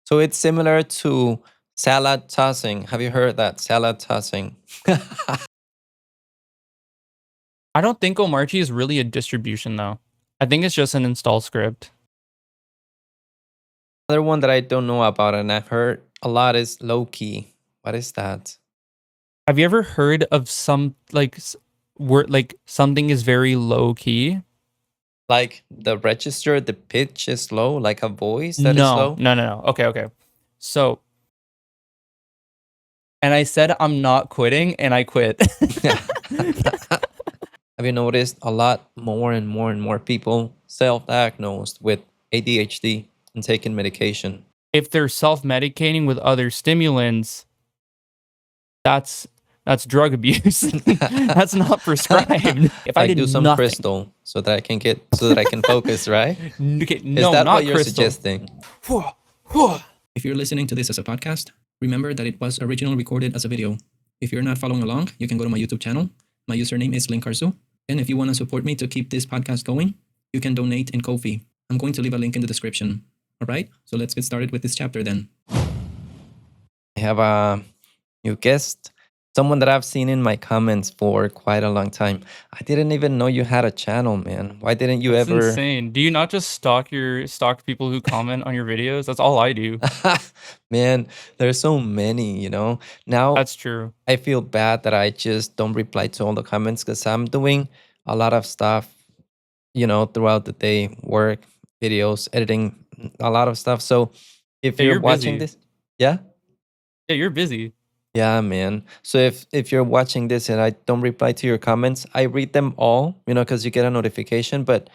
So it's similar to salad tossing. Have you heard that? Salad tossing. I don't think Omarchy is really a distribution though. I think it's just an install script. Another one that I don't know about and I've heard a lot is low key. What is that? Have you ever heard of some word like something is very low key? Like the register, the pitch is low, like a voice that is No, low? no. Okay. So, and I said I'm not quitting, and I quit. Have you noticed a lot more and more people self-diagnosed with ADHD and taking medication? If they're self-medicating with other stimulants, that's drug abuse. That's not prescribed. If I Like did do some nothing, crystal so that I can focus, right? okay, Is no, that not what you're crystal. suggesting? If you're listening to this as a podcast, remember that it was originally recorded as a video. If you're not following along, you can go to my YouTube channel. My username is Linkarzu. And if you want to support me to keep this podcast going, you can donate in Ko-fi. I'm going to leave a link in the description. All right, so let's get started with this chapter then. I have a new guest, someone that I've seen in my comments for quite a long time. I didn't even know you had a channel, man. Why didn't you That's ever? insane. Do you not just stalk people who comment on your videos? That's all I do. Man, there's so many, you know. Now That's true. I feel bad that I just don't reply to all the comments because I'm doing a lot of stuff, you know, throughout the day, work, videos, editing, a lot of stuff. So if Yeah, you're you're watching busy. this, yeah. Yeah, you're busy. Yeah, man. So if you're watching this and I don't reply to your comments, I read them all, you know, because you get a notification, but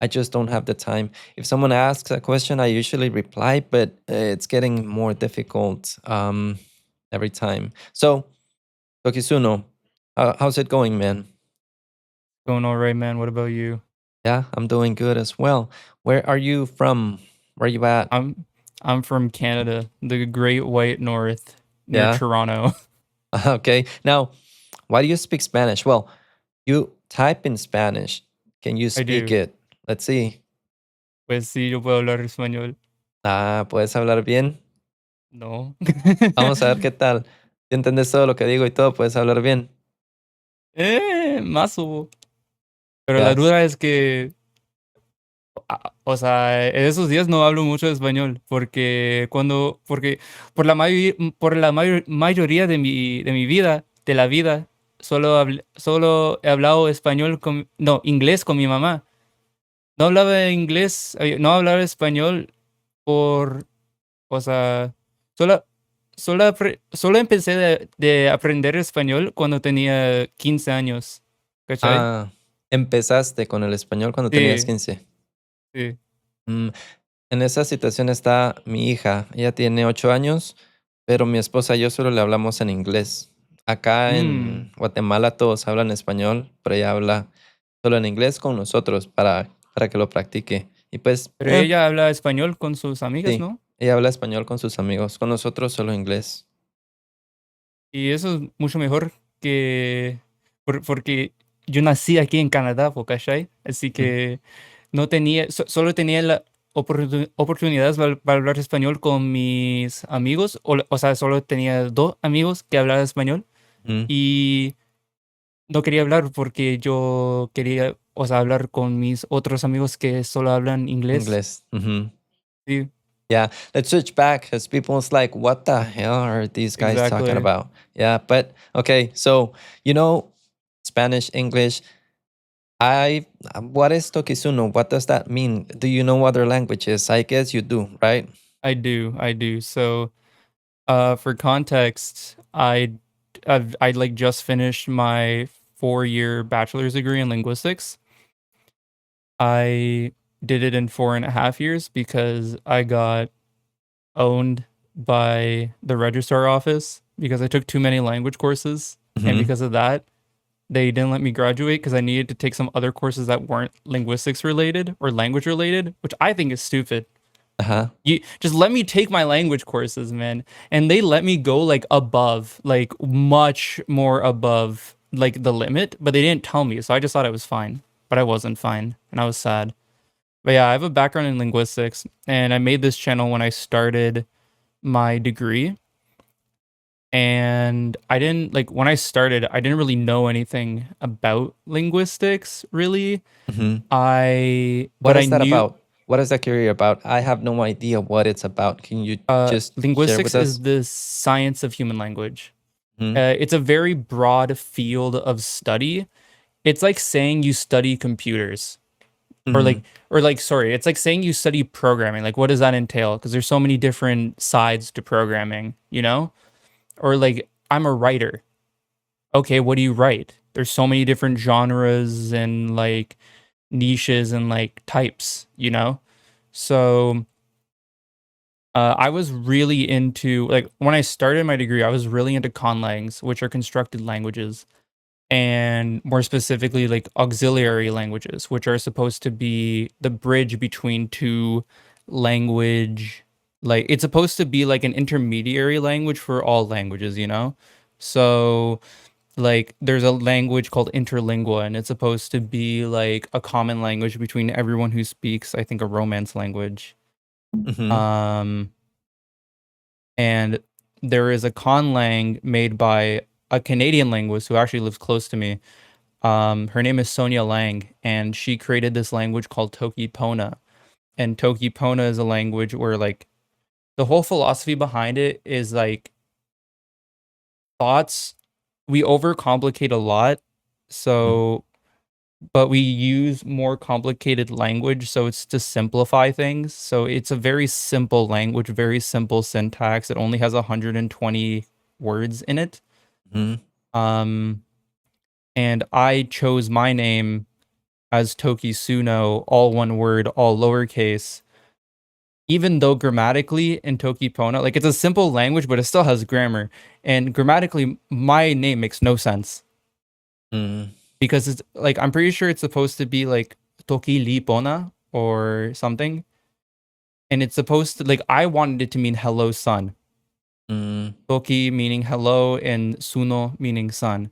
I just don't have the time. If someone asks a question, I usually reply, but it's getting more difficult every time. So, Tokisuno, how's it going, man? Going all right, man. What about you? Yeah, I'm doing good as well. Where are you from? Where are you at? I'm from Canada, the Great White North, near Yeah. Toronto. Okay. Now, why do you speak Spanish? Well, you type in Spanish. Can you I speak do. it? Let's see. Pues sí, yo puedo hablar español. Ah, ¿puedes hablar bien? No. Vamos a ver qué tal. Si entiendes todo lo que digo y todo, puedes hablar bien. Más o. Pero la Ya. duda es que, o sea, en esos días no hablo mucho español porque por la mayoría de mi vida, solo he hablado inglés con mi mamá. No hablaba inglés, no hablaba español por, o sea, solo, solo empecé de aprender español cuando tenía 15 años, ¿cachai? Ah, empezaste con el español cuando tenías Sí, 15. sí. Mm, en esa situación está mi hija. Ella tiene 8 años, pero mi esposa y yo solo le hablamos en inglés. Acá en Guatemala todos hablan español, pero ella habla solo en inglés con nosotros para que lo practique. Y pues, Pero ella habla español con sus amigas, sí, ¿no? ella habla español con sus amigos, con nosotros solo inglés. Y eso es mucho mejor porque yo nací aquí en Canadá, ¿cachai? Así que no tenía, solo tenía la oportunidad para hablar español con mis amigos, o sea, solo tenía 2 amigos que hablaban español Mm, y no quería hablar porque yo quería, o sea, hablar con mis otros amigos que solo hablan inglés. inglés. Mhm. Sí, Yeah, let's switch back because people's like, what the hell are these guys talking exactly. about? Yeah, but okay, so you know Spanish, English. What is Tokisuno? What does that mean? Do you know other languages? I guess you do, right? I do. So, for context, I like just finished my 4-year bachelor's degree in linguistics. I did it in 4.5 years because I got owned by the registrar office because I took too many language courses, and Mhm. because of that, they didn't let me graduate because I needed to take some other courses that weren't linguistics related or language related, which I think is stupid. Uh-huh. You just let me take my language courses, man. And they let me go like above, like much more above like the limit, but they didn't tell me. So I just thought I was fine, but I wasn't fine and I was sad. But yeah, I have a background in linguistics and I made this channel when I started my degree, and I didn't like when I started, I didn't really know anything about linguistics really. Mhm. What But I is that knew about? What is that career about? I have no idea what it's about. Can you just share with linguistics is us? the science of human language. Mhm. It's a very broad field of study. It's like saying you study computers, or Mhm. like, sorry, it's like saying you study programming. Like, what does that entail? Because there's so many different sides to programming, you know? Or like, I'm a writer. Okay, what do you write? There's so many different genres and like niches and like types, you know? So I was really into like when I started my degree, I was really into conlangs, which are constructed languages, and more specifically like auxiliary languages, which are supposed to be the bridge between two language. Like it's supposed to be like an intermediary language for all languages, you know? So like there's a language called interlingua, and it's supposed to be like a common language between everyone who speaks, I think, a Romance language. Mhm. Um and there is a conlang made by a Canadian linguist who actually lives close to me. Her name is Sonia Lang, and she created this language called Toki Pona. And Toki Pona is a language where like the whole philosophy behind it is like thoughts, we overcomplicate a lot. Mm. So but we use more complicated language, so it's to simplify things. So it's a very simple language, very simple syntax. It only has 120 words in it. Mhm. Um, and I chose my name as Tokisuno, all one word, all lowercase. Even though grammatically in Tokipona, like it's a simple language, but it still has grammar. And grammatically, my name makes no sense Mm. because it's like I'm pretty sure it's supposed to be like Toki Lipona or something. And it's supposed to like I wanted it to mean hello sun. Mm. Toki meaning hello and Suno meaning sun.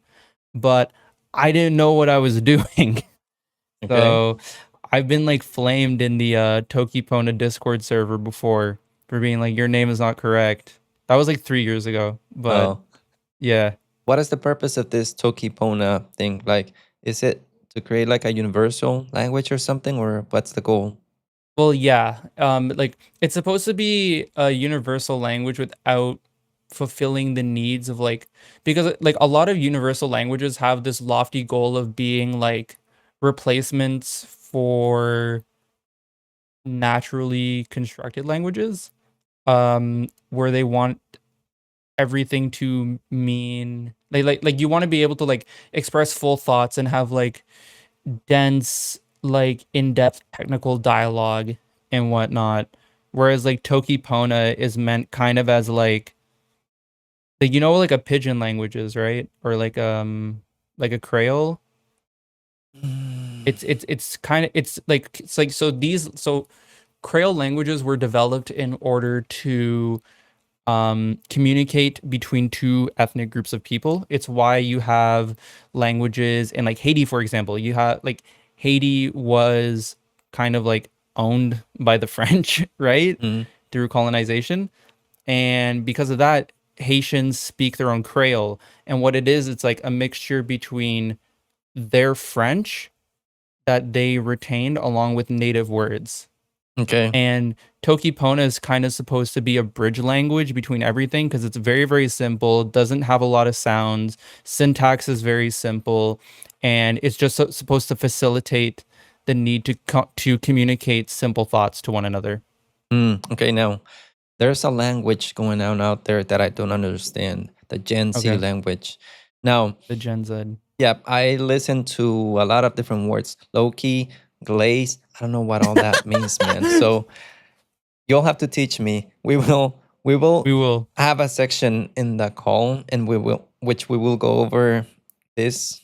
But I didn't know what I was doing. Okay. So I've been like flamed in the Tokipona Discord server before for being like your name is not correct. That was like 3 years ago. But Oh, yeah. what is the purpose of this Tokipona thing? Like, is it to create like a universal language or something, or what's the goal? Well, yeah. Like it's supposed to be a universal language without fulfilling the needs of like because like a lot of universal languages have this lofty goal of being like replacements for naturally constructed languages. Where they want everything to mean like you want to be able to like express full thoughts and have like dense, like in-depth technical dialogue and whatnot. Whereas like Tokipona is meant kind of as like you know like a pigeon languages, right? Or like a Creole. Mm. It's kind of it's like so Creole languages were developed in order to communicate between two ethnic groups of people. It's why you have languages in like Haiti, for example. You have like Haiti was kind of like owned by the French, right? Mm. Through colonization. And because of that, Haitians speak their own Creole. And what it is, it's like a mixture between their French that they retained along with native words. Okay. And Tokipona is kind of supposed to be a bridge language between everything because it's very, very simple, doesn't have a lot of sounds, syntax is very simple, and it's just supposed to facilitate the need to communicate simple thoughts to one another. Okay. Now, there's a language going on out there that I don't understand, the Gen Z Okay. language. Now, The Gen Z. yeah, I listen to a lot of different words. Low key, glaze. I don't know what all that means, man. So you'll have to teach me. We will We will. have a section in the call, and we will go over this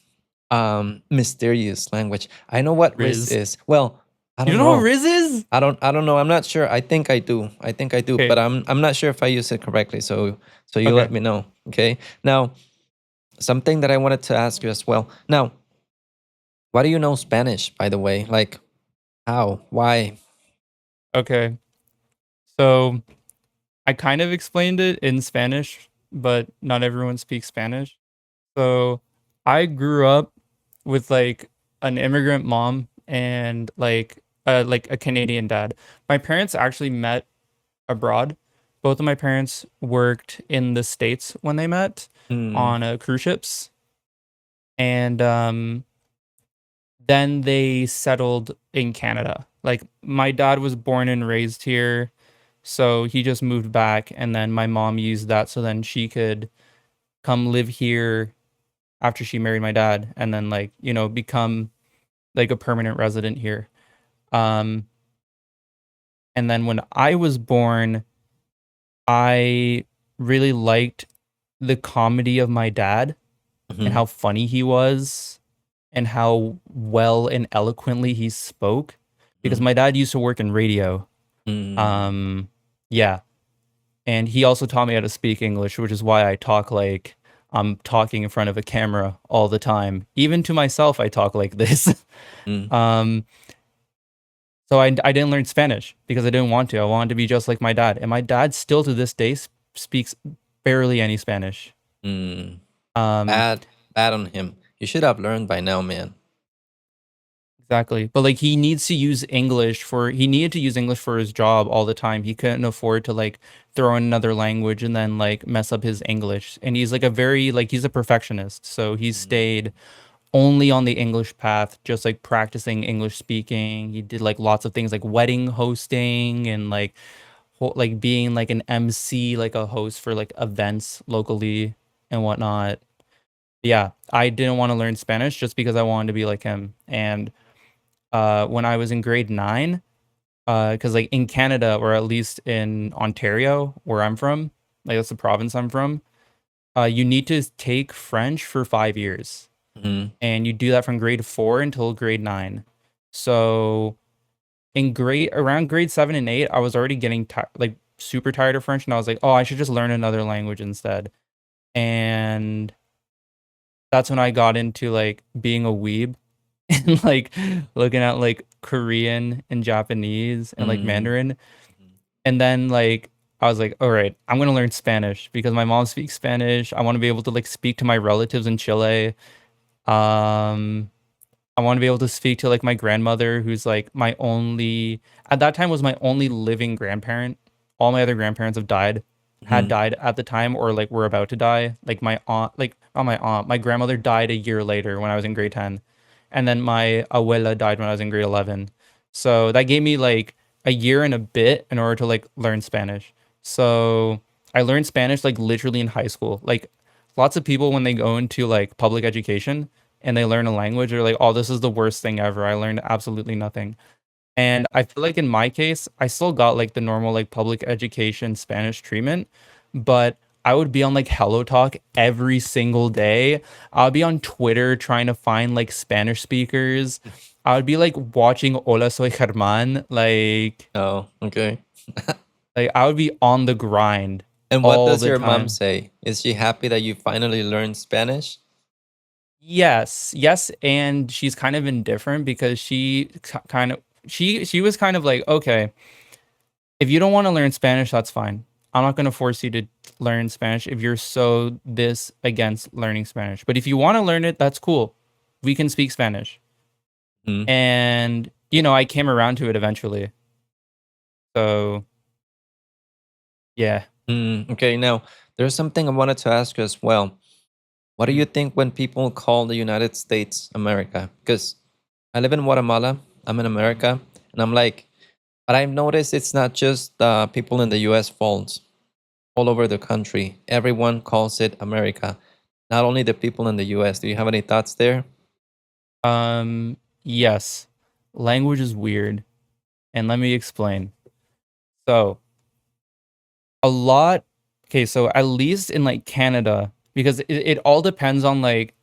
mysterious language. I know what Riz Riz. is. Well, I You don't don't know what know. Riz is? I don't know. I'm not sure. I think I do. I think I do, Okay. but I'm not sure if I use it correctly. So you let Okay. me know. Okay. Now, something that I wanted to ask you as well. Now, why do you know Spanish, by the way? Like, how? Why? Okay. So I kind of explained it in Spanish, but not everyone speaks Spanish. So I grew up with like an immigrant mom and like a Canadian dad. My parents actually met abroad. Both of my parents worked in the States when they met Mm, on cruise ships, and then they settled in Canada. Like my dad was born and raised here, so he just moved back, and then my mom used that so then she could come live here after she married my dad, and then like become like a permanent resident here. Um, and then when I was born, I really liked the comedy of my dad and mhm, how funny he was and how well and eloquently he spoke because mm, my dad used to work in radio. mm, Um, yeah, and he also taught me how to speak English, which is why I talk like I'm talking in front of a camera all the time. Even to myself, I talk like this. mm. um, so I didn't learn Spanish because I didn't want to. I wanted to be just like my dad, and my dad still to this day speaks barely any Spanish. Mm. Um, Bad on him. You should have learned by now, man. Exactly. But like he needed to use English for his job all the time. He couldn't afford to like throw in another language and then like mess up his English. And he's like he's a perfectionist. So he Mm, stayed only on the English path, just like practicing English speaking. He did like lots of things like wedding hosting and like like being like an MC, like a host for like events locally and whatnot. Yeah, I didn't want to learn Spanish just because I wanted to be like him. And when I was in grade 9, because like in Canada or at least in Ontario, where I'm from, like that's the province I'm from, you need to take French for 5 years, mhm, and you do that from grade 4 until grade 9. So in around grade 7 and 8, I was already getting like super tired of French, and I was like, oh, I should just learn another language instead. And that's when I got into like being a weeb and like looking at like Korean and Japanese and like mm, Mandarin. mhm, And then like I was like, all right, I'm gonna learn Spanish because my mom speaks Spanish. I want to be able to like speak to my relatives in Chile. Um, I want to be able to speak to like my grandmother, who's like my only at that time was my only living grandparent. All my other grandparents had mhm, died at the time or like were about to die. Like my aunt, like not my aunt, my grandmother died a year later when I was in grade 10. And then my abuela died when I was in grade 11. So that gave me like a year and a bit in order to like learn Spanish. So I learned Spanish like literally in high school. Like lots of people when they go into like public education and they learn a language, they're like, "Oh, this is the worst thing ever. I learned absolutely nothing." And I feel like in my case, I still got like the normal like public education Spanish treatment, but I would be on like Hello Talk every single day. I would be on Twitter trying to find like Spanish speakers. I would be like watching Hola Soy Germán, Oh, okay. like I would be on the grind And what all does the your mom time. say? Is she happy that you finally learned Spanish? Yes, yes, and she's kind of indifferent because she was kind of like, okay, if you don't want to learn Spanish, that's fine. I'm not going to force you to learn Spanish if you're so this against learning Spanish. But if you want to learn it, that's cool. We can speak Spanish. Mm, And I came around to it eventually. So, yeah. okay, now there's something I wanted to ask you as well. What do Mm. you think when people call the United States America? Because I live in Guatemala, I'm in America, and I'm like, but I've noticed it's not just people in the US fault. All over the country, everyone calls it America, not only the people in the US. Do you have any thoughts there? Yes. Language is weird. And let me explain. So, a lot okay, so at least in like Canada, because it all depends on like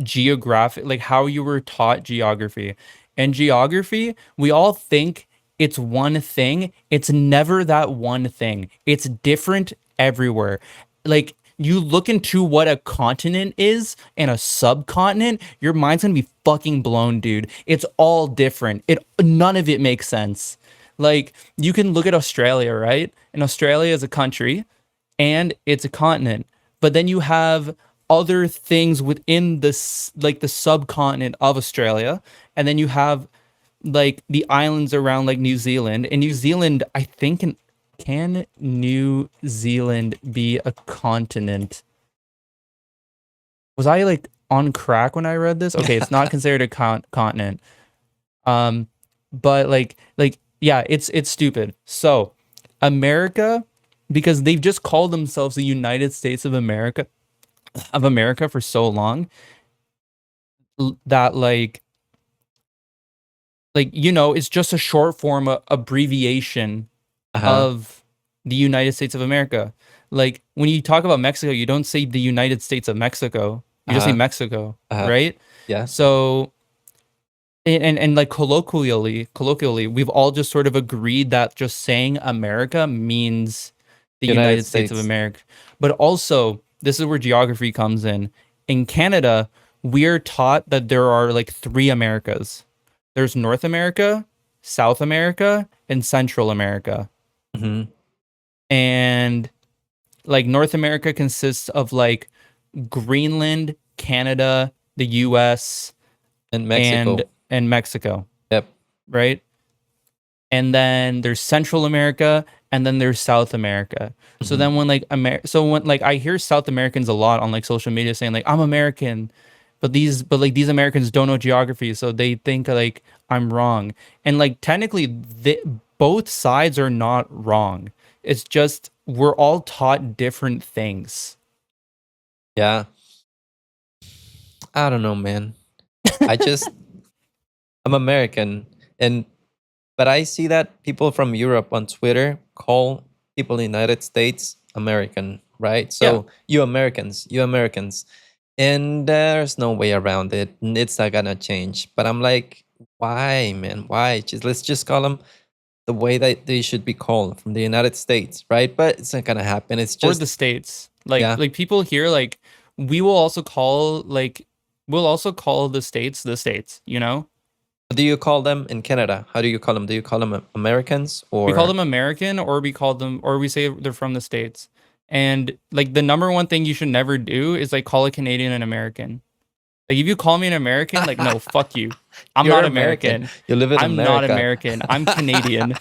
geographic, like how you were taught geography. And geography, we all think it's one thing. It's never that one thing. It's different everywhere. Like you look into what a continent is and a subcontinent, your mind's gonna be fucking blown, dude. It's all different. None of it makes sense. Like, you can look at Australia, right? And Australia is a country and it's a continent. But then you have other things within this, like the subcontinent of Australia. And then you have like the islands around like New Zealand. And New Zealand, I think, can New Zealand be a continent? Was I like on crack when I read this? Okay, it's not considered a continent. But like yeah, it's stupid. So America, because they've just called themselves the United States of America for so long that like it's just a short form abbreviation of the United States of America. Like when you talk about Mexico, you don't say the United States of Mexico. You just say Mexico, right? Yeah. So and like colloquially, we've all just sort of agreed that just saying America means the United States of America. But also, this is where geography comes in. In Canada, we're taught that there are like 3 Americas. There's North America, South America, and Central America. And like North America consists of like Greenland, Canada, the US, and Mexico. And Mexico. Yep. Right? And then there's Central America, and then there's South America. So then when like I hear South Americans a lot on like social media saying like I'm American, but these Americans don't know geography, so they think like I'm wrong. And like technically both sides are not wrong. It's just we're all taught different things. Yeah. I don't know, man. I'm American, but I see that people from Europe on Twitter call people in the United States American, right? So you Americans, and there's no way around it. And it's not gonna change. But I'm like, why, man? Why? Let's just call them the way that they should be called, from the United States, right? But it's not gonna happen. It's just or the States. Like people here, like we'll also call the States, you know? Do you call them in Canada? How do you call them? Do you call them Americans, or we call them American, or we say they're from the States? And like the number one thing you should never do is like call a Canadian an American. Like if you call me an American, like no, fuck you. You're not American. You live in America. I'm not American. I'm Canadian.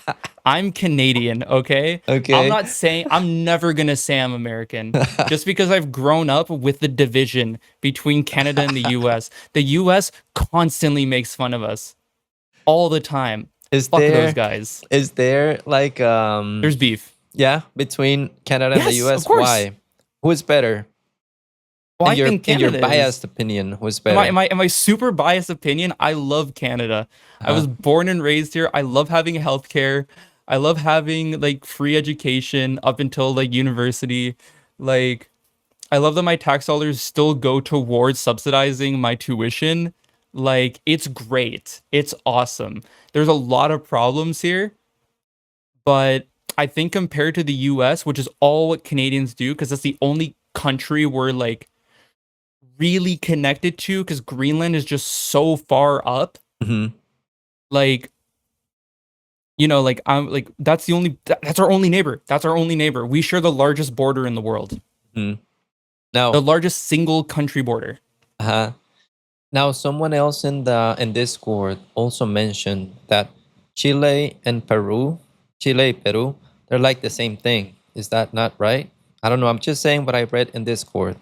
I'm Canadian, okay? I'm never gonna say I'm American. Just because I've grown up with the division between Canada and the US. The US constantly makes fun of us. All the time. Fuck those guys. Is there like there's beef. Yeah, between Canada and the US? Of course. Why? Who is better? Well, in your biased opinion, who's better? In my super biased opinion, I love Canada. I was born and raised here. I love having healthcare. I love having like free education up until like university. Like, I love that my tax dollars still go towards subsidizing my tuition. Like, it's great. It's awesome. There's a lot of problems here, but I think compared to the US, which is all what Canadians do, because that's the only country we're like really connected to, because Greenland is just so far up. Like, you know, like I'm like that's our only neighbor. That's our only neighbor. We share the largest border in the world. Now, the largest single country border. Now, someone else in Discord also mentioned that Chile, Peru, they're like the same thing. Is that not right? I don't know. I'm just saying what I read in Discord.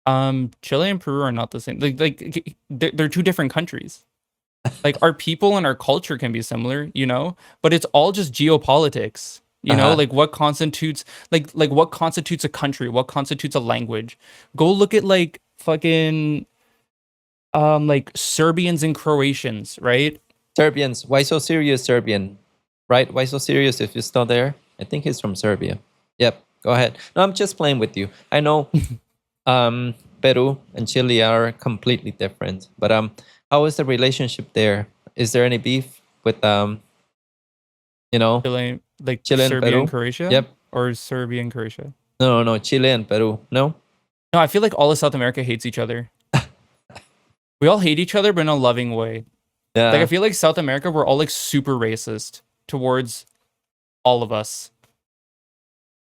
Chile and Peru are not the same. Like they're 2 different countries. Like our people and our culture can be similar, you know, but it's all just geopolitics. You know, like what constitutes what constitutes a country, what constitutes a language. Go look at like fucking like Serbians and Croatians, right? Serbians. Why so serious, Serbian? Right? Why so serious if you're still there? I think he's from Serbia. Yep. Go ahead. No, I'm just playing with you. I know Peru and Chile are completely different. But how is the relationship there? Is there any beef with you know, Chile, like Chile Serbia and and Croatia? Yep. Or Serbia and Croatia? No, Chile and Peru. No? No, I feel like all of South America hates each other. We all hate each other, but in a loving way. Yeah. Like I feel like South America, we're all like super racist towards all of us.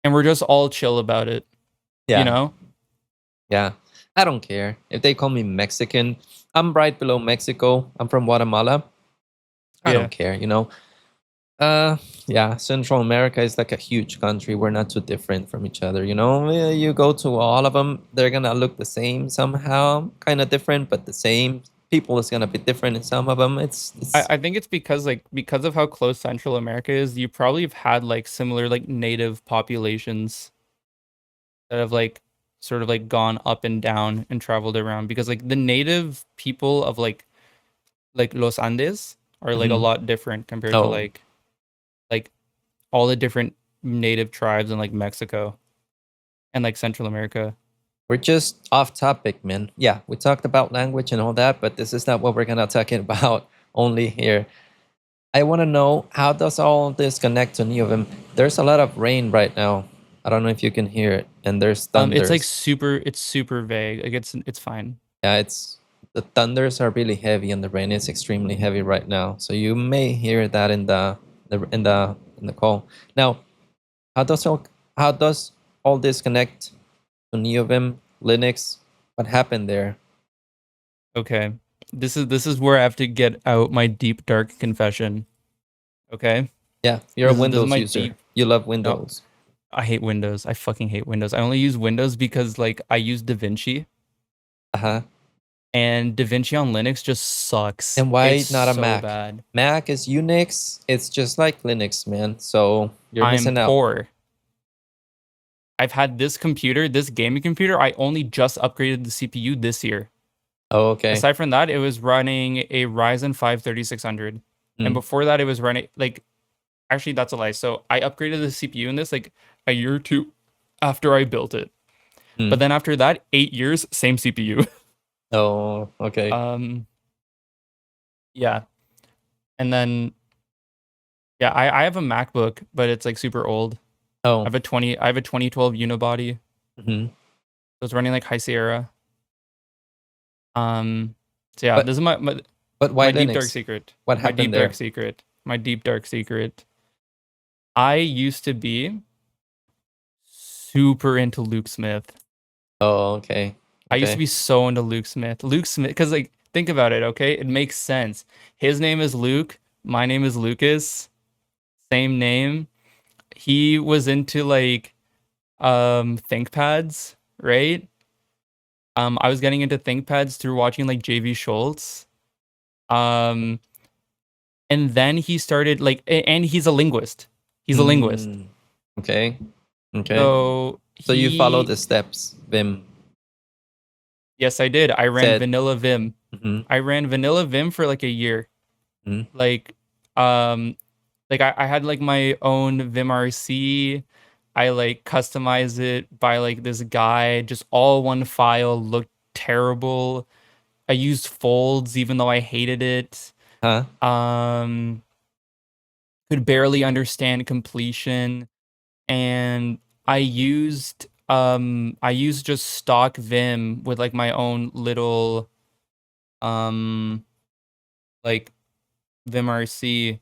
And we're just all chill about it. Yeah. You know? Yeah. I don't care. If they call me Mexican, I'm right below Mexico. I'm from Guatemala. I Yeah. don't care, you know. Yeah, Central America is like a huge country. We're not too different from each other, you know. You go to all of them, they're gonna look the same somehow, kind of different, but the same. People is gonna be different in some of them. It's I think it's because of how close Central America is, you probably have had like similar like native populations that have like sort of like gone up and down and traveled around, because like the native people of like Los Andes are like a Mhm. lot different compared to Oh. like all the different native tribes in like Mexico and like Central America. We're just off topic, man. Yeah, we talked about language and all that, but this is not what we're gonna talking about only here. I want to know, how does all this connect to Neovim? There's a lot of rain right now. I don't know if you can hear it, and there's thunders. It's like super vague. Like it's fine. Yeah, it's the thunders are really heavy, and the rain is extremely heavy right now. So you may hear that in the call. Now, how does all this connect to Neovim, Linux? What happened there? Okay. This is where I have to get out my deep dark confession. Okay? Yeah, you're This a is Windows my user. deep- You love Windows. I hate Windows. I fucking hate Windows. I only use Windows because like I use DaVinci, Uh-huh. and DaVinci on Linux just sucks. And why It's not a so Mac? bad. Mac is Unix. It's just like Linux, man. So you're I'm missing out. poor. I've had this computer, this gaming computer. I only just upgraded the CPU this year. Oh, okay. Aside from that, it was running a Ryzen 5 3600. And Mm. before that, it was running like, actually, that's a lie. So I upgraded the CPU in this like a year or two after I built it. Mm. But then after that, 8 years, same CPU. Oh, okay. Yeah. And then, yeah, I have a MacBook, but it's like super old. Oh. I have a 2012 unibody. Mhm. So it's running like High Sierra. So yeah, this is my But why deep Linux? dark secret. What My happened deep there? dark secret. My deep dark secret. I used to be super into Luke Smith. Oh, okay. I used to Okay. be so into Luke Smith. Luke Smith, because like think about it, okay? It makes sense. His name is Luke. My name is Lucas. Same name. He was into like ThinkPads, right? I was getting into ThinkPads through watching like James Scholz. And then he started like, and he's a linguist. He's a linguist. Mm. Okay. Okay. So you follow he- the steps, Vim. Yes, I did. I ran Said- vanilla Vim. Mhm. I ran vanilla Vim for like a year. Mhm. Like I had like my own vimrc. I like customized it by like this guy, just all one file, looked terrible. I used folds even though I hated it. Huh? Could barely understand completion, and I used just stock Vim with like my own little like vimrc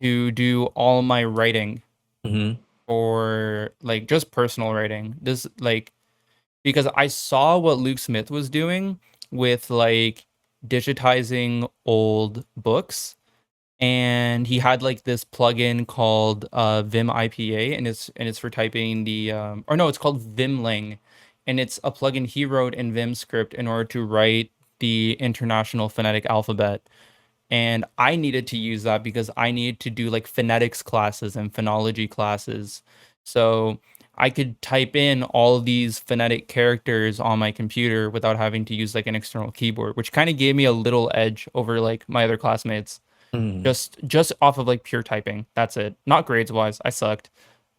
to do all my writing Mhm. for like just personal writing. This like because I saw what Luke Smith was doing with like digitizing old books, and he had like this plugin called Vim IPA, and it's for typing the or no, it's called Vimling, and it's a plugin he wrote in Vim script in order to write the International Phonetic Alphabet. And I needed to use that because I needed to do like phonetics classes and phonology classes. So I could type in all these phonetic characters on my computer without having to use like an external keyboard, which kind of gave me a little edge over like my other classmates. Mhm. Just off of like pure typing. That's it. Not grades wise. I sucked,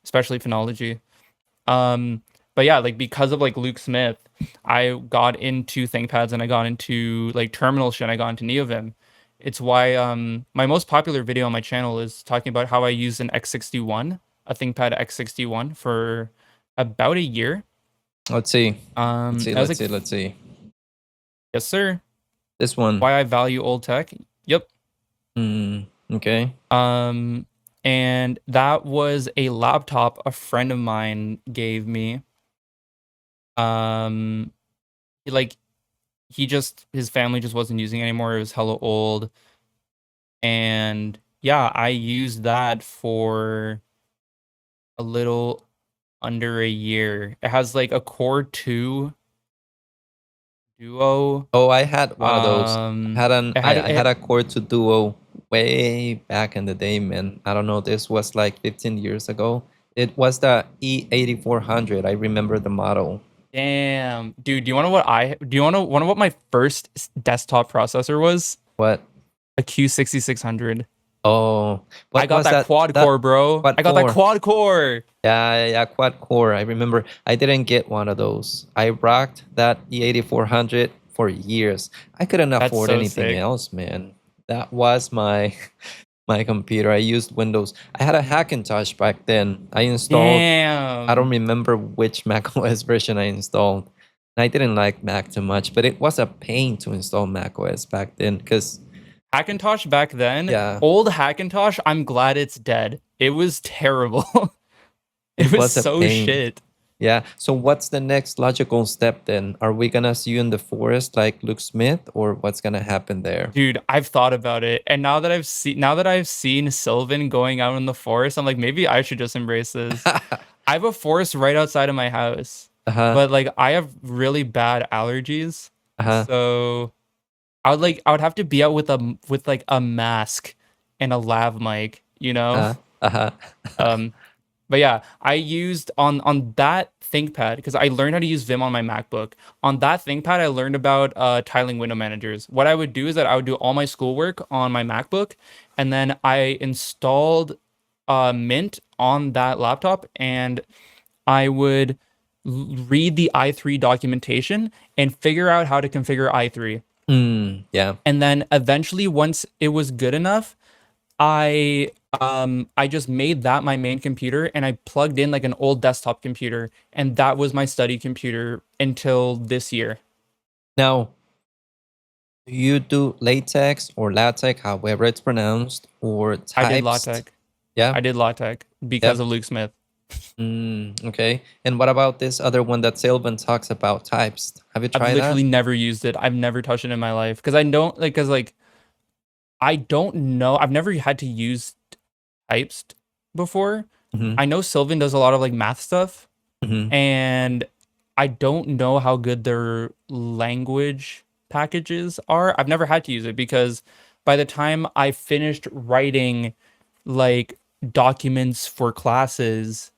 especially phonology. But yeah, like because of like Luke Smith, I got into ThinkPads and I got into like terminal shit. And I got into Neovim. It's why my most popular video on my channel is talking about how I used an X61, a ThinkPad X61 for about a year. Let's see. Let's Let's see. Yes, sir. This one. Why I value old tech. Yep. Mm. Okay. And that was a laptop a friend of mine gave me. Like his family just wasn't using it anymore. It was hella old. And yeah, I used that for a little under a year. It has like a Core 2 Duo. Oh, I had one of those. I had It a Core 2 Duo way back in the day, man. I don't know. This was like 15 years ago. It was the E8400. I remember the model. Damn, dude. Do you want to know what my first desktop processor was? What? A Q6600. Oh, what I got was that quad core, bro. Quad I got that core. quad core. Yeah, quad core. I remember. I didn't get one of those. I rocked that E8400 for years. I couldn't That's afford so anything sick. else, man. That was my my computer. I used Windows. I had a Hackintosh back then. I installed. I don't Damn. remember which macOS version I installed. I didn't like Mac too much, but it was a pain to install macOS back then because Hackintosh back then, yeah, old Hackintosh, I'm glad it's dead. It was terrible. It it was was a so pain. shit. Yeah. So what's the next logical step then? Are we gonna see you in the forest like Luke Smith, or what's gonna happen there? Dude, I've thought about it. And now that I've seen Sylvan going out in the forest, I'm like, maybe I should just embrace this. I have a forest right outside of my house. Uh-huh. But like I have really bad allergies. Uh-huh. So I would have to be out with like a mask and a lav mic, you know? Uh-huh. But yeah, I used on that ThinkPad because I learned how to use Vim on my MacBook. On that ThinkPad, I learned about tiling window managers. What I would do is that I would do all my schoolwork on my MacBook, and then I installed Mint on that laptop, and I would read the i3 documentation and figure out how to configure i3. Yeah. And then eventually, once it was good enough, I just made that my main computer and I plugged in like an old desktop computer, and that was my study computer until this year. Now, do you do LaTeX or LaTeX, however it's pronounced, or Typst? I did LaTeX. Yeah. I did LaTeX because of Luke Smith. Okay. And what about this other one that Sylvan talks about, Typst? Have you I've tried literally that? never used it. I've never touched it in my life because I don't know. I've never had to use Typst before. Mm-hmm. I know Sylvan does a lot of like math stuff, Mm-hmm. and I don't know how good their language packages are. I've never had to use it because by the time I finished writing like documents for classes,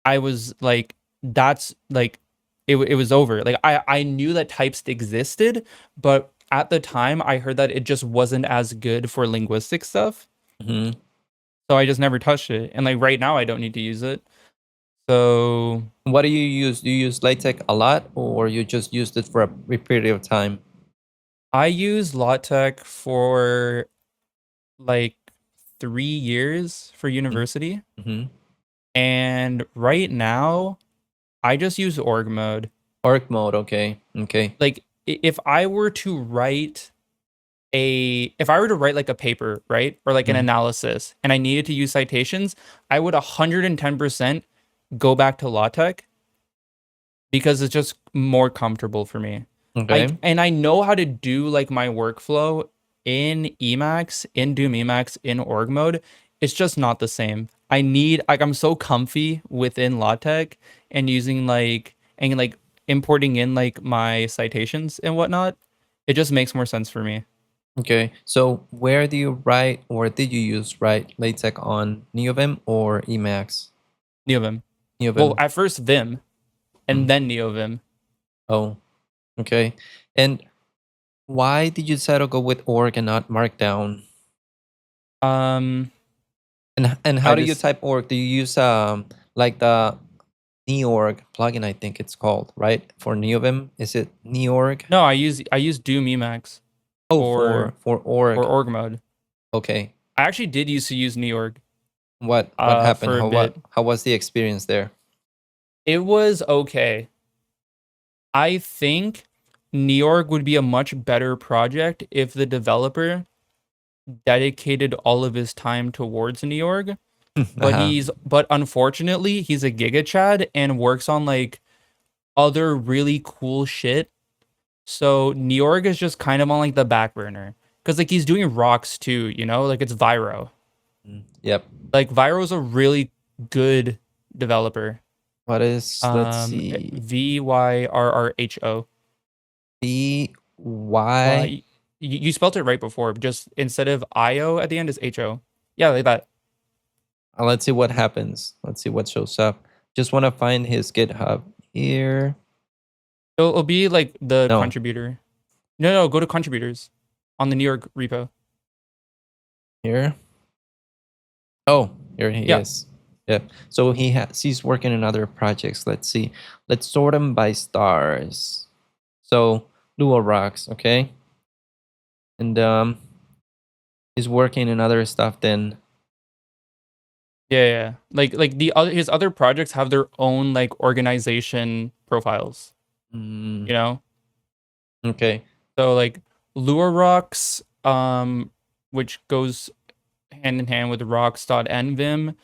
I was like, that's like, it was over. Like I knew that Typst existed, but at the time I heard that it just wasn't as good for linguistic stuff. Mm-hmm. So I just never touched it. And like right now I don't need to use it. So What do you use? Do you use LaTeX a lot, or you just used it for a brief period of time? I used LaTeX for like 3 years for university. Mm-hmm. And right now I just use org mode. Org mode, okay. Okay. Like if I were to write like a paper, right? Or like an analysis and I needed to use citations, I would 110% go back to LaTeX because it's just more comfortable for me. Okay. And I know how to do like my workflow in Emacs, in Doom Emacs, in org mode. It's just not the same. I'm so comfy within LaTeX and using like importing in like my citations and whatnot. It just makes more sense for me. Okay. So where do you write, or did you write LaTeX on Neovim or Emacs? Neovim. Neovim. Well, at first Vim and then Neovim. Oh, okay. And why did you decide to go with org and not markdown? And how do you type org? Do you use like the neorg plugin? I think it's called, right? For Neovim, is it neorg? No, I use Doom Emacs. Oh, for org. For org mode. Okay. I actually did used to use neorg. What happened? For a bit. How was the experience there? It was okay. I think neorg would be a much better project if the developer dedicated all of his time towards neorg, but Uh-huh. but unfortunately he's a gigachad and works on like other really cool shit. So neorg is just kind of on like the back burner because like he's doing rocks too, you know, like it's Vyro. Yep. Like Vyro is a really good developer. What is, let's see, Vyrrho. B Why Y. you spelled it right before, just instead of IO at the end is HO. Yeah, like that. Let's see what happens. Let's see what shows up. Just want to find his GitHub here. It'll be like the No. contributor. No, go to contributors on the New York repo. Here. Oh, here he Yeah. is. Yep. So he's working in other projects. Let's see. Let's sort them by stars. So Lua Rocks, okay? And he's working in other stuff then. Yeah. Like his other projects have their own like organization profiles, Mm, you know? okay. So like Lure Rocks, which goes hand in hand with rocks.nvim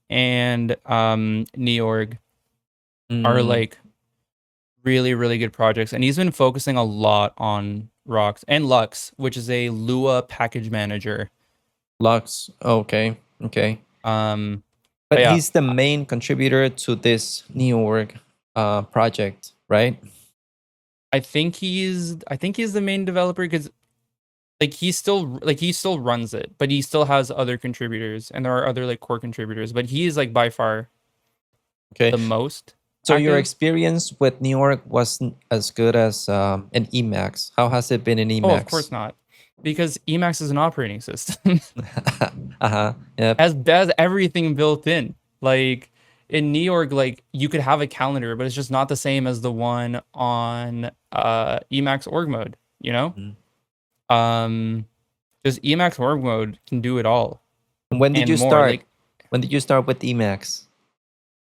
and neorg are Mm, like really, really good projects. And he's been focusing a lot on rocks and Lux, which is a Lua package manager. Lux. Okay. Okay. But But yeah, he's the main contributor to this neorg project, right? I think he's the main developer because like he still runs it, but he still has other contributors and there are other like core contributors, but he is like by far Okay. the most So your active. experience with Neorg wasn't as good as an Emacs. How has it been in Emacs? Oh, of course not. Because Emacs is an operating system. Uh-huh. Yep. has everything built in. Like in Neorg, like you could have a calendar, but it's just not the same as the one on Emacs org mode, you know? Just Emacs org mode can do it all. When did and you more. start? Like When did you start with Emacs?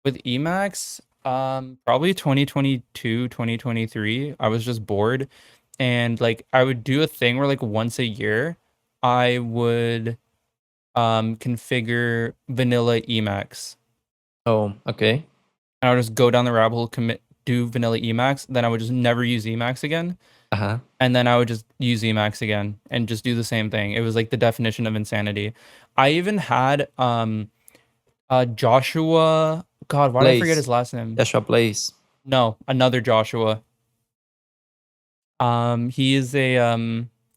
with Emacs, probably 2022, 2023. I was just bored. And like I would do a thing where like once a year I would configure vanilla Emacs. Oh, okay. And I would just go down the rabbit hole, do vanilla Emacs, then I would just never use Emacs again. Uh-huh. And then I would just use Emacs again and just do the same thing. It was like the definition of insanity. I even had Joshua, God, why did I forget his last name? Joshua Blaze. No, another Joshua. He is a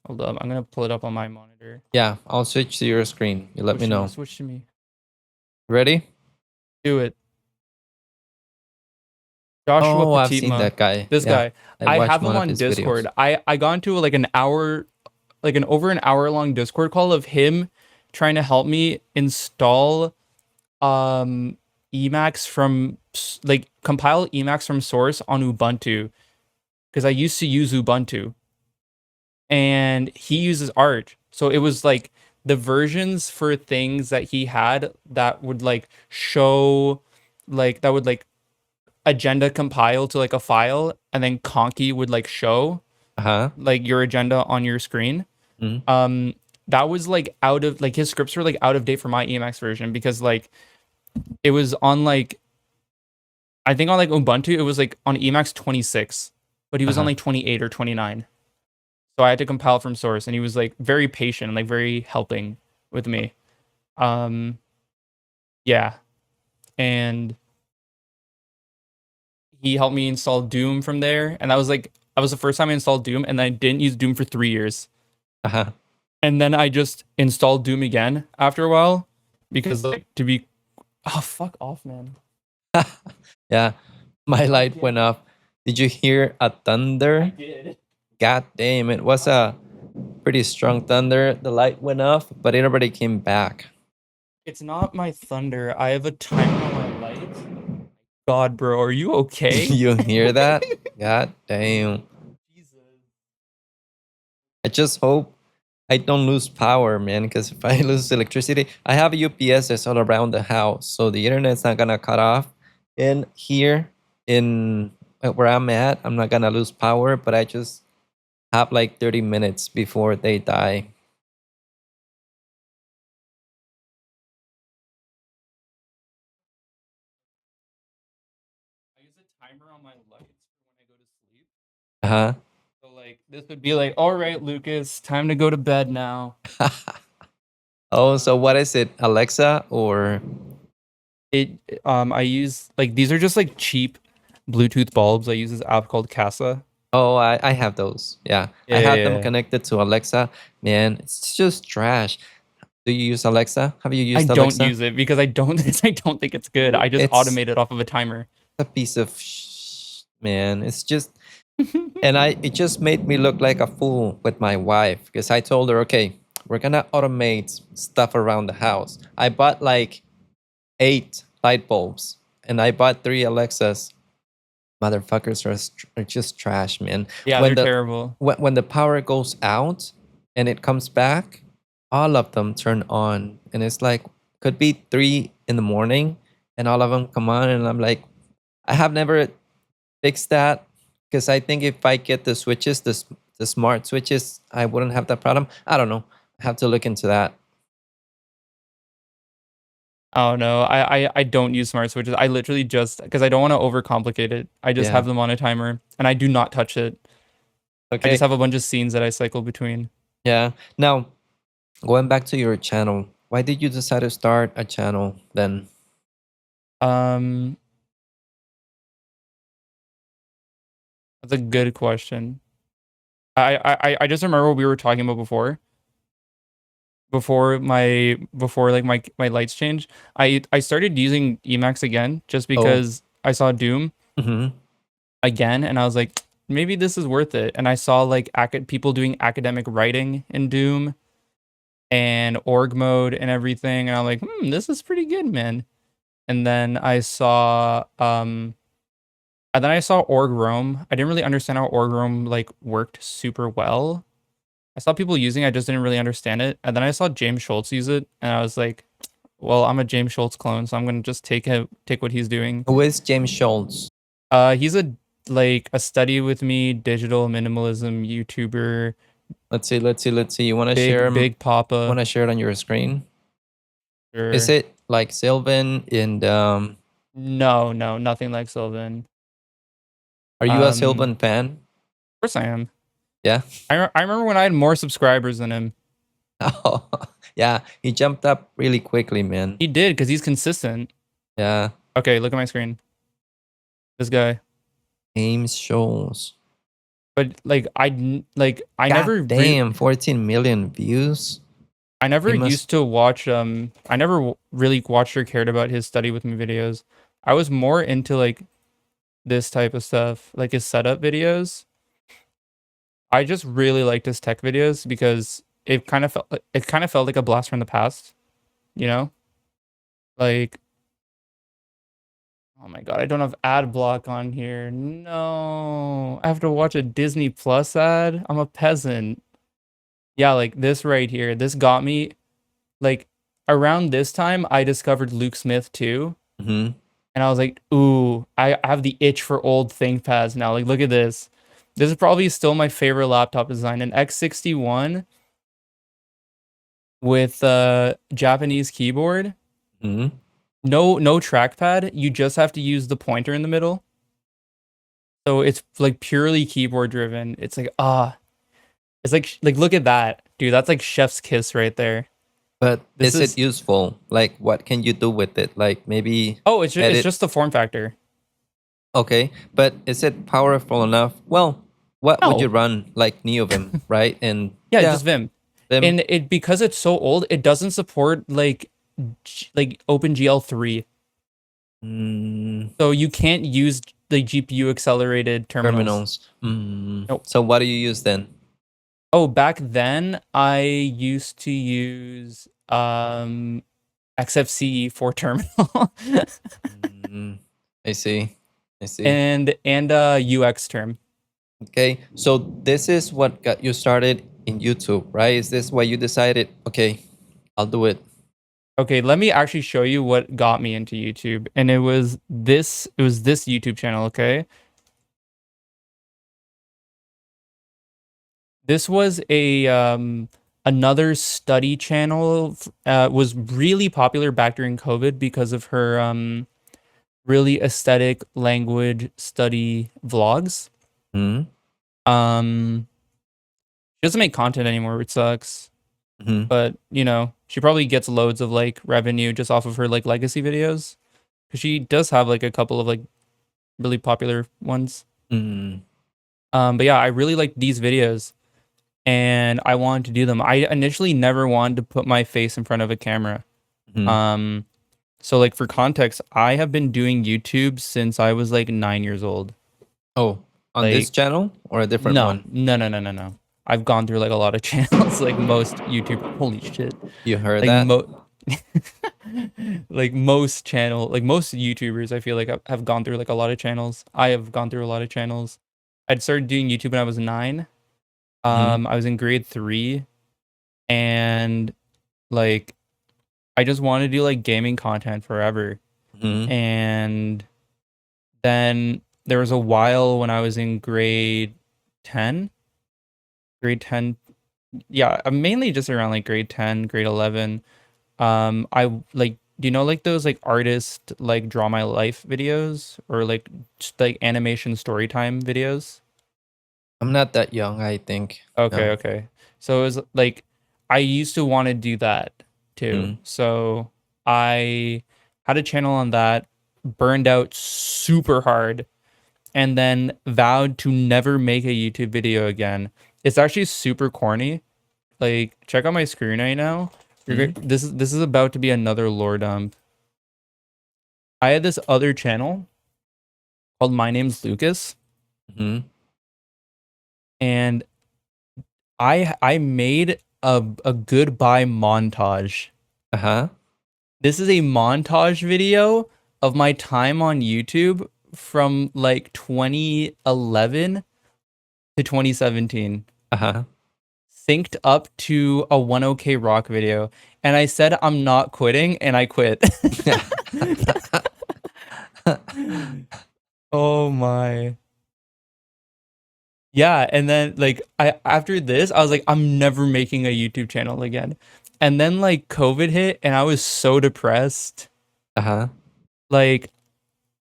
hold up, I'm gonna pull it up on my monitor. Yeah, I'll switch to your screen. You let me know. Switch to me. Ready? Do it. Joshua Oh, I've seen Petitma. that guy. This Yeah, guy. I watched have him one of on his Discord. videos. I got into like an hour, like an over an hour long Discord call of him trying to help me install Emacs from like compile Emacs from source on Ubuntu because I used to use Ubuntu and he uses Arch. So it was like the versions for things that he had that would like show like that would like agenda compile to like a file and then Conky would like show Uh-huh. like your agenda on your screen. Mhm. That was like out of like his scripts were like out of date for my Emacs version because like it was on like I think on like Ubuntu it was like on Emacs 26, but he was on Uh-huh. like 28 or 29. So I had to compile from source and he was like very patient and like very helping with me. Yeah. And he helped me install Doom from there. And that was the first time I installed Doom and I didn't use Doom for 3 years. Uh-huh. And then I just installed Doom again after a while because like oh fuck off, man. Yeah, my light went off. Did you hear a thunder? did. God damn, it was a pretty strong thunder. The light went off, but it already came back. It's not my thunder. I have a timer on my light. God, bro, are you okay? You hear that? God damn. Jesus. I just hope I don't lose power, man, because if I lose electricity, I have UPSs all around the house, so the internet's not gonna cut off. And here in where I'm at, I'm not gonna lose power, but I just have like 30 minutes before they die. timer on my lights for when I go to sleep. Uh So like this would be like, all right, Lucas, time to go to bed now. huh. Oh, so what is it, Alexa or? I use like these are just like cheap Bluetooth bulbs. I use this app called Casa. Oh, I have those. Yeah, I have them Yeah. connected to Alexa. Man, it's just trash. Do you use Alexa? Have you I used don't Alexa? use it because I don't I don't think it's good. I just It's automate it off of a timer. a piece of man. It's just, and it just made me look like a fool with my wife because I told her, okay, we're gonna automate stuff around the house. I bought like 8 light bulbs and I bought 3 Alexas. Motherfuckers are just trash, man. Yeah, When they're the terrible. when the power goes out and it comes back, all of them turn on, and it's like could be 3 in the morning, and all of them come on, and I'm like, I have never fixed that because I think if I get the switches, the smart switches, I wouldn't have that problem. I don't know. I have to look into that. Oh no, I don't use smart switches. I literally just because I don't want to overcomplicate it. I just Yeah. have them on a timer and I do not touch it. I Okay. just have a bunch of scenes that I cycle between. Yeah. Now, going back to your channel, why did you decide to start a channel then? That's a good question. I just remember what we were talking about before like my lights change. I started using Emacs again just because I saw Doom Mm-hmm. again and I was like, maybe this is worth it. And I saw like people doing academic writing in Doom and org mode and everything, and I'm like, this is pretty good, man. And then I saw org Roam. I didn't really understand how org Roam like worked super well. I saw people using it, I just didn't really understand it. And then I saw James Scholz use it, and I was like, well, I'm a James Scholz clone, so I'm gonna just take what he's doing. Who is James Scholz? He's a study with me digital minimalism YouTuber. Let's see. You want to share? Big Papa. Want to share it on your screen? Sure. Is it like Sylvan and No, nothing like Sylvan. Are you a Sylvan fan? Of course I am. Yeah. I remember when I had more subscribers than him. Oh, yeah. He jumped up really quickly, man. He did because he's consistent. Yeah. Okay, look at my screen. This guy. James Scholz. But like I God never damn 14 million views. I never He must- used to watch I never really watched or cared about his study with me videos. I was more into like this type of stuff, like his setup videos. I just really liked his tech videos because it kind of felt like a blast from the past, you know? Like, oh my god, I don't have ad block on here. No, I have to watch a Disney Plus ad. I'm a peasant. Yeah, like this right here. This got me. Like around this time, I discovered Luke Smith too, Mhm. and I was like, ooh, I have the itch for old ThinkPads now. Like, look at this. This is probably still my favorite laptop design, an X61 with a Japanese keyboard. Mhm. No trackpad. You just have to use the pointer in the middle. So it's like purely keyboard driven. It's like it's like look at that, dude. That's like chef's kiss right there. But This is is- it useful? Like, what can you do with it? Like, maybe. Oh, it's edit- just the form factor. Okay, but is it powerful enough? Well, what would No. you run? Like Neovim, right? And Yeah, just Vim. Vim. And it because it's so old, it doesn't support like OpenGL3. Mm, So you can't use the GPU accelerated terminals. Nope. So what do you use then? Oh, back then I used to use xfce for terminal I see. and UX term. Okay, so this is what got you started in YouTube, right? Is this why you decided, okay, I'll do it? Okay, let me actually show you what got me into YouTube. And it was this YouTube channel, okay? This was a another study channel, was really popular back during COVID because of her really aesthetic language study vlogs. Mm-hmm. She doesn't make content anymore, which sucks. Mm-hmm. But she probably gets loads of like revenue just off of her like legacy videos, because she does have like a couple of like really popular ones. Mm-hmm. But yeah, I really like these videos, and I wanted to do them. I initially never wanted to put my face in front of a camera. Mm-hmm. So like for context, I have been doing YouTube since I was like 9 years old. Oh, on this Like channel or a different no, one? no. I've gone through like a lot of channels, like most YouTube. Holy shit! You heard Like that? like most YouTubers, I feel like have gone through like a lot of channels. I have gone through a lot of channels. I'd started doing YouTube when I was 9. Mm-hmm. I was in grade 3, and like I just wanted to do like gaming content forever. Mm-hmm. And then there was a while when I was in grade 10. Grade 10, yeah, mainly just around like grade 10, grade 11. I like, do you know like those like artist like draw my life videos, or like just like animation story time videos? I'm not that young, I think. Okay, No. okay. So it was like I used to want to do that too. Mm. So I had a channel on that, burned out super hard, and then vowed to never make a YouTube video again. It's actually super corny. Like, check out my screen right now. Mm. This is about to be another lore dump. I had this other channel called My Name's Lucas, Mm-hmm. and I made a goodbye montage. Uh-huh. This is a montage video of my time on YouTube from like 2011 to 2017, Uh-huh. synced up to a 1OK Rock video. And I said I'm not quitting, and I quit. Oh my. Yeah, and then like I after this, I was like, I'm never making a YouTube channel again. And then like COVID hit, and I was so depressed. Uh-huh. Like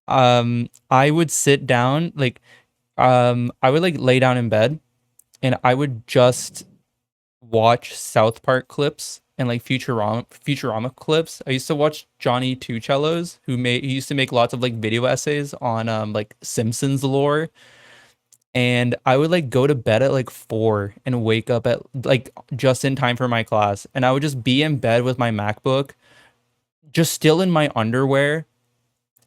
I would sit down, like I would like lay down in bed, and I would just watch South Park clips and like Futurama clips. I used to watch Johnny Two Cellos, he used to make lots of like video essays on like Simpsons lore. And I would like go to bed at like 4 and wake up at like just in time for my class. And I would just be in bed with my MacBook, just still in my underwear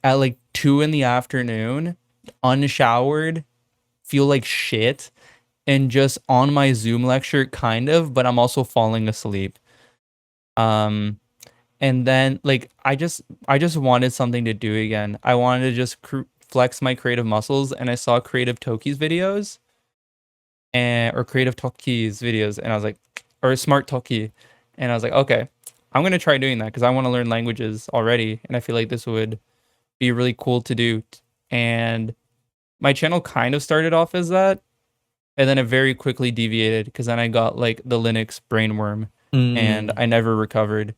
at like 2 in the afternoon, unshowered, feel like shit, and just on my Zoom lecture kind of, but I'm also falling asleep. Um and then like I just wanted something to do again. I wanted to just flex my creative muscles, and I saw Creative Toki's videos, or Creative Toki's videos, and I was like, or Smart Toki, and I was like, okay, I'm gonna try doing that because I want to learn languages already, and I feel like this would be really cool to do. And my channel kind of started off as that, and then it very quickly deviated because then I got like the Linux brainworm, and Mm. I never recovered.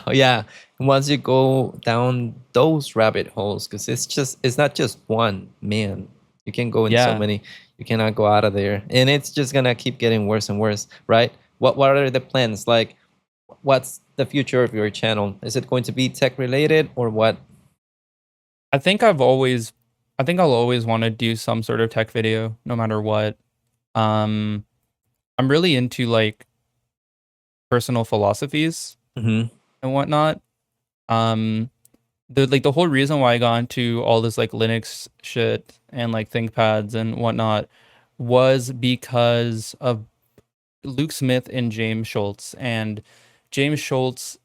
Oh, yeah. Once you go down those rabbit holes, because it's not just one, man. You can go in so Yeah, many. You cannot go out of there. And it's just gonna keep getting worse and worse, right? What are the plans? Like, what's the future of your channel? Is it going to be tech related or what? I think I'll always want to do some sort of tech video, no matter what. Um, I'm really into like personal philosophies Mm-hmm. and whatnot. Um, the whole reason why I got into all this like Linux shit and like ThinkPads and whatnot was because of Luke Smith and James Scholz. And James Scholz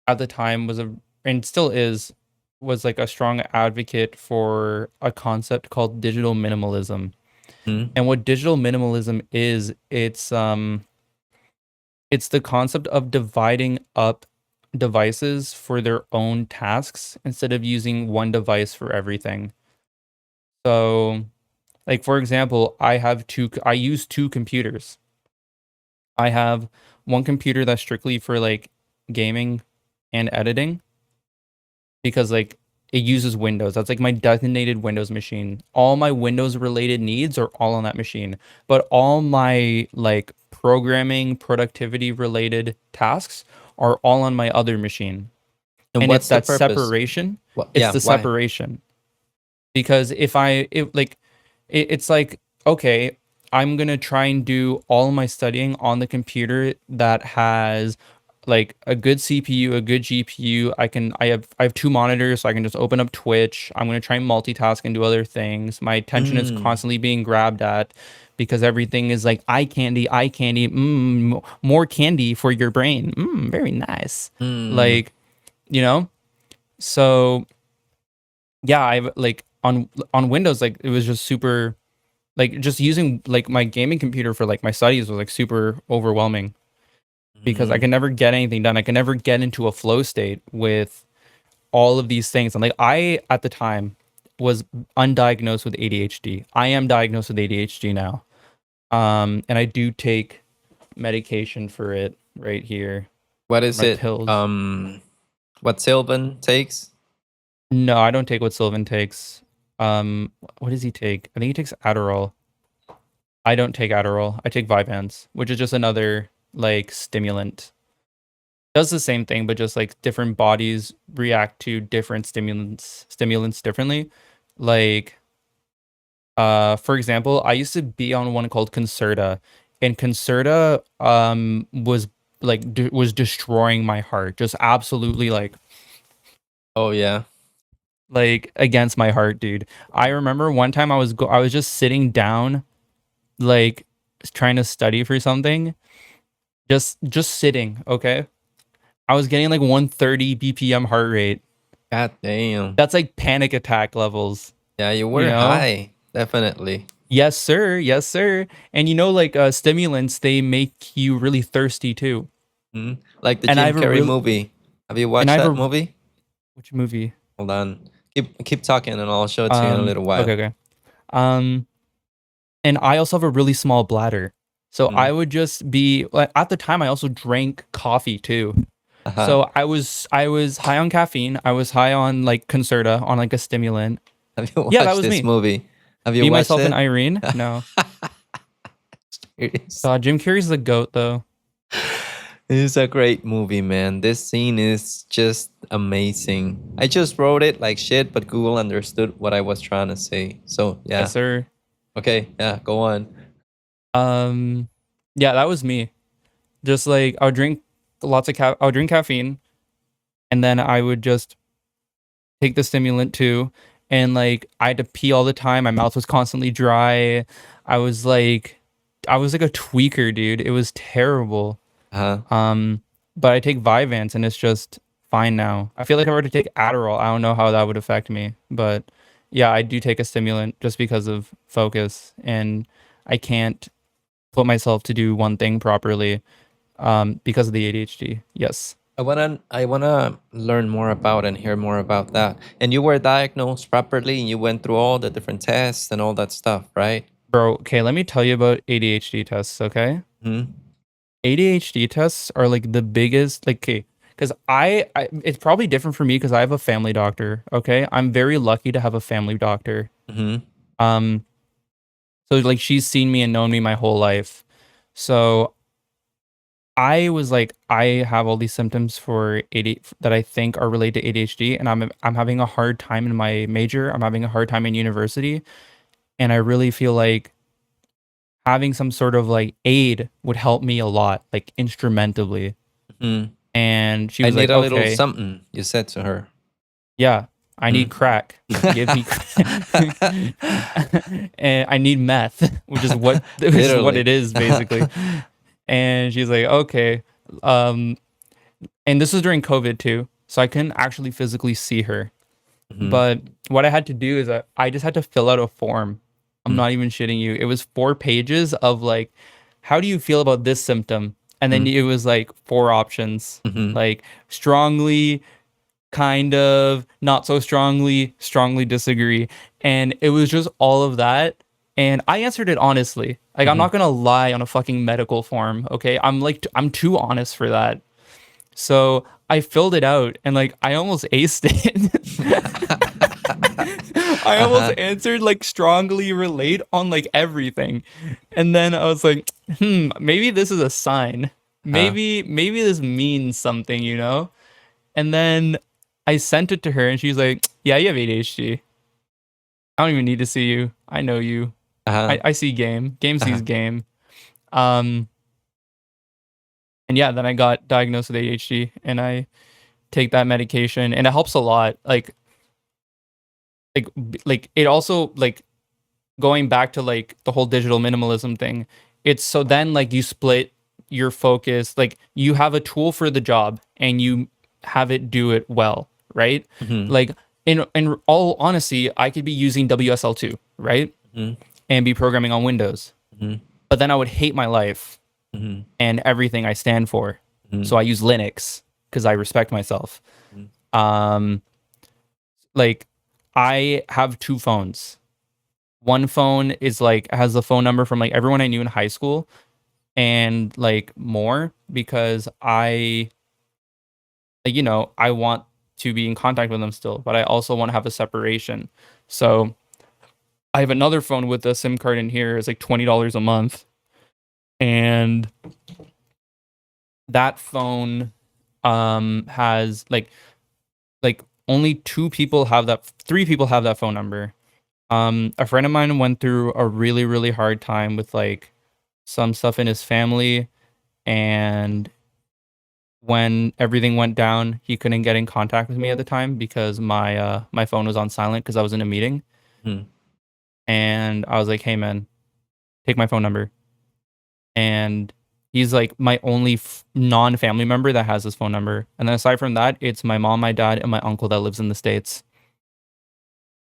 at the time and still was like a strong advocate for a concept called digital minimalism. Mm-hmm. And what digital minimalism is, it's the concept of dividing up devices for their own tasks instead of using one device for everything. So, like for example, I use two computers. I have one computer that's strictly for like gaming and editing, because like it uses Windows. That's like my designated Windows machine. All my Windows related needs are all on that machine. But all my like programming, productivity related tasks are all on my other machine. And And it's what's the that purpose? separation. It's Yeah, the why? separation. Because it's like, okay, I'm gonna try and do all my studying on the computer that has like a good CPU, a good GPU. I have two monitors, so I can just open up Twitch. I'm gonna try and multitask and do other things. My attention is Mm, constantly being grabbed at because everything is like eye candy, more candy for your brain. Very nice. mm, Like, you know? So yeah, I've like on Windows, like it was just super like just using like my gaming computer for like my studies was like super overwhelming because I mm. can never get anything done. I can never get into a flow state with all of these things. And like I at the time was undiagnosed with ADHD. I am diagnosed with ADHD now. And I do take medication for it right here. What is My it? pills. What Sylvan takes? No, I don't take what Sylvan takes. What does he take? I think he takes Adderall. I don't take Adderall. I take Vyvanse, which is just another like stimulant. Does the same thing, but just like different bodies react to different stimulants differently. Like, for example, I used to be on one called Concerta, and Concerta was like was destroying my heart, just absolutely Oh yeah. like against my heart, dude. I remember one time I was just sitting down, like trying to study for something, just sitting. Okay, I was getting like 130 BPM heart rate. God damn. That's like panic attack levels, Yeah, you you were know? high. Definitely. Yes, sir. Yes, sir. And you know, like stimulants, they make you really thirsty too. Like the And I Jim have a Carrey real, movie. Have you and I watched have that a movie? which movie? Hold on. Keep talking and I'll show it to you in a little while. Okay, okay. Um, and I also have a really small bladder. So Mm. I would just be like at the time I also drank coffee too. Uh-huh. So I was high on caffeine. I was high on like Concerta on like a stimulant. Have you Yeah, that watched was this me. movie? Have you Me, watched myself, and it? Irene. No. It's Jim Carrey's the goat though. it's a great movie, man. This scene is just amazing. I just wrote it like shit, but Google understood what I was trying to say. So yeah. Yes, sir. Okay, yeah, go on. Um, yeah, that was me. Just like I would drink I would drink caffeine, and then I would just take the stimulant too. And like I had to pee all the time. My mouth was constantly dry. I was like, I was like a tweaker, dude. It was terrible. Uh-huh. But I take Vyvanse and it's just fine now. I feel like if I were to take Adderall, I don't know how that would affect me. But yeah, I do take a stimulant just because of focus, and I can't put myself to do one thing properly because of the ADHD. Yes. I wanna learn more about and hear more about that. And you were diagnosed properly and you went through all the different tests and all that stuff, right? Bro, okay, let me tell you about ADHD tests, okay? Hmm. ADHD tests are like the biggest, like, okay, because I it's probably different for me because I have a family doctor, okay? I'm very lucky to have a family doctor. Hmm. Um, so like she's seen me and known me my whole life. So I was like, I have all these symptoms for AD that I think are related to ADHD, and I'm having a hard time in my major. I'm having a hard time in university, and I really feel like having some sort of like aid would help me a lot, like instrumentally. Hmm. And she I was like, need a little okay, something, you said to her. yeah, I Mm. need crack. Give me and I need meth, which is what Literally. it is basically. And she's like, okay. And this was during COVID too, so I couldn't actually physically see her. Mhm. But what I had to do is I just had to fill out a form. I'm Mm. not even shitting you. It was 4 pages of like, how do you feel about this symptom? And then it was like 4 options, Mhm. like strongly, kind of, not so strongly, strongly disagree. And it was just all of that. And I answered it honestly. Like, I'm not going to lie on a fucking medical form. Okay. I'm too honest for that. So I filled it out and like I almost aced it. I almost answered like strongly relate on like everything. And then I was like, maybe this is a sign. Maybe this means something, you know? And then I sent it to her and she's like, yeah, you have ADHD. I don't even need to see you. I know you. I see game. Game sees game. And yeah, then I got diagnosed with ADHD and I take that medication and it helps a lot. Like it also like going back to like the whole digital minimalism thing. It's so then like you split your focus, like you have a tool for the job and you have it do it well, right? Like in all honesty, I could be using WSL2, right? And be programming on Windows. But then I would hate my life and everything I stand for. So I use Linux because I respect myself. Like I have 2 phones. One phone is like has the phone number from like everyone I knew in high school and like more because I like, you know, I want to be in contact with them still, but I also want to have a separation. So I have another phone with a SIM card in here. It's like $20 a month. And that phone has like only 3 people have that phone number. A friend of mine went through a really, really hard time with like some stuff in his family, and when everything went down, he couldn't get in contact with me at the time because my my phone was on silent because I was in a meeting. And I was like, hey man, take my phone number. And he's like my only non-family member that has his phone number. And then aside from that, it's my mom, my dad, and my uncle that lives in the States.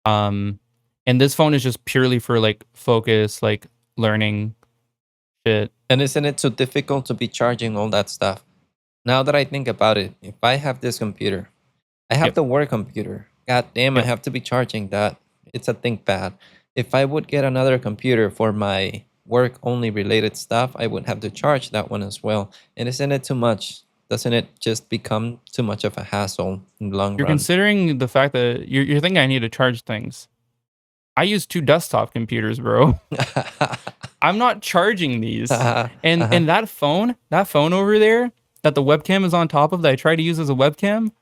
And this phone is just purely for like focus, like learning shit. And isn't it so difficult to be charging all that stuff? Now that I think about it, if I have this computer, I have the work computer. God damn, I have to be charging that. It's a ThinkPad. If I would get another computer for my work only related stuff, I would have to charge that one as well. And isn't it too much? Doesn't it just become too much of a hassle in the long You're run? considering the fact that you're thinking I need to charge things. I use 2 desktop computers, bro. I'm not charging these. And that phone over there that the webcam is on top of that I try to use as a webcam,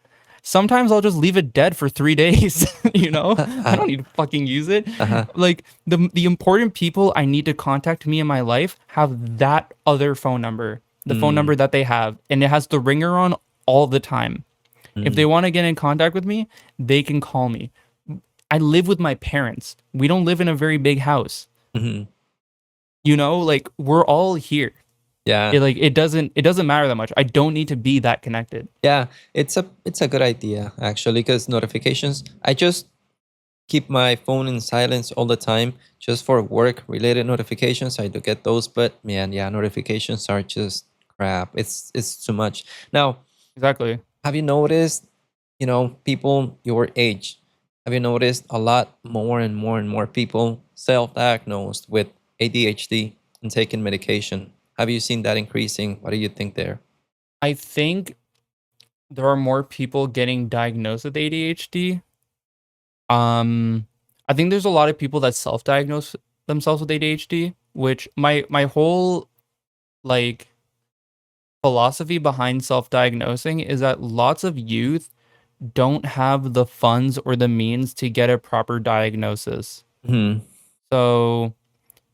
sometimes I'll just leave it dead for 3 days, you know? I don't need to fucking use it. Like the important people I need to contact me in my life have that other phone number, the phone number that they have, and it has the ringer on all the time. If they want to get in contact with me, they can call me. I live with my parents. We don't live in a very big house. You know, like we're all here. Yeah. It doesn't matter that much. I don't need to be that connected. Yeah, it's a good idea actually, because notifications, I just keep my phone in silence all the time just for work related notifications. I do get those, but man, yeah, notifications are just crap. It's too much. Now, Exactly. have you noticed, you know, people your age, have you noticed a lot more and more people self-diagnosed with ADHD and taking medication? Have you seen that increasing? What do you think there? I think there are more people getting diagnosed with ADHD. I think there's a lot of people that self-diagnose themselves with ADHD, which my whole like philosophy behind self-diagnosing is that lots of youth don't have the funds or the means to get a proper diagnosis. So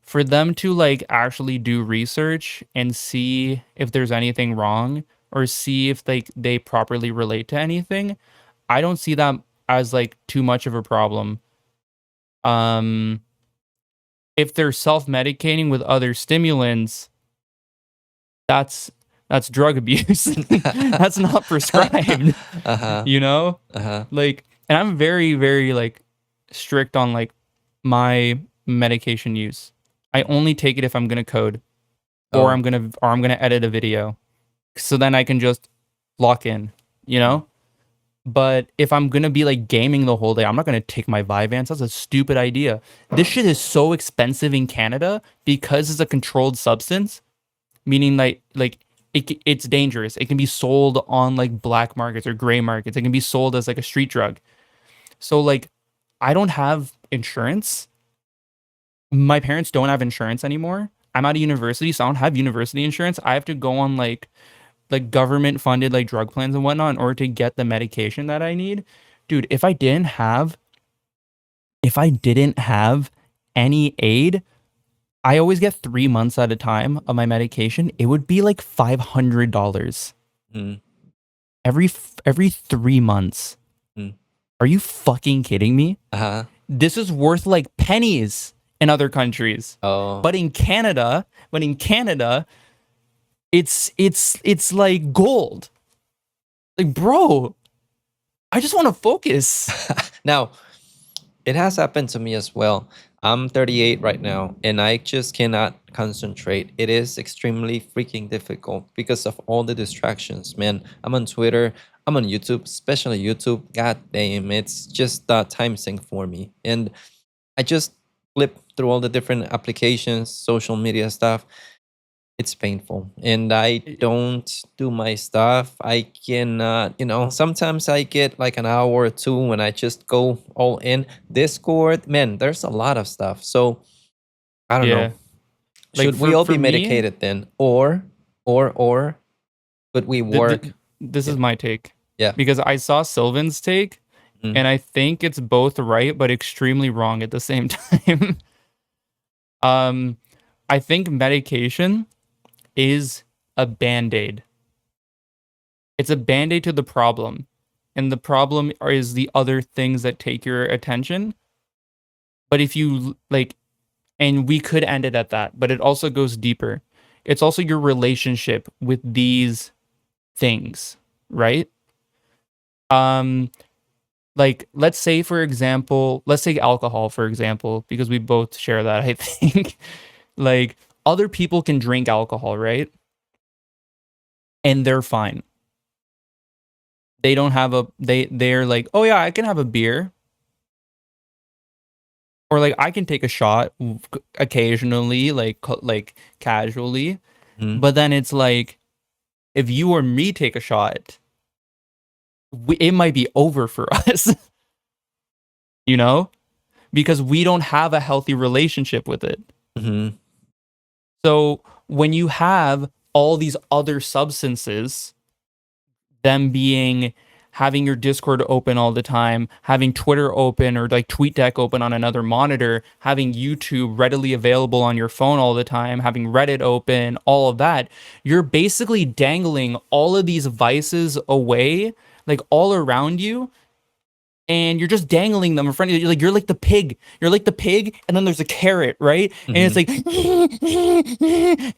for them to like actually do research and see if there's anything wrong or see if they properly relate to anything, I don't see that as like too much of a problem. If they're self-medicating with other stimulants, that's drug abuse. That's not prescribed. You know? Like, and I'm very, very like strict on like my medication use. I only take it if I'm gonna code, or I'm gonna edit a video, so then I can just lock in, you know. But if I'm gonna be like gaming the whole day, I'm not gonna take my Vyvanse. That's a stupid idea. This shit is so expensive in Canada because it's a controlled substance, meaning like it's dangerous. It can be sold on like black markets or gray markets. It can be sold as like a street drug. So like, I don't have insurance. My parents don't have insurance anymore. I'm out of university, so I don't have university insurance. I have to go on like government funded like drug plans and whatnot in order to get the medication that I need. Dude, if I didn't have any aid, I always get 3 months at a time of my medication. It would be like $500 Mm. every 3 months. Mm. Are you fucking kidding me? Uh-huh. This is worth like pennies in other countries. Oh. But in Canada, it's like gold. Like, bro, I just want to focus. Now, it has happened to me as well. I'm 38 right now, and I just cannot concentrate. It is extremely freaking difficult because of all the distractions, man. I'm on Twitter, I'm on YouTube, especially YouTube. God damn, it's just time sink for me. And I just flip through all the different applications, social media stuff. It's painful, and I don't do my stuff. I cannot, sometimes I get like an hour or two when I just go all in. Discord, man, there's a lot of stuff. So I don't know. Like, Should we all be for me- medicated then? Or could we work? This is my take. Yeah. Because I saw Sylvan's take, Mhm. and I think it's both right but extremely wrong at the same time. I think medication is a band-aid. It's a band-aid to the problem. And the problem is the other things that take your attention. But if you like, and we could end it at that, but it also goes deeper. It's also your relationship with these things, right? Like, let's say alcohol, for example, because we both share that, I think. Like, other people can drink alcohol, right? And they're fine. They don't have they're like, oh yeah, I can have a beer. Or like, I can take a shot occasionally, like casually. Mhm. But then it's like, if you or me take a shot, it might be over for us. Because we don't have a healthy relationship with it. Mhm. So when you have all these other substances, them being having your Discord open all the time, having Twitter open or like TweetDeck open on another monitor, having YouTube readily available on your phone all the time, having Reddit open, all of that, you're basically dangling all of these vices away, like all around you. And you're just dangling them in front of you. You're like the pig. You're like the pig, and then there's a carrot, right? And it's like,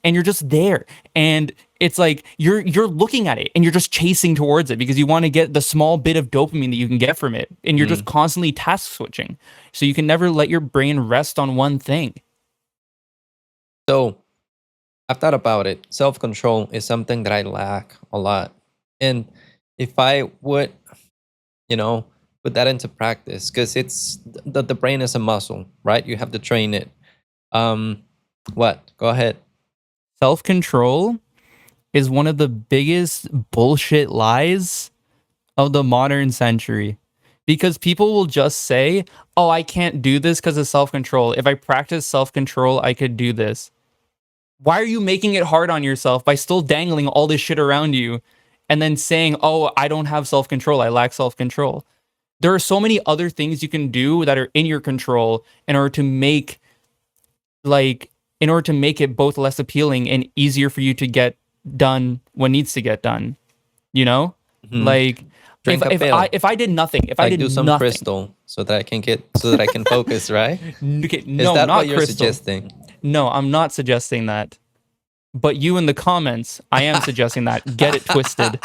and you're just there. And it's like you're looking at it, and you're just chasing towards it because you want to get the small bit of dopamine that you can get from it. And you're just constantly task switching. So you can never let your brain rest on one thing. So I've thought about it. Self-control is something that I lack a lot. And if I would, put that into practice, because it's the brain is a muscle, right? You have to train it. What? Go ahead. Self-control is one of the biggest bullshit lies of the modern century. Because people will just say, oh, I can't do this because of self-control. If I practice self-control, I could do this. Why are you making it hard on yourself by still dangling all this shit around you and then saying, oh, I don't have self-control, I lack self-control? There are so many other things you can do that are in your control in order to make it both less appealing and easier for you to get done what needs to get done. Like, Drink a pill. if I did nothing, if I did do some nothing, crystal so that I can focus, right? Okay, Is no, that not what you're crystal. suggesting? No, I'm not suggesting that. But you in the comments, I am suggesting that. Get it twisted.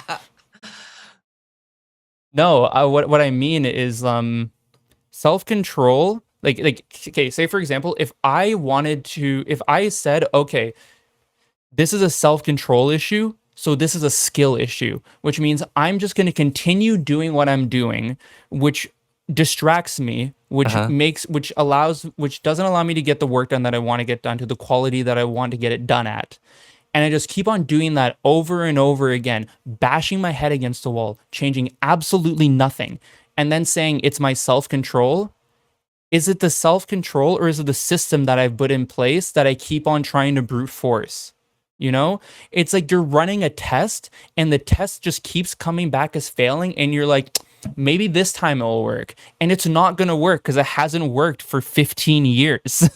No, what I mean is self-control. Like okay, say for example, if I said, okay, this is a self-control issue, so this is a skill issue, which means I'm just going to continue doing what I'm doing, which distracts me, which doesn't allow me to get the work done that I want to get done to the quality that I want to get it done at. And I just keep on doing that over and over again, bashing my head against the wall, changing absolutely nothing, and then saying it's my self-control. Is it the self-control, or is it the system that I've put in place that I keep on trying to brute force? You know, it's like you're running a test and the test just keeps coming back as failing, and you're like, maybe this time it'll work. And it's not going to work because it hasn't worked for 15 years.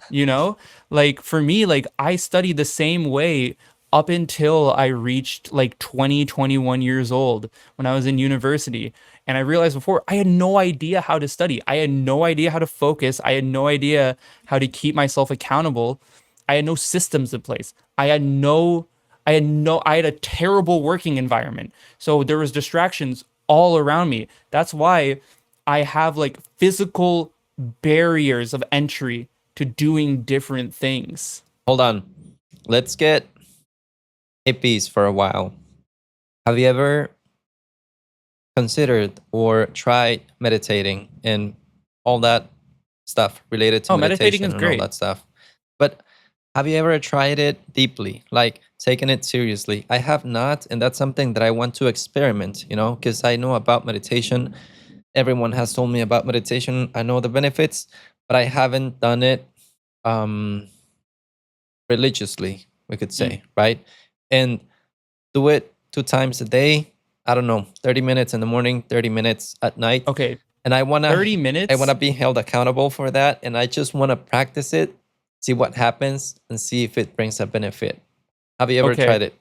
You know, like for me, like I studied the same way up until I reached like 20, 21 years old when I was in university. And I realized before, I had no idea how to study. I had no idea how to focus. I had no idea how to keep myself accountable. I had no systems in place. I had a terrible working environment. So there was distractions all around me. That's why I have like physical barriers of entry to doing different things. Hold on. Let's get hippies for a while. Have you ever considered or tried meditating and all that stuff related to meditation meditating is and great. all that stuff? But have you ever tried it deeply, like taking it seriously? I have not, and that's something that I want to experiment, you know, because I know about meditation. Everyone has told me about meditation. I know the benefits, but I haven't done it religiously, we could say, right? And do it 2 times a day. I don't know, 30 minutes in the morning, 30 minutes at night. Okay. And I want to 30 minutes. I want to be held accountable for that, and I just want to practice it, see what happens, and see if it brings a benefit. Have you ever tried it?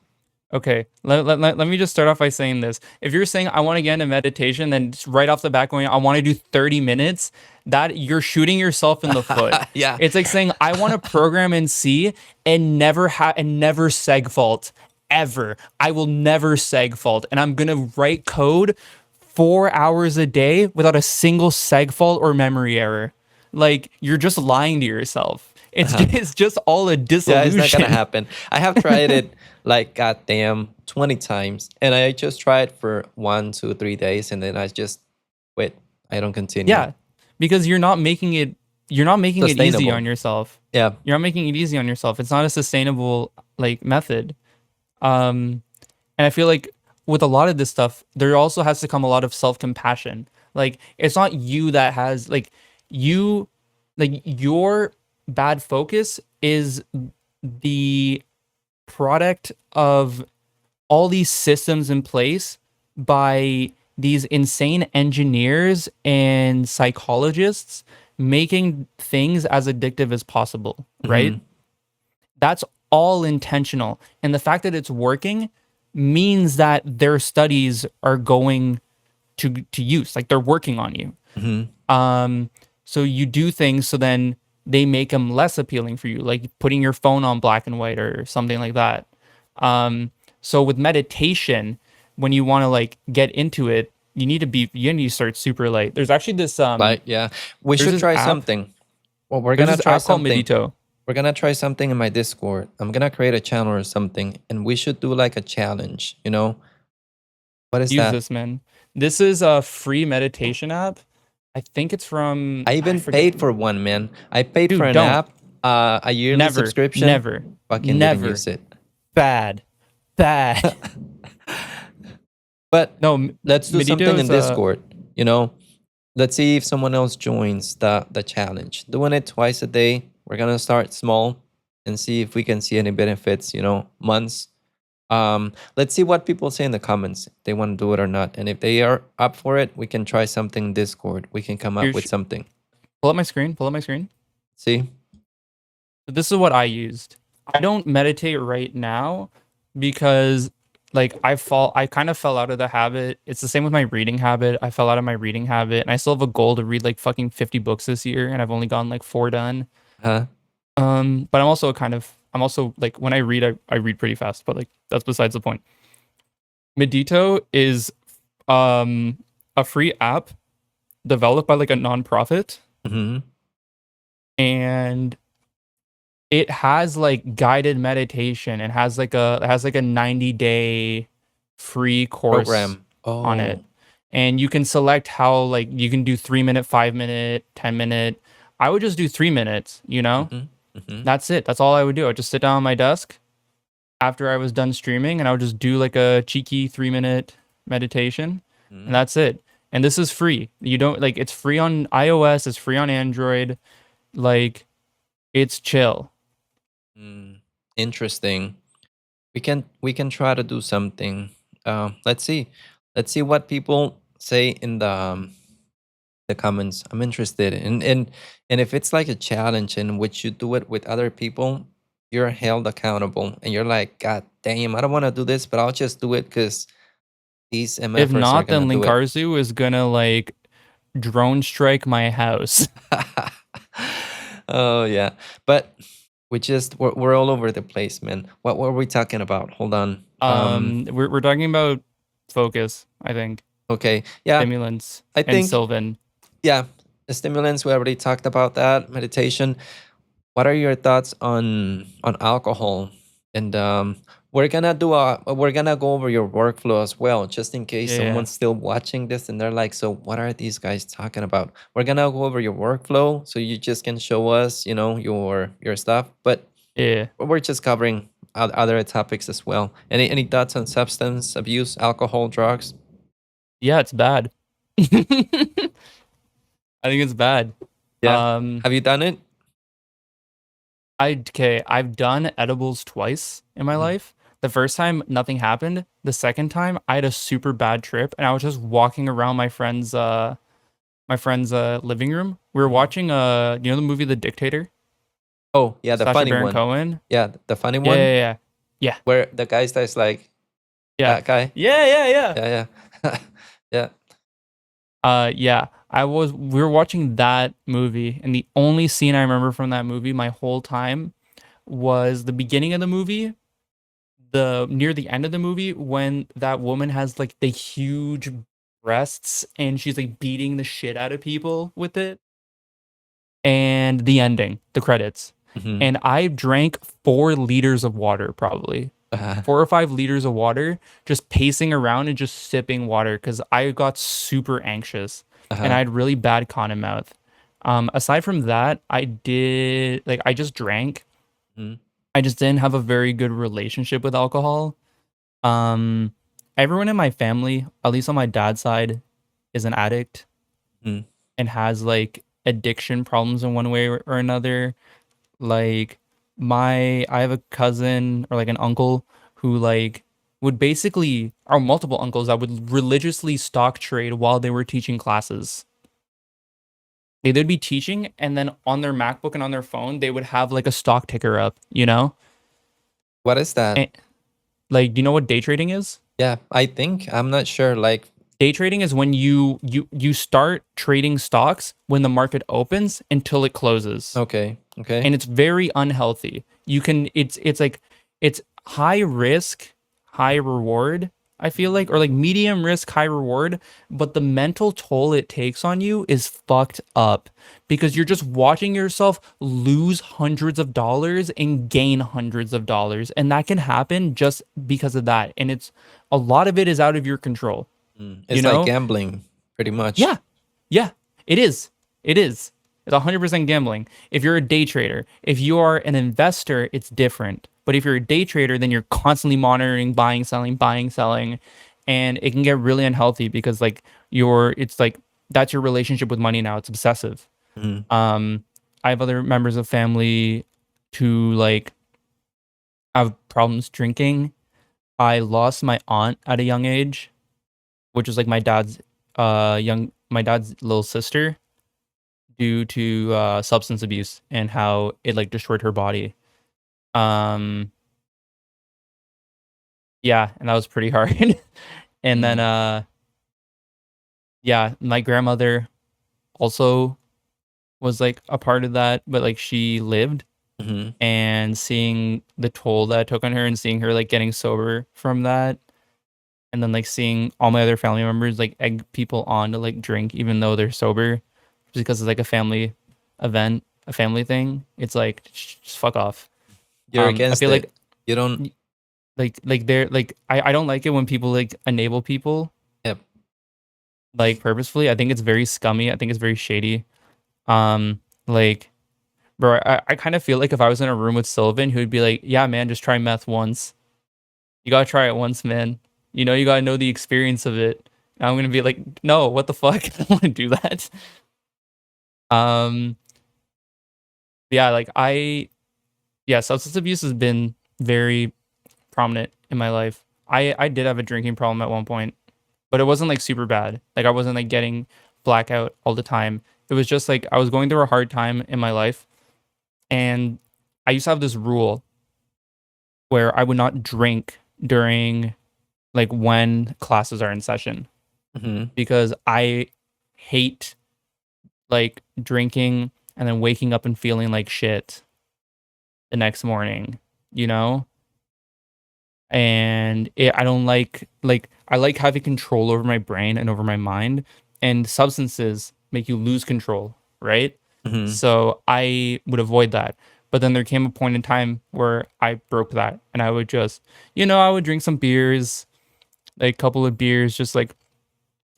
Okay, let me just start off by saying this. If you're saying I want to get into meditation, then just right off the bat going, I want to do 30 minutes, that you're shooting yourself in the foot. Yeah. It's like saying I want to program in C and never segfault ever. I will never segfault, and I'm gonna write code 4 hours a day without a single segfault or memory error. Like, you're just lying to yourself. It's just all a disillusion. Yeah, it's not gonna happen. I have tried it like goddamn 20 times, and I just tried for 1, 2, 3 days, and then I just quit. I don't continue. Yeah, because you're not making it easy on yourself. Yeah, you're not making it easy on yourself. It's not a sustainable like method. And I feel like with a lot of this stuff, there also has to come a lot of self-compassion. Like, it's not you that has your bad focus is the product of all these systems in place by these insane engineers and psychologists making things as addictive as possible, right? Mm-hmm. That's all intentional. And the fact that it's working means that their studies are going to use, like they're working on you. Mm-hmm. So you do things so then they make them less appealing for you, like putting your phone on black and white or something like that. So with meditation, when you want to like get into it, you need to start super late. There's actually this we should try something. Well, we're gonna try something. Medito. We're gonna try something in my Discord. I'm gonna create a channel or something, and we should do like a challenge. You know, what is that? Use this, man. This is a free meditation app. I think it's from. I even paid for one, man. I paid for an app, a yearly subscription. Never didn't use it. Bad. But no, let's do something in Discord. You know, let's see if someone else joins the challenge. Doing it twice a day. We're gonna start small and see if we can see any benefits. You know, months. Let's see what people say in the comments. If they want to do it or not, and if they are up for it, we can try something in Discord. We can come up with something. Pull up my screen. See, so this is what I used. I don't meditate right now because like I kind of fell out of the habit. It's the same with my reading habit. I fell out of my reading habit, and I still have a goal to read like fucking 50 books this year, and I've only gotten like 4 done. But I'm also like, when I read, I read pretty fast, but like that's besides the point. Medito is a free app developed by like a nonprofit. Mm-hmm. And it has like guided meditation. It has like a 90-day free course program on it. And you can select how, like, you can do 3-minute, 5-minute, 10-minute. I would just do 3 minutes, you know? Mm-hmm. Mm-hmm. That's it. That's all I would do. I'd just sit down on my desk after I was done streaming, and I would just do like a cheeky 3-minute meditation, and that's it. And this is free. You don't like it's free on iOS, it's free on Android. Like it's chill. Interesting. We can try to do something. Let's see. Let's see what people say in the comments. I'm interested and if it's like a challenge in which you do it with other people, you're held accountable and you're like, God damn, I don't want to do this, but I'll just do it because these If MFers are not, then gonna do it. Linkarzu is gonna like drone strike my house. Oh yeah, but we're all over the place, man. What were we talking about? Hold on. We're talking about focus, I think. Okay, yeah, Stimulants I and think Sylvan. yeah, the stimulants. We already talked about that. Meditation. What are your thoughts on alcohol? And we're gonna go over your workflow as well, just in case Yeah. someone's still watching this and they're like, so what are these guys talking about? We're gonna go over your workflow so you just can show us, you know, your stuff. But Yeah. we're just covering other topics as well. Any thoughts on substance abuse, alcohol, drugs? Yeah, it's bad. I think it's bad. Yeah. Have you done it? I've done edibles twice in my life. The first time nothing happened. The second time I had a super bad trip and I was just walking around my friend's living room. We were watching you know the movie The Dictator? Oh, yeah, the Sacha funny Baron one. Cohen? Yeah, the funny Yeah, one. yeah. Where the guy starts like Yeah. that guy. Yeah. Yeah. Yeah. We were watching that movie, and the only scene I remember from that movie my whole time was the beginning of the movie, near the end of the movie when that woman has like the huge breasts and she's like beating the shit out of people with it. And the ending, the credits. And I drank 4 liters of water, probably 4 or 5 liters of water, just pacing around and just sipping water because I got super anxious and I had really bad cotton mouth. Aside from that, I just drank. I just didn't have a very good relationship with alcohol. Everyone in my family, at least on my dad's side, is an addict and has like addiction problems in one way or another. Like I have a cousin or like an uncle who like would basically, or multiple uncles that would religiously stock trade while they were teaching classes. They'd be teaching and then on their MacBook and on their phone, they would have like a stock ticker up, you know? What is that? Like, do you know what day trading is? Yeah, I think. I'm not sure. Like, day trading is when you start trading stocks when the market opens until it closes. Okay. And it's very unhealthy. It's like it's high risk, high reward, I feel like, or like medium risk, high reward, but the mental toll it takes on you is fucked up because you're just watching yourself lose hundreds of dollars and gain hundreds of dollars, and that can happen just because of that. And it's a lot of it is out of your control. It's like gambling, pretty much. Yeah, it is. It's 100% gambling. If you're a day trader, if you are an investor, it's different. But if you're a day trader, then you're constantly monitoring, buying, selling, and it can get really unhealthy because like it's like that's your relationship with money now. It's obsessive. I have other members of family who like have problems drinking. I lost my aunt at a young age, which was like my dad's little sister, due to substance abuse and how it like destroyed her body. Yeah, and that was pretty hard. And then my grandmother also was like a part of that, but like she lived, and seeing the toll that it took on her and seeing her like getting sober from that, and then like seeing all my other family members like egg people on to like drink even though they're sober just because it's like a family event, a family thing. It's like just fuck off. You're against I feel it. like You don't like they're like I don't like it when people like enable people. Yep. Like purposefully. I think it's very scummy. I think it's very shady. Like, bro, I kind of feel like if I was in a room with Sylvan, he would be like, yeah, man, just try meth once. You gotta try it once, man. You know, you gotta know the experience of it. And I'm gonna be like, no, what the fuck? I don't want to do that. Um, yeah, like substance abuse has been very prominent in my life. I did have a drinking problem at one point, but it wasn't like super bad. Like I wasn't like getting blackout all the time. It was just like I was going through a hard time in my life, and I used to have this rule where I would not drink during like when classes are in session because I hate like drinking and then waking up and feeling like shit the next morning, you know? And I don't like I like having control over my brain and over my mind, and substances make you lose control, right? So I would avoid that. But then there came a point in time where I broke that, and I would just, I would drink some beers, like a couple of beers, just like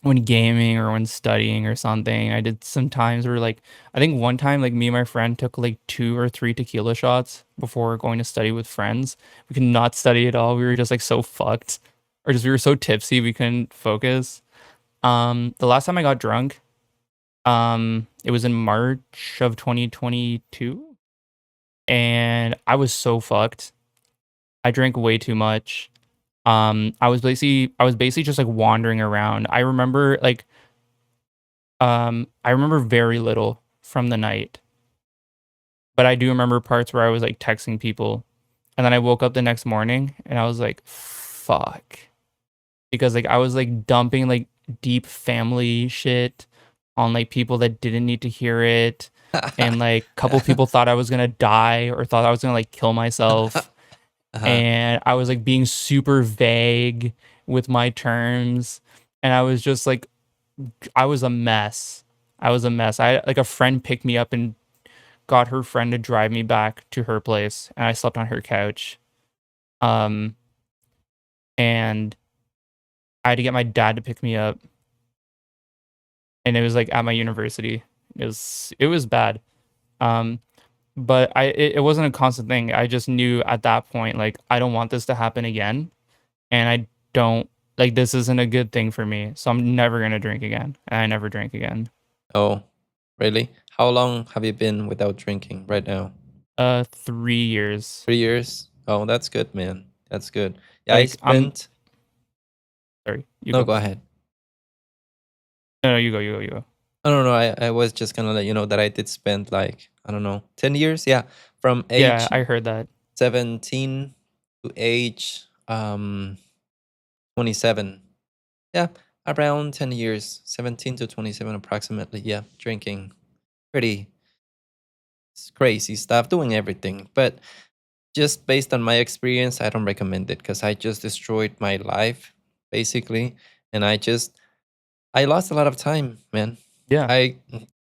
when gaming or when studying or something. I did some times where like, I think one time like me and my friend took like 2 or 3 tequila shots before going to study with friends. We could not study at all. We were just like so fucked, or just we were so tipsy we couldn't focus. The last time I got drunk, it was in March of 2022, and I was so fucked. I drank way too much. I was basically just like wandering around. I remember very little from the night, but I do remember parts where I was like texting people, and then I woke up the next morning and I was like, fuck, because like I was like dumping like deep family shit on like people that didn't need to hear it, and like a couple people thought I was gonna die or thought I was gonna like kill myself. And I was like being super vague with my terms, and I was just like, I was a mess. I was a mess. I like a friend picked me up and got her friend to drive me back to her place, and I slept on her couch. Um, and I had to get my dad to pick me up, and it was like at my university. It was bad. Um, but it wasn't a constant thing. I just knew at that point like I don't want this to happen again, and I don't like this isn't a good thing for me. So I'm never gonna drink again. And I never drank again. Oh, really? How long have you been without drinking right now? 3 years. 3 years? Oh, that's good, man. That's good. Yeah, I Like I'm spent. sorry. You No, go. go ahead. No, you go. You go. No. I was just gonna let you know that I did spend like, I don't know, 10 years. Yeah, from Yeah, age I heard that. 17 to age 27. Yeah, around 10 years, 17 to 27 approximately. Yeah, drinking pretty crazy stuff, doing everything. But just based on my experience, I don't recommend it because I just destroyed my life basically. And I lost a lot of time, man. Yeah. I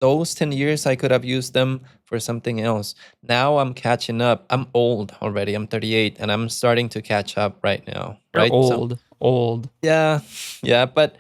those 10 years I could have used them for something else. Now I'm catching up. I'm old already. I'm 38 and I'm starting to catch up right now, You're right? So old. yeah. Yeah, but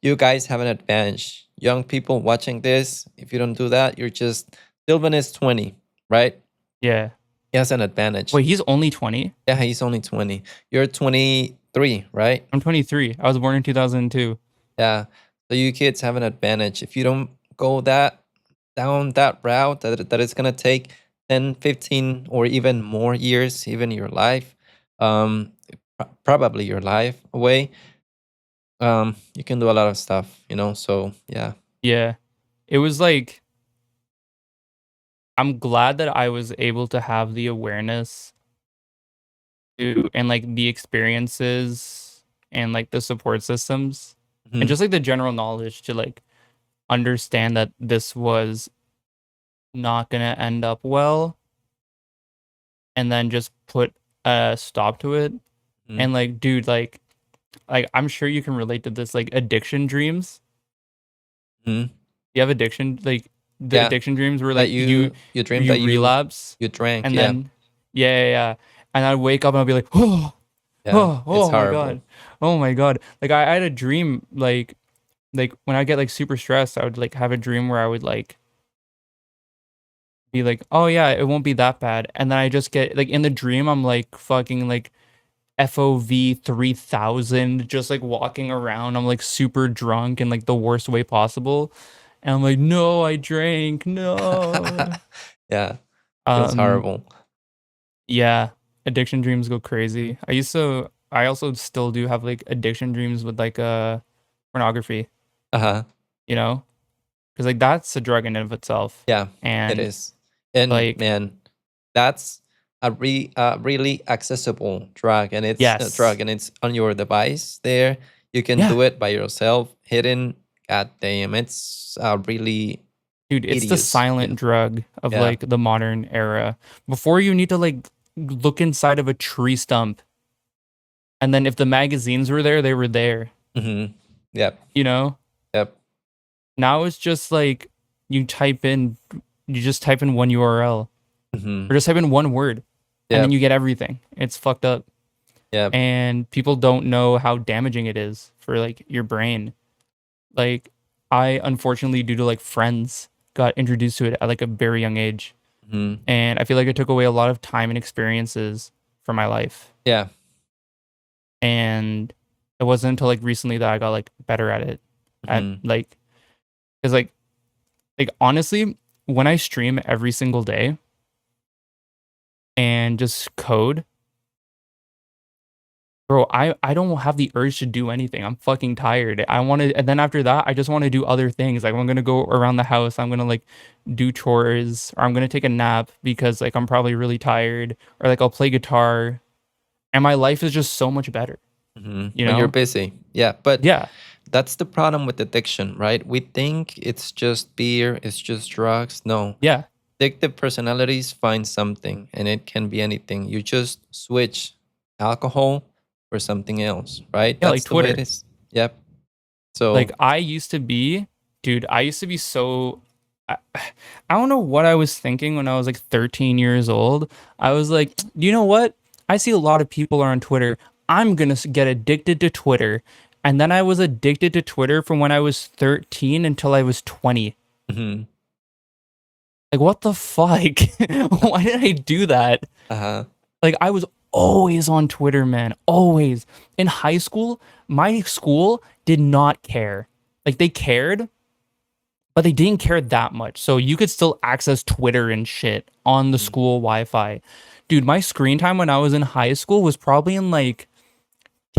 you guys have an advantage. Young people watching this, if you don't do that, you're just Sylvan is 20, right? Yeah. He has an advantage. Wait, he's only 20? Yeah, he's only 20. You're 23, right? I'm 23. I was born in 2002. Yeah. So you kids have an advantage. If you don't go down that route that it's gonna take 10, 15, or even more years, even your life, um, probably your life away, you can do a lot of stuff, So yeah. Yeah. It was like I'm glad that I was able to have the awareness to and like the experiences and like the support systems and Mhm. just like the general knowledge to like understand that this was not gonna end up well, and then just put a stop to it. Mhm. And like, dude, like I'm sure you can relate to this, like addiction dreams. Mhm. You have addiction, like the Yeah, addiction dreams where that like you you dream you that relapse, you drank. and Yeah, then yeah. And I'd wake up and I'd be like, oh, yeah, it's oh my horrible. god, oh my god. Like I had a dream like when I get like super stressed, I would like have a dream where I would like be like, oh yeah, it won't be that bad, and then I just get like in the dream I'm like fucking like FOV 3000, just like walking around. I'm like super drunk in like the worst way possible. And I'm like, no, I drank. No. Yeah, feels um, horrible. yeah, addiction dreams go crazy. I also still do have like addiction dreams with like pornography, Uh-huh. you know? Because like that's a drug in and of itself. Yeah, it And is. And like, man, that's a really accessible drug, and it's a yes. drug, and it's on your device there. You can Yeah. do it by yourself, hidden. God damn, it's really Dude, it's the hideous. silent drug of Yeah. like the modern era. Before you need to like look inside of a tree stump. And then if the magazines were there, they were there. Mm-hmm. Yep. You know? Yep. Now it's just like you just type in one URL. Mm-hmm. Or just type in one word. And then Yep. you get everything. It's fucked up. Yep. And people don't know how damaging it is for like your brain. Like I unfortunately, due to like friends, got introduced to it at like a very young age. Mm-hmm. And I feel like it took away a lot of time and experiences from my life. Yeah. And it wasn't until like recently that I got like better at it. At Mhm. like, because like honestly, when I stream every single day and just code, bro, I don't have the urge to do anything. I'm fucking tired. And then after that, I just want to do other things. Like I'm gonna go around the house. I'm gonna like do chores, or I'm gonna take a nap because like I'm probably really tired, or like I'll play guitar, and my life is just so much better. Mm-hmm. You When know? you're busy. Yeah, but Yeah. that's the problem with addiction, right? We think it's just beer, it's just drugs. No. Yeah. Addictive personalities find something, and it can be anything. You just switch alcohol for something else, right? Yeah, That's like the way it Twitter. is. Yep. So Like I used to be, dude, I used to be so I don't know what I was thinking when I was like 13 years old. I was like, you know what? I see a lot of people are on Twitter. I'm going to get addicted to Twitter. And then I was addicted to Twitter from when I was 13 until I was 20. mhm. Like, what the fuck? Why did I do that? Uh-huh. Like, I was always on Twitter, man. Always. In high school, my school did not care. Like, they cared, but they didn't care that much. So you could still access Twitter and shit on the school Wi-Fi. Dude, my screen time when I was in high school was probably in like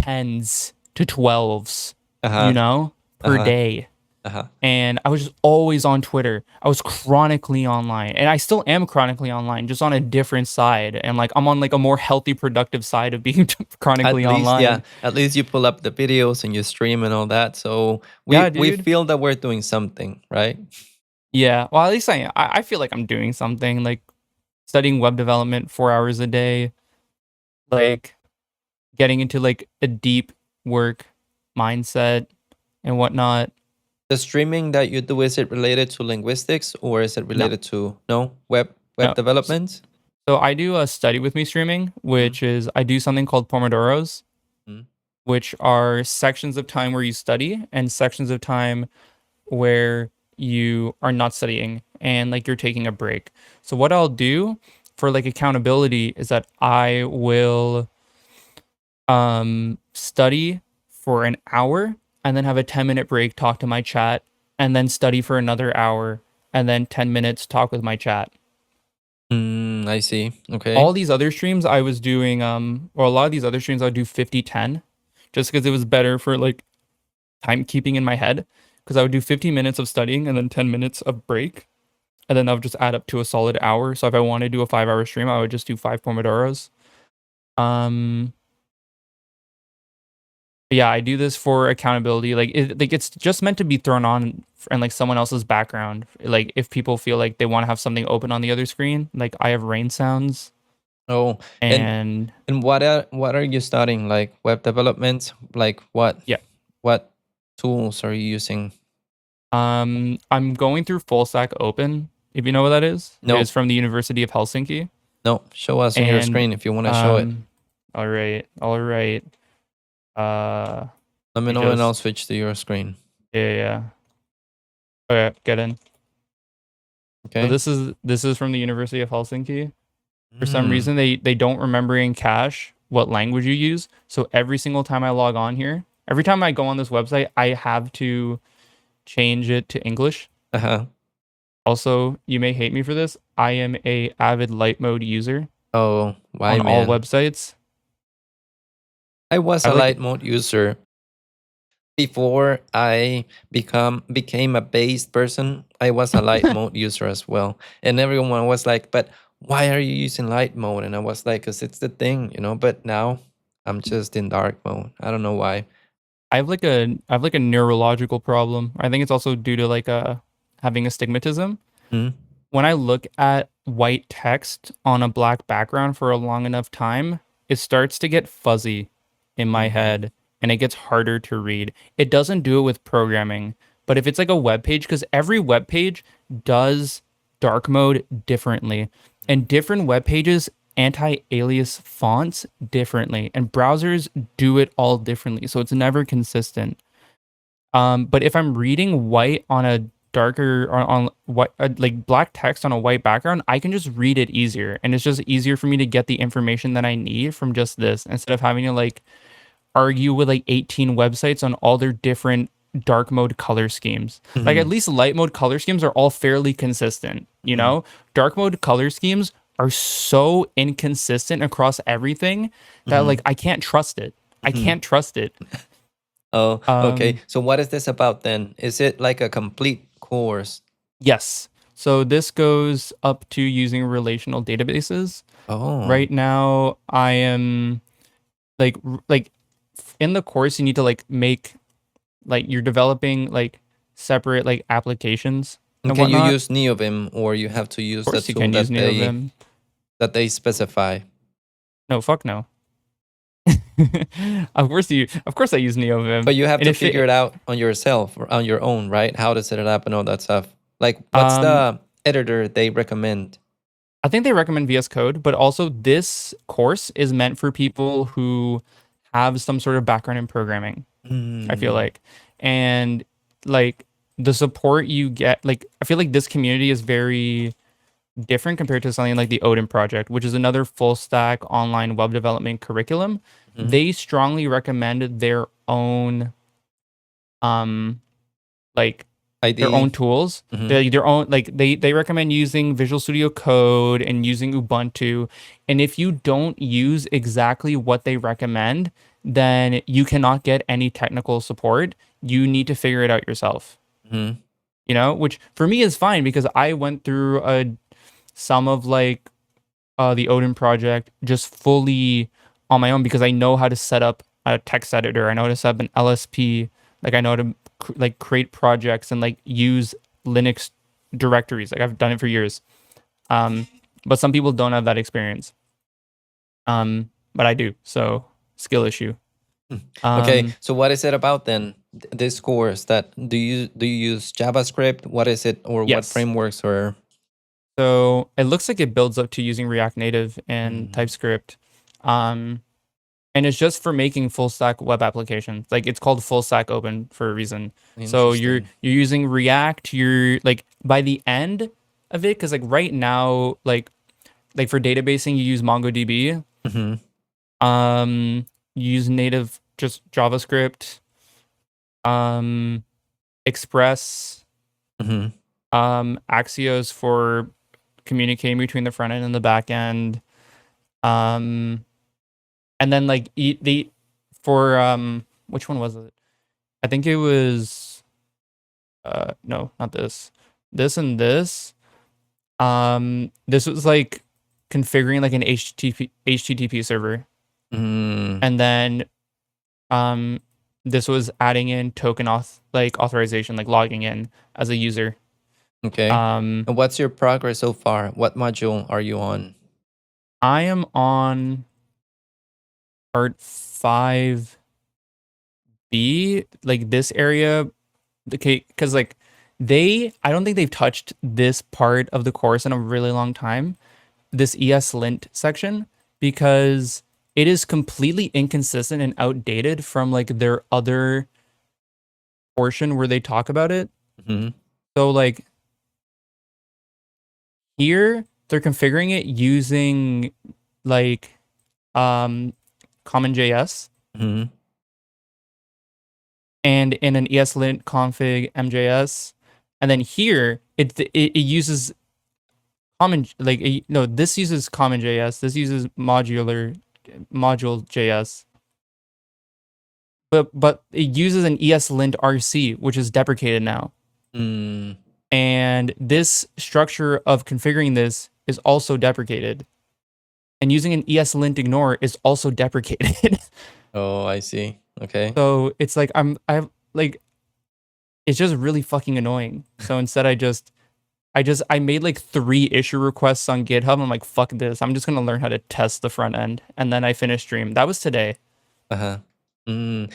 10s to 12s, Uh-huh. you know, per Uh-huh. day. Uh-huh. And I was just always on Twitter. I was chronically online, and I still am chronically online, just on a different side. And like I'm on like a more healthy, productive side of being chronically At least, online. yeah. At least you pull up the videos and you stream and all that. So Yeah, we dude. feel that we're doing something, right? Yeah, well, at least I feel like I'm doing something, like studying web development 4 hours a day, like getting into like a deep work mindset and whatnot. The streaming that you do, is it related to linguistics, or is it related to web No. development? So I do a study with me streaming, which is I do something called pomodoros, Mhm. which are sections of time where you study and sections of time where you are not studying and like you're taking a break. So what I'll do for like accountability is that I will study for an hour and then have a 10-minute break, talk to my chat, and then study for another hour and then 10 minutes talk with my chat. I see. Okay. All these other streams I was doing or a lot of these other streams I would do 50-10 just because it was better for like timekeeping in my head, because I would do 50 minutes of studying and then 10 minutes of break, and then that would just add up to a solid hour. So if I wanted to do a 5-hour stream, I would just do 5 pomodoros. Yeah, I do this for accountability. Like it's just meant to be thrown on in like someone else's background. Like if people feel like they want to have something open on the other screen, like I have rain sounds. Oh, And what are you studying? Like web development? Like what? Yeah. What tools are you using? I'm going through fullstackopen, if you know what that is. No. It's from the University of Helsinki. No, show us on your And, screen if you want to show it. All right. Let me know and I'll switch to your screen. Yeah. Okay, get in. Okay. So this is from the University of Helsinki. For some reason they don't remember in cache what language you use. So every single time I log on here, every time I go on this website, I have to change it to English. Uh-huh. Also, you may hate me for this. I am a avid light mode user Oh, why, on all man? websites. I was I a like light mode user before I became a based person. I was a light mode user as well, and everyone was like, "But why are you using light mode?" And I was like, "Cause it's the thing, you know." But now I'm just in dark mode. I don't know why. I have like a neurological problem. I think it's also due to like having astigmatism. Hmm? When I look at white text on a black background for a long enough time, it starts to get fuzzy in my head and it gets harder to read. It doesn't do it with programming, but if it's like a web page, because every web page does dark mode differently, and different web pages anti-alias fonts differently, and browsers do it all differently, so it's never consistent. But if I'm reading white on a darker or on what like black text on a white background, I can just read it easier, and it's just easier for me to get the information that I need from just this instead of having to like argue with like 18 websites on all their different dark mode color schemes. Like at least light mode color schemes are all fairly consistent, you know? Dark mode color schemes are so inconsistent across everything that like I can't trust it. I can't trust it. Oh, okay. So what is this about then? Is it like a complete course? Yes. So this goes up to using relational databases. Oh, Right now, I am like in the course, you need to like make like you're developing like separate like applications and and can you whatnot. use Neovim, or you have to use Of the course, you tool can use Neovim. that they specify? No, fuck no. Of course I use Neovim. But you have And to if figure it out on yourself or on your own, right? How to set it up and all that stuff. Like, what's um the editor they recommend? I think they recommend VS Code, but also this course is meant for people who have some sort of background in programming, I feel like. And like the support you get, like I feel like this community is very different compared to something like the Odin project, which is another full stack online web development curriculum. They strongly recommend their own like their own ID. tools. Their own like they recommend using Visual Studio Code and using Ubuntu. And if you don't use exactly what they recommend, then you cannot get any technical support. You need to figure it out yourself. You know, which for me is fine because I went through some of like the Odin project just fully on my own because I know how to set up a text editor. I know how to set up an LSP. Like I know how to like create projects and like use Linux directories. Like I've done it for years. But some people don't have that experience. But I do. So skill issue. Okay, so what is it about then? This course that do you use JavaScript? What is it, or what Yes. frameworks or? So it looks like it builds up to using React Native and TypeScript. And it's just for making full stack web applications. Like it's called fullstackopen for a reason. So you're Interesting. using React, you're like by the end of it, because like right now, like for databasing, you use MongoDB. You use native just JavaScript, Express, Axios for communicating between the front end and the back end. And then like for which one was it? I think it was no, not this. This and this. This was like configuring like an HTTP server. And then this was adding in token authorization, like logging in as a user. Okay. And what's your progress so far? What module are you on? I am on part 5B, like this area. Okay, because like I don't think they've touched this part of the course in a really long time, this ESLint section, because it is completely inconsistent and outdated from like their other portion where they talk about it. So like here they're configuring it using like CommonJS. Hmm. And in an ESLint config MJS. And then here, it uses this uses CommonJS. This uses module.js. But it uses an ESLint RC, which is deprecated now. Mm. And this structure of configuring this is also deprecated. And using an ESLint ignore is also deprecated. Oh, I see. Okay. So it's like it's just really fucking annoying. So instead I made like 3 issue requests on GitHub. I'm like, fuck this. I'm just gonna learn how to test the front end. And then I finished Stream. That was today. Uh-huh. And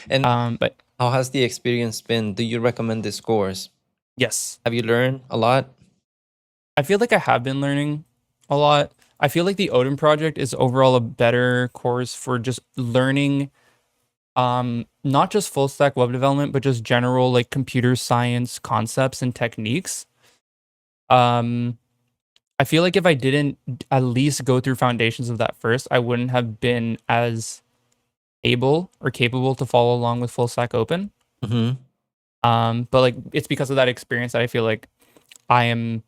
But how has the experience been? Do you recommend this course? yes. Have you learned a lot? I feel like I have been learning a lot. I feel like the Odin project is overall a better course for just learning not just full stack web development, but just general like computer science concepts and techniques. I feel like if I didn't at least go through foundations of that first, I wouldn't have been as able or capable to follow along with full stack open. Mm-hmm. But like it's because of that experience that I feel like I am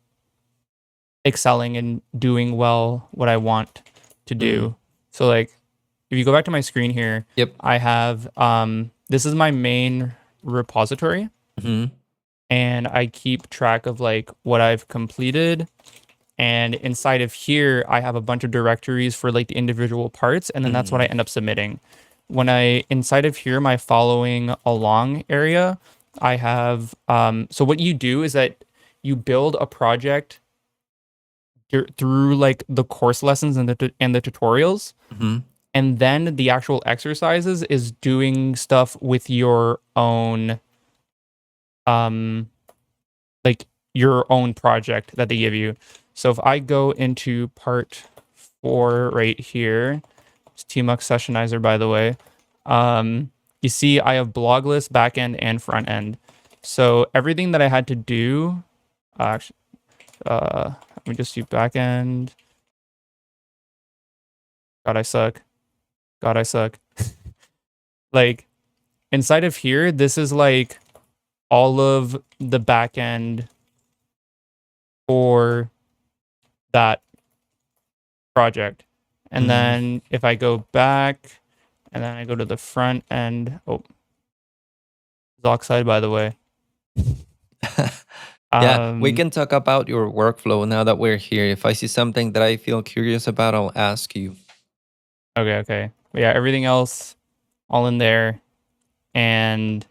excelling and doing well what I want to do. So like if you go back to my screen here, Yep. I have this is my main repository. Mm-hmm. And I keep track of like what I've completed. And inside of here, I have a bunch of directories for like the individual parts, and then that's what I end up submitting. Inside of here, my following along area, I have, so what you do is that you build a project through like the course lessons and the tutorials. Mm-hmm. And then the actual exercises is doing stuff with your own, like your own project that they give you. So if I go into part 4 right here, it's tmux sessionizer, by the way. You see I have blog list, backend, and front end. So everything that I had to do, let me just do backend. God, I suck. Like inside of here, this is like all of the backend for that project. And then if I go back and then I go to the front end, Zoxide, by the way. Yeah, we can talk about your workflow now that we're here. If I see something that I feel curious about, I'll ask you. Okay. But yeah, everything else all in there. And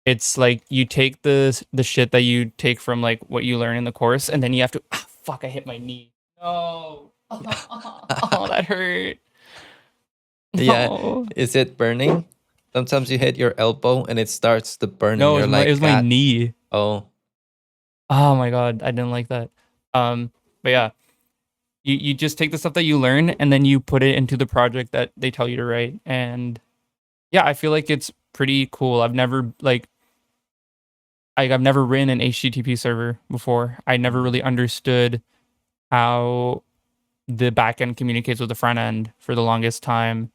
it's like you take the shit that you take from like what you learn in the course, and then you have to fuck, I hit my knee. No. Oh, that hurt. Yeah. No. Is it burning? Sometimes you hit your elbow and it starts to burn. No, and it was my knee. Oh. Oh my god, I didn't like that. But yeah, you just take the stuff that you learn and then you put it into the project that they tell you to write. And yeah, I feel like it's pretty cool. I've never I've never written an HTTP server before. I never really understood how the backend communicates with the front end for the longest time.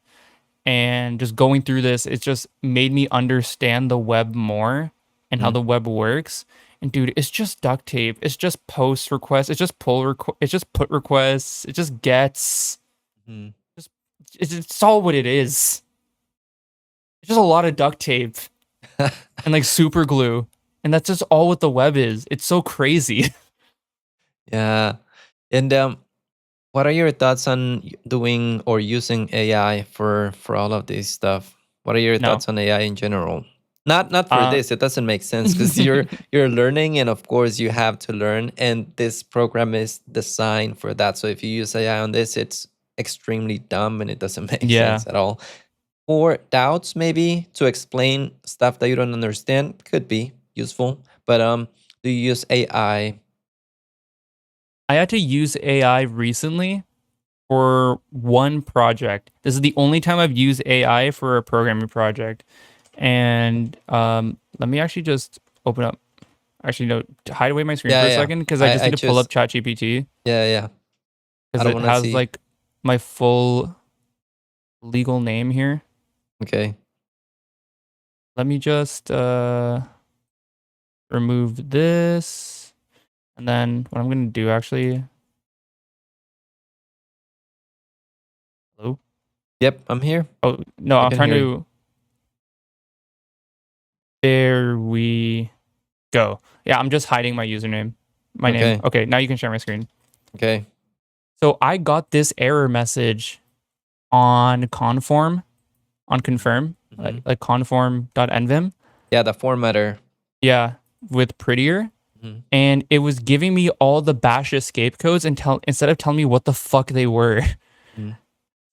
And just going through this, it just made me understand the web more and how the web works. And dude, it's just duct tape. It's just post requests. It's just it's just put requests. It just gets. It's all what it is. It's just a lot of duct tape and like super glue, and that's just all what the web is. It's so crazy. Yeah, and what are your thoughts on doing or using AI for all of this stuff? What are your thoughts on AI in general? Not for this. It doesn't make sense because you're learning, and of course you have to learn. And this program is designed for that. So if you use AI on this, it's extremely dumb and it doesn't make sense at all. Or doubts, maybe to explain stuff that you don't understand, could be useful. But do you use AI? I had to use AI recently for one project. This is the only time I've used AI for a programming project. And let me actually just open up. Actually, no, hide away my screen for a second because I just need to pull up ChatGPT. Yeah. Because it has like my full legal name here. Okay. Let me just remove this. And then what I'm going to do actually. Hello? Yep, I'm here. Oh, no, I I'm can trying hear to. you. There we go. Yeah, I'm just hiding my username. My name. Okay. Okay, now you can share my screen. Okay. So I got this error message on confirm, Mhm. like conform.nvim. Yeah, the formatter. Yeah, with prettier. Mhm. And it was giving me all the bash escape codes instead of telling me what the fuck they were. Mhm.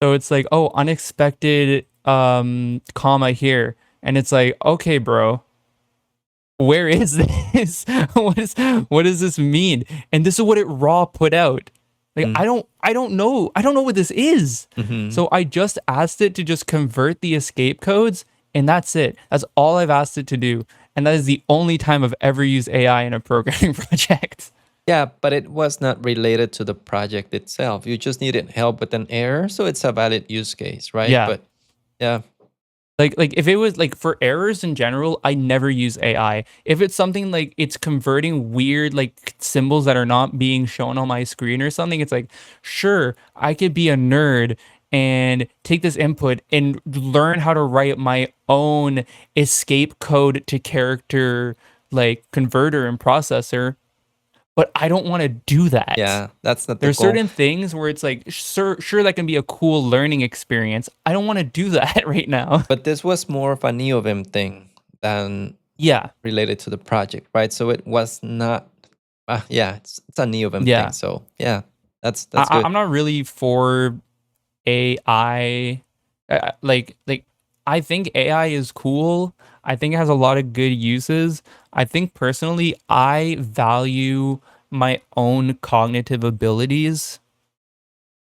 So it's like, oh, unexpected comma here. And it's like, okay, bro, where is this? What does this mean? And this is what it raw put out. Like Mm. I don't know. I don't know what this is. Mhm. So I just asked it to just convert the escape codes and that's it. That's all I've asked it to do. And that is the only time I've ever used AI in a programming project. Yeah, but it was not related to the project itself. You just needed help with an error, so it's a valid use case, right? Yeah. But yeah. Like if it was like for errors in general, I never use AI. If it's something like it's converting weird like symbols that are not being shown on my screen or something, it's like, sure, I could be a nerd and take this input and learn how to write my own escape code to character like converter and processor, but I don't want to do that. Yeah, that's not the There's goal. certain things where it's like, sure, that can be a cool learning experience. I don't want to do that right now. But this was more of a Neovim thing than Yeah, related to the project, right? So it was not. Yeah, it's a Neovim thing. yeah. So yeah, that's I'm good. not really for AI. Like I think AI is cool. I think it has a lot of good uses. I think personally, I value my own cognitive abilities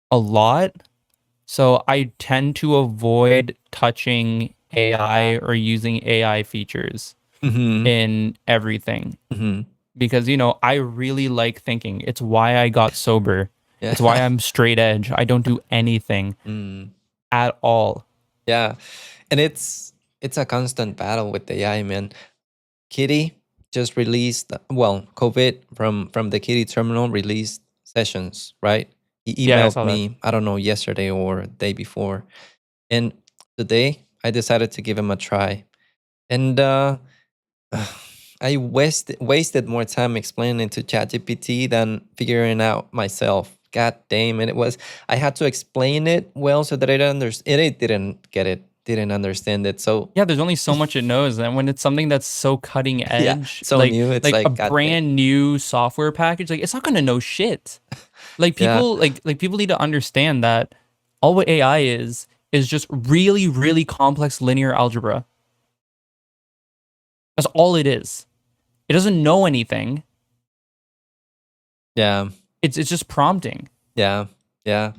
a lot. So I tend to avoid touching AI or using AI features Mm-hmm. in everything Mm-hmm. because I really like thinking. It's why I got sober. Yeah. It's why I'm straight edge. I don't do anything Mm. at all. Yeah, and it's a constant battle with the AI, man. Kitty just released, well, COVID from the Kitty terminal released sessions, right? He Yeah, I emailed saw that. me, I don't know, yesterday or day before. And today I decided to give him a try. And I wasted more time explaining it to ChatGPT than figuring out myself. God damn it. I had to explain it well so that it didn't get it, didn't understand it. So Yeah, there's only so much it knows, and when it's something that's so cutting yeah, edge, so new. It's a like, God damn. brand new software package, like it's not gonna know shit. Like Yeah. people people need to understand that all what AI is just really, really complex linear algebra. That's all it is. It doesn't know anything. Yeah. It's just prompting. Yeah. Yeah.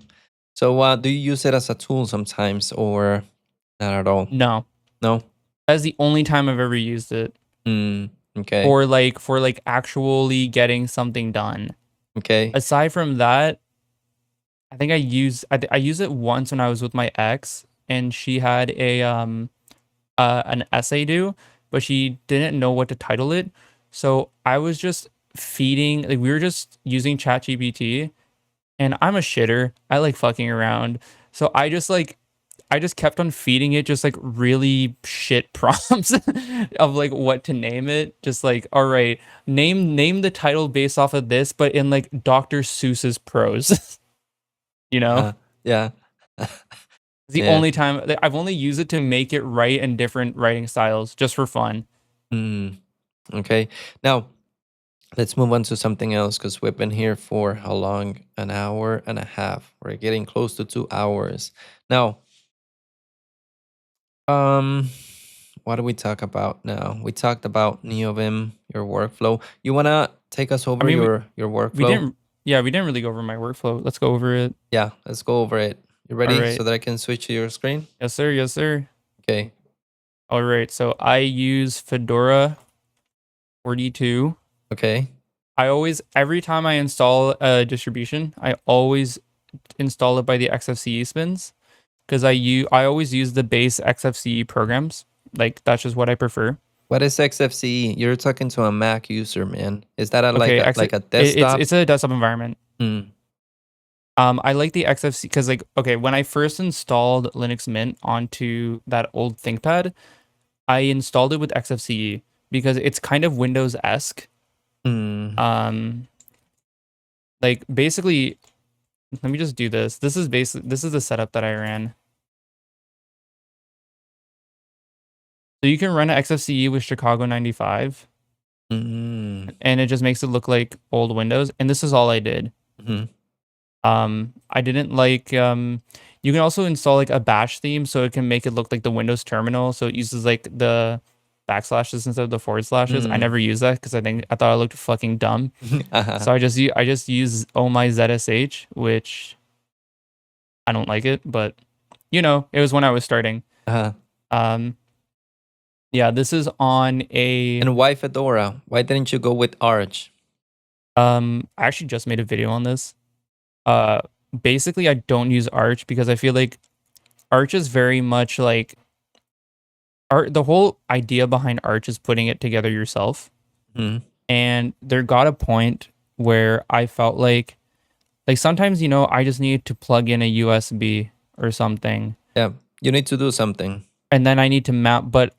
So do you use it as a tool sometimes or not at all? No, No? that's the only time I've ever used it Mm, okay. for actually getting something done. Okay. Aside from that, I think I used it once when I was with my ex, and she had an essay due, but she didn't know what to title it. So I was just feeding, like we were just using ChatGPT, and I'm a shitter. I like fucking around. So I just kept on feeding it just like really shit prompts of like what to name it. Just like, all right, name the title based off of this, but in like Dr. Seuss's prose. You know? Yeah. It's the Yeah. only time I've only used it to make it write in different writing styles just for fun. Mm, okay. Now, let's move on to something else because we've been here for how long? An hour and a half. We're getting close to 2 hours. Now, um, what do we talk about now? We talked about Neovim, your workflow. You wanna take us I over mean, your we workflow? didn't we didn't really go over my workflow. Let's go over it. Yeah, let's go over it. You All ready? So right. that I can switch to your screen? Yes, sir. Yes, sir. Okay. All right. So I use Fedora 42. Okay. Every time I install a distribution, I always install it by the xfce spins. because I always use the base XFCE programs. Like that's just what I prefer. What is xfce? You're talking to a Mac user, man. Is that Okay, like a desktop? it's a desktop environment. Mm. I like the XFCE because like okay, when I first installed Linux Mint onto that old ThinkPad, I installed it with XFCE because it's kind of Windows-esque. Mm. Like basically, let me just do this. This is the setup that I ran. So you can run an XFCE with Chicago 95, Mm. and it just makes it look like old Windows. And this is all I did. Mhm. I didn't like. You can also install like a bash theme, so it can make it look like the Windows terminal. So it uses like the backslashes instead of the forward slashes. I never use that because I thought I looked fucking dumb. Uh-huh. So I just use Oh My ZSH, which I don't like it, but you know, it was when I was starting. Uh-huh. Yeah, this is on a And why Fedora? Why didn't you go with Arch? I actually just made a video on this. Basically I don't use Arch because I feel like Arch is very much like the whole idea behind Arch is putting it together yourself. Mm. And there got a point where I felt like sometimes, you know, I just need to plug in a USB or something. Yeah, you need to do something. And then I need to mount it.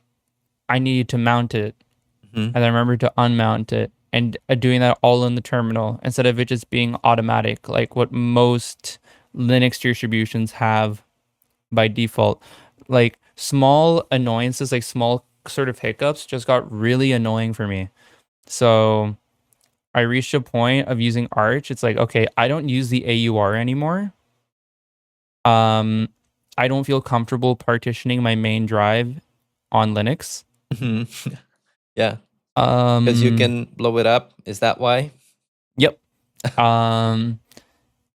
Mhm. And I remember to unmount it and doing that all in the terminal instead of it just being automatic, like what most Linux distributions have by default. Like small annoyances, like small sort of hiccups just got really annoying for me. So I reached a point of using Arch. It's like, okay, I don't use the AUR anymore. I don't feel comfortable partitioning my main drive on Linux. Mhm. Yeah, because you can blow it up. Is that why? Yep.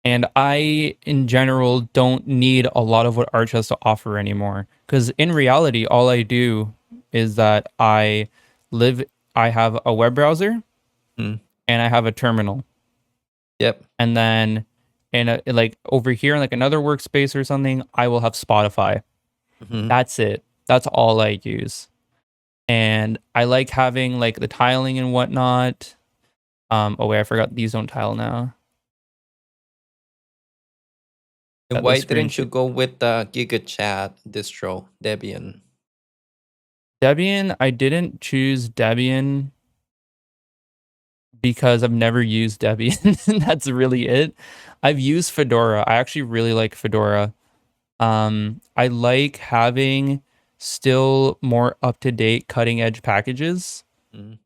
And I, in general, don't need a lot of what Arch has to offer anymore. Because in reality, all I do is that I have a web browser Mm. and I have a terminal. Yep. And then like over here in like another workspace or something, I will have Spotify. Mhm. That's it. That's all I use. And I like having like the tiling and whatnot. Oh wait, I forgot these don't tile now. And the why screen didn't you go with the gigachad distro, Debian? Debian, I didn't choose Debian because I've never used Debian. That's really it. I've used Fedora. I actually really like Fedora. I like having still more up-to-date cutting-edge packages Mm.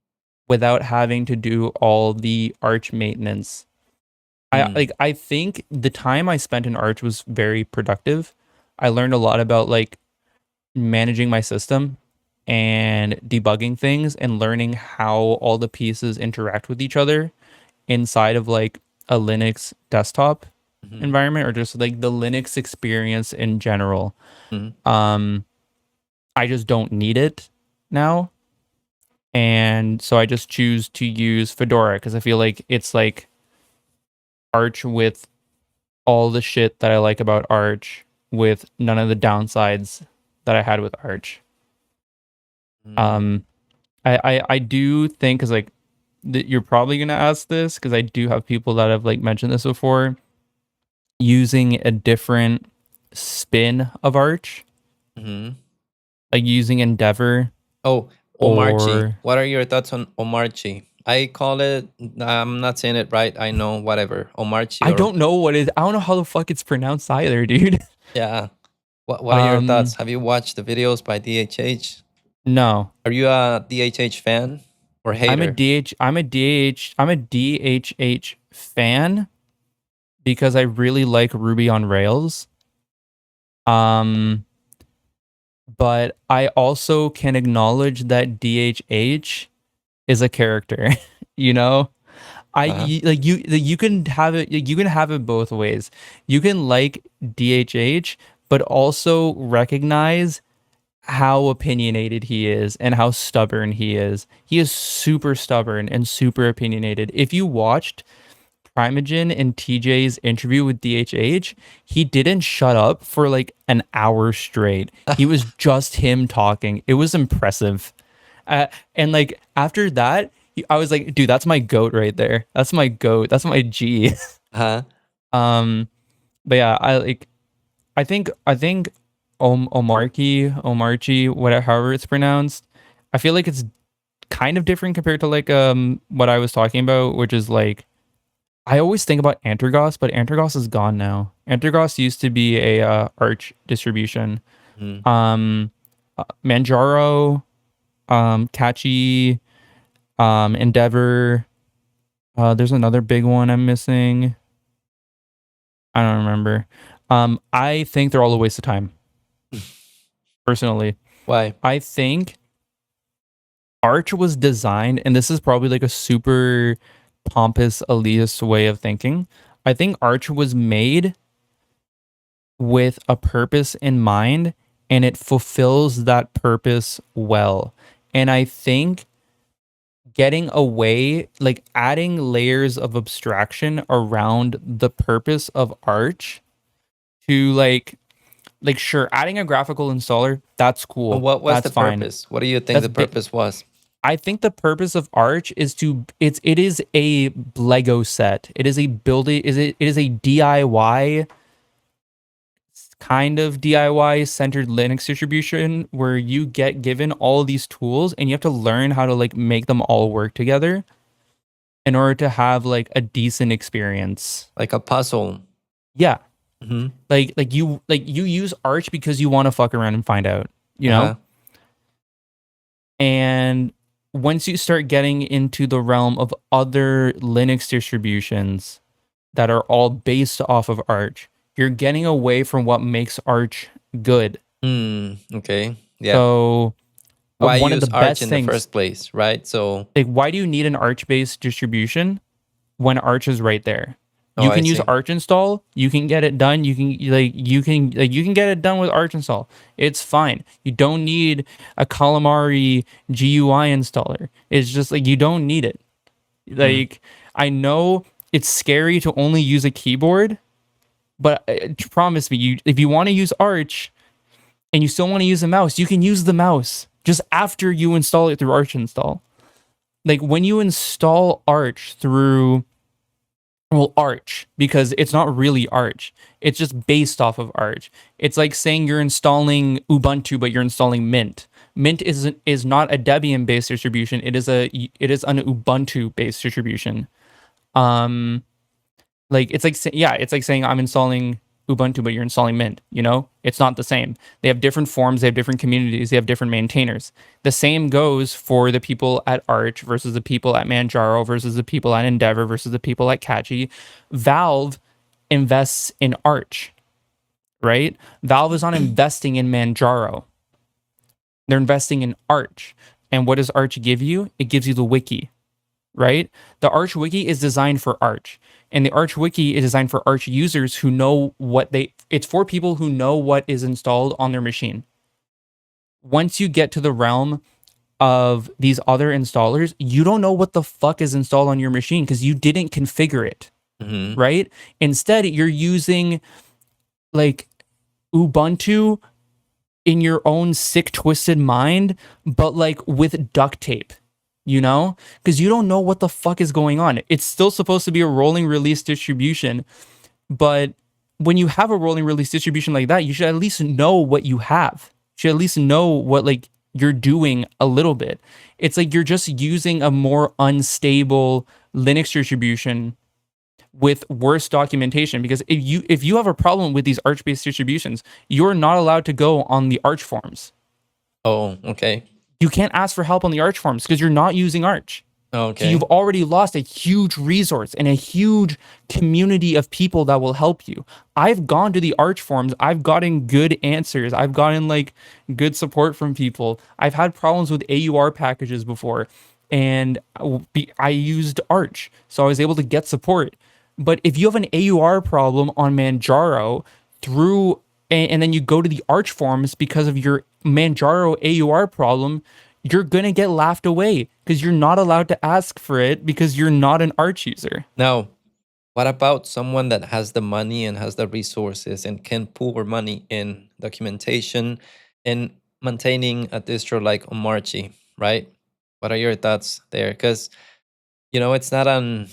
without having to do all the Arch maintenance. I think the time I spent in Arch was very productive. I learned a lot about like managing my system and debugging things and learning how all the pieces interact with each other inside of like a Linux desktop Mhm. environment or just like the Linux experience in general. Mhm. I just don't need it now. And so I just choose to use Fedora because I feel like it's like Arch with all the shit that I like about Arch with none of the downsides that I had with Arch. Mm. I do think because like you're probably gonna ask this because I do have people that have like mentioned this before, using a different spin of Arch, Mhm. like using Endeavor Oh, Omarchi. or What are your thoughts on Omarchi? I call it. I'm not saying it right. I know. Whatever. Omarchi. I don't know what it. I don't know how the fuck it's pronounced either, dude. Yeah. What are your thoughts? Have you watched the videos by DHH? No, Are you a DHH fan or hater? I'm a DHH fan because I really like Ruby on Rails. But I also can acknowledge that DHH is a character, you know? You can have it both ways. You can like DHH but also recognize how opinionated he is and how stubborn he is. He is super stubborn and super opinionated. If you watched Primogen and TJ's interview with DHH, he didn't shut up for like an hour straight. He was just him talking. It was impressive. And like after that, I was like, dude, that's my goat right there. That's my goat. That's my G. Huh? But yeah, I think Omarchi, whatever, however it's pronounced. I feel like it's kind of different compared to like what I was talking about, which is like I always think about Antergos, but Antergos is gone now. Antergos used to be a Arch distribution. Manjaro, Catchy, Endeavor. There's another big one I'm missing. I don't remember. I think they're all a waste of time. Personally. Why? I think Arch was designed, and this is probably like a super pompous, elitist way of thinking. I think Arch was made with a purpose in mind, and it fulfills that purpose well. And I think getting away, like adding layers of abstraction around the purpose of Arch to like sure, adding a graphical installer, that's cool. What was that's the fine. purpose? What do you think the purpose was? I think the purpose of Arch is it is a Lego set. It is a building. It is a DIY kind of DIY centered Linux distribution where you get given all these tools and you have to learn how to like make them all work together in order to have like a decent experience. Like a puzzle. Yeah. Mm-hmm. Like you use Arch because you want to fuck around and find out, you know? And once you start getting into the realm of other Linux distributions that are all based off of Arch, you're getting away from what makes Arch good. Okay. Yeah. So why one use of the Arch best in things, the first place, right? So like, why do you need an Arch-based distribution when Arch is right there? Oh, You can I use see. Arch install. You can get it done. You can get it done with Arch install. It's fine. You don't need a Calamari GUI installer. It's just like you don't need it. Like I know it's scary to only use a keyboard, but promise me, if you want to use Arch and you still want to use a mouse, you can use the mouse just after you install it through Arch install. Like when you install Arch through Arch, because it's not really Arch. It's just based off of Arch. It's like saying you're installing Ubuntu, but you're installing Mint. Mint is not a Debian based distribution. It is an Ubuntu based distribution. It's like saying I'm installing Ubuntu, but you're installing Mint. You know, it's not the same. They have different forms. They have different communities. They have different maintainers. The same goes for the people at Arch versus the people at Manjaro versus the people at Endeavor versus the people at Catchy. Valve invests in Arch, right? Valve is not investing in Manjaro. They're investing in Arch. And what does Arch give you? It gives you the wiki, right? The Arch wiki is designed for Arch. And the Arch wiki is designed for Arch users who know it's for people who know what is installed on their machine. Once you get to the realm of these other installers, you don't know what the fuck is installed on your machine because you didn't configure it, right? Instead, you're using like Ubuntu in your own sick, twisted mind, but like with duct tape. You know, because you don't know what the fuck is going on. It's still supposed to be a rolling release distribution, but when you have a rolling release distribution like that, you should at least know what you have. You should at least know what like you're doing a little bit. It's like you're just using a more unstable Linux distribution with worse documentation, because if you have a problem with these Arch-based distributions, you're not allowed to go on the Arch forums. Oh, okay. You can't ask for help on the Arch forums because you're not using Arch. Okay. So you've already lost a huge resource and a huge community of people that will help you. I've gone to the Arch forums. I've gotten good answers. I've gotten like good support from people. I've had problems with AUR packages before, and I used Arch, so I was able to get support. But if you have an AUR problem on Manjaro and then you go to the Arch forums because of your Manjaro AUR problem, you're going to get laughed away because you're not allowed to ask for it because you're not an Arch user. Now, What about someone that has the money and has the resources and can pour money in documentation and maintaining a distro like Omarchi, right? What are your thoughts there? Because, it's not an...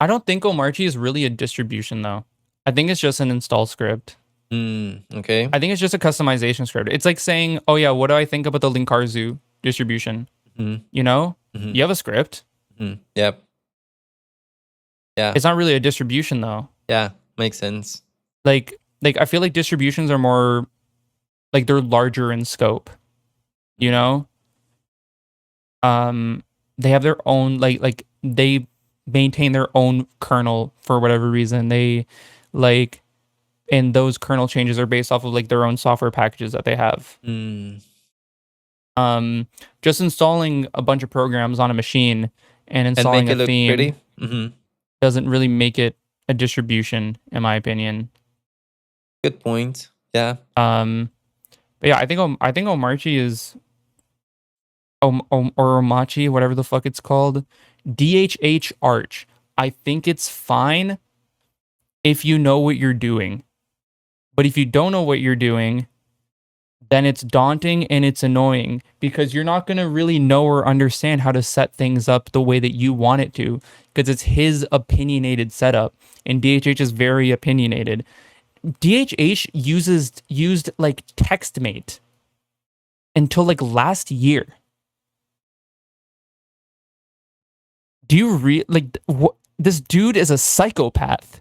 I don't think Omarchi is really a distribution though. I think it's just an install script. Okay. I think it's just a customization script. It's like saying, oh yeah, what do I think about the Linkarzu distribution? Mhm. You have a script. Yep. Yeah. It's not really a distribution though. Yeah. Makes sense. Like I feel like distributions are more like they're larger in scope. They have their own like they maintain their own kernel for whatever reason. They and those kernel changes are based off of like their own software packages that they have. Just installing a bunch of programs on a machine and installing make it a look theme pretty. doesn't really make it a distribution, in my opinion. Good point. Yeah. But yeah, I think Omarchi is or Omachi, whatever the fuck it's called. DHH Arch. I think it's fine if you know what you're doing. But if you don't know what you're doing, then it's daunting and it's annoying because you're not going to really know or understand how to set things up the way that you want it to because it's his opinionated setup. And DHH is very opinionated. DHH used like TextMate until like last year. Do you like what? This dude is a psychopath.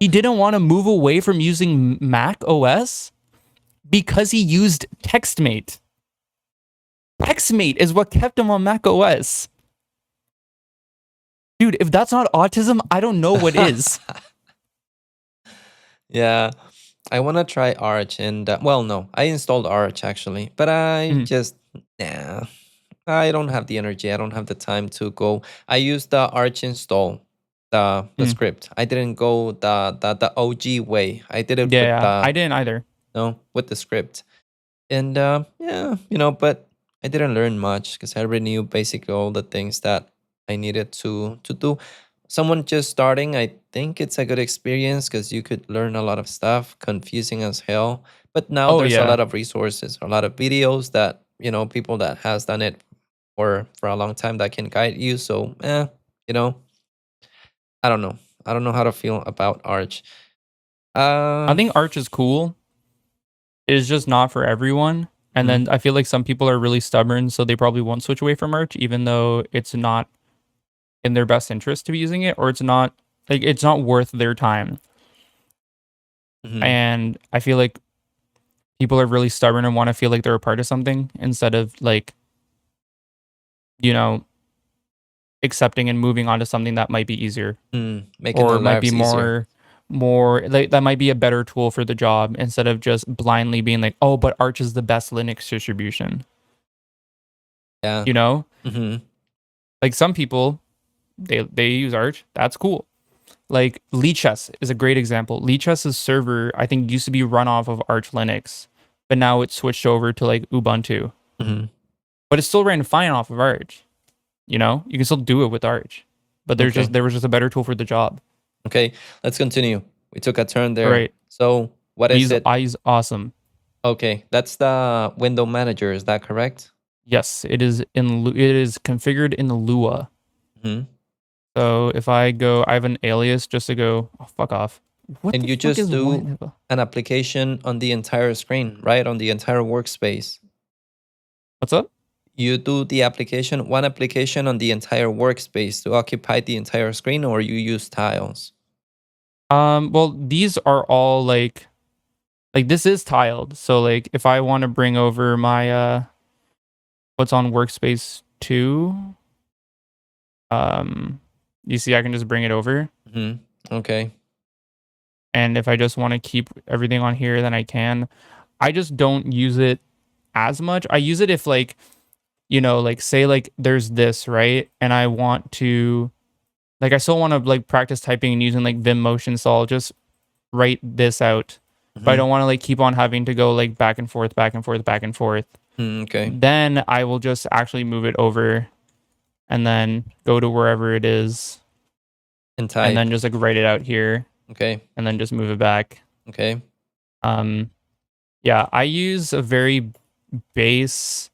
He didn't want to move away from using macOS because he used TextMate. TextMate is what kept him on macOS. Dude, if that's not autism, I don't know what is. Yeah. I want to try Arch and no, I installed Arch actually, but I I don't have the energy. I don't have the time to go. I used the Arch install, the script. I didn't go the OG way. I did it with I didn't either. No, with the script. And but I didn't learn much because I already knew basically all the things that I needed to do. Someone just starting, I think it's a good experience because you could learn a lot of stuff, confusing as hell. But now there's a lot of resources, a lot of videos that, people that has done it for a long time that can guide you. So, I don't know. I don't know how to feel about Arch. I think Arch is cool. It's just not for everyone. And then I feel like some people are really stubborn, so they probably won't switch away from Arch, even though it's not in their best interest to be using it, or it's not worth their time. And I feel like people are really stubborn and want to feel like they're a part of something instead of like, accepting and moving on to something that might be easier, or might be more like that might be a better tool for the job instead of just blindly being like, oh, but Arch is the best Linux distribution. Yeah. Like some people, they use Arch. That's cool. Like Lichess is a great example. Lichess's server, I think, used to be run off of Arch Linux, but now it's switched over to like Ubuntu. But it still ran fine off of Arch. You can still do it with Arch, but there was just a better tool for the job. Okay, let's continue. We took a turn there. Right. So what is it? He's awesome. Okay, that's the window manager. Is that correct? Yes, it is configured in Lua. So if I have an alias just to go, oh, fuck off. And you just do an application on the entire screen, right? On the entire workspace. What's up? You do one application on the entire workspace to occupy the entire screen, or you use tiles? Well, these are all like this is tiled. So like if I want to bring over my what's on workspace 2, you see I can just bring it over. Okay. And if I just want to keep everything on here, then I can. I just don't use it as much. I use it if like, like say like there's this, right? And I want to, like, I still want to like practice typing and using like Vim motion. So I'll just write this out. But I don't want to like keep on having to go like back and forth, back and forth, back and forth. Okay. Then I will just actually move it over and then go to wherever it is, And type. and then just like write it out here, Okay. and then just move it back. Okay. Yeah, I use a very base,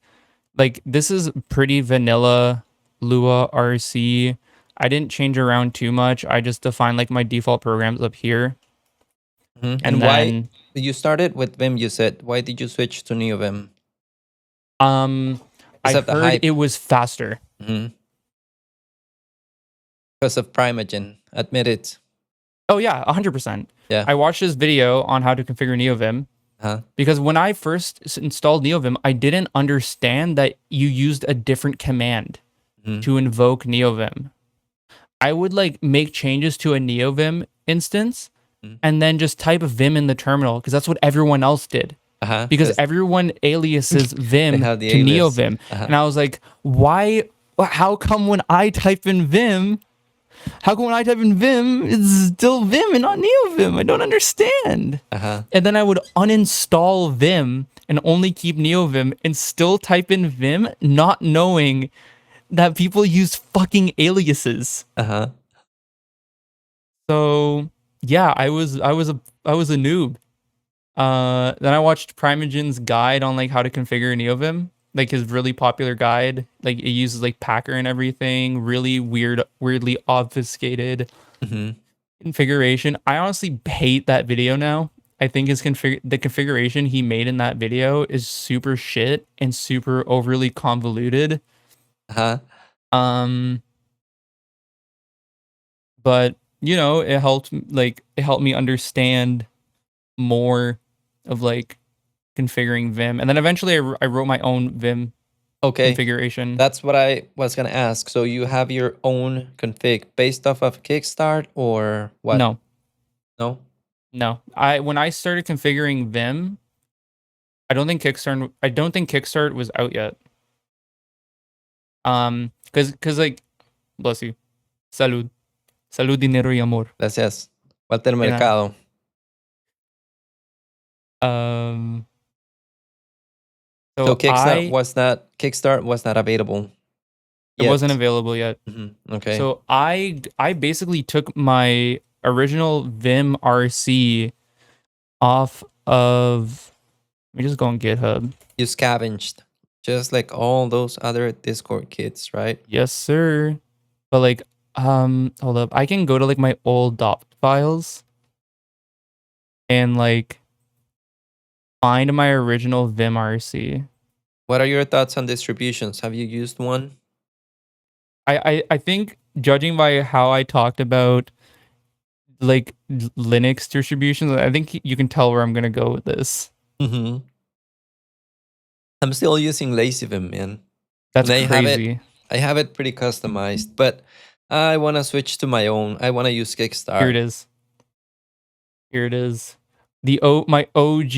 like this is pretty vanilla Lua RC. I didn't change around too much. I just defined like my default programs up here. Mhm. And why then you started with Vim? You said, why did you switch to Neovim? I Because of the heard hype. it was faster. Because of Primeagen. Admit it. Oh yeah, 100%. Yeah. I watched this video on how to configure Neovim. Because when I first installed Neovim, I didn't understand that you used a different command to invoke Neovim. I would like make changes to a Neovim instance and then just type Vim in the terminal because that's what everyone else did. Because everyone aliases Vim to alias. Neovim. And I was like, why? How come when I type in Vim, it's still Vim and not Neovim? I don't understand. And then I would uninstall Vim and only keep Neovim and still type in Vim, not knowing that people use fucking aliases. So yeah, I was a noob. Then I watched Primeagen's guide on like how to configure Neovim, like his really popular guide. Like it uses like Packer and everything, really weirdly obfuscated configuration. I honestly hate that video now. I think the configuration he made in that video is super shit and super overly convoluted. But you know, it helped me understand more of like configuring Vim, and then eventually I wrote my own Vim configuration. That's what I was gonna ask. So you have your own config based off of Kickstart or what? No. No. When I started configuring Vim, I don't think Kickstart was out yet. Cause like, bless you, salud, dinero y amor. Gracias. Walter Mercado. So Kickstart was not available. It wasn't available yet. Okay. So I basically took my original Vim RC off of. Let me just go on GitHub. You scavenged, just like all those other Discord kids, right? Yes, sir. But like, hold up. I can go to like my old .dop files and like find my original Vim RC. What are your thoughts on distributions? Have you used one? I think, judging by how I talked about like Linux distributions, I think you can tell where I'm gonna go with this. I'm still using LazyVim, man. That's crazy. I have it pretty customized, but I want to switch to my own. I want to use Kickstart. Here it is. My OG,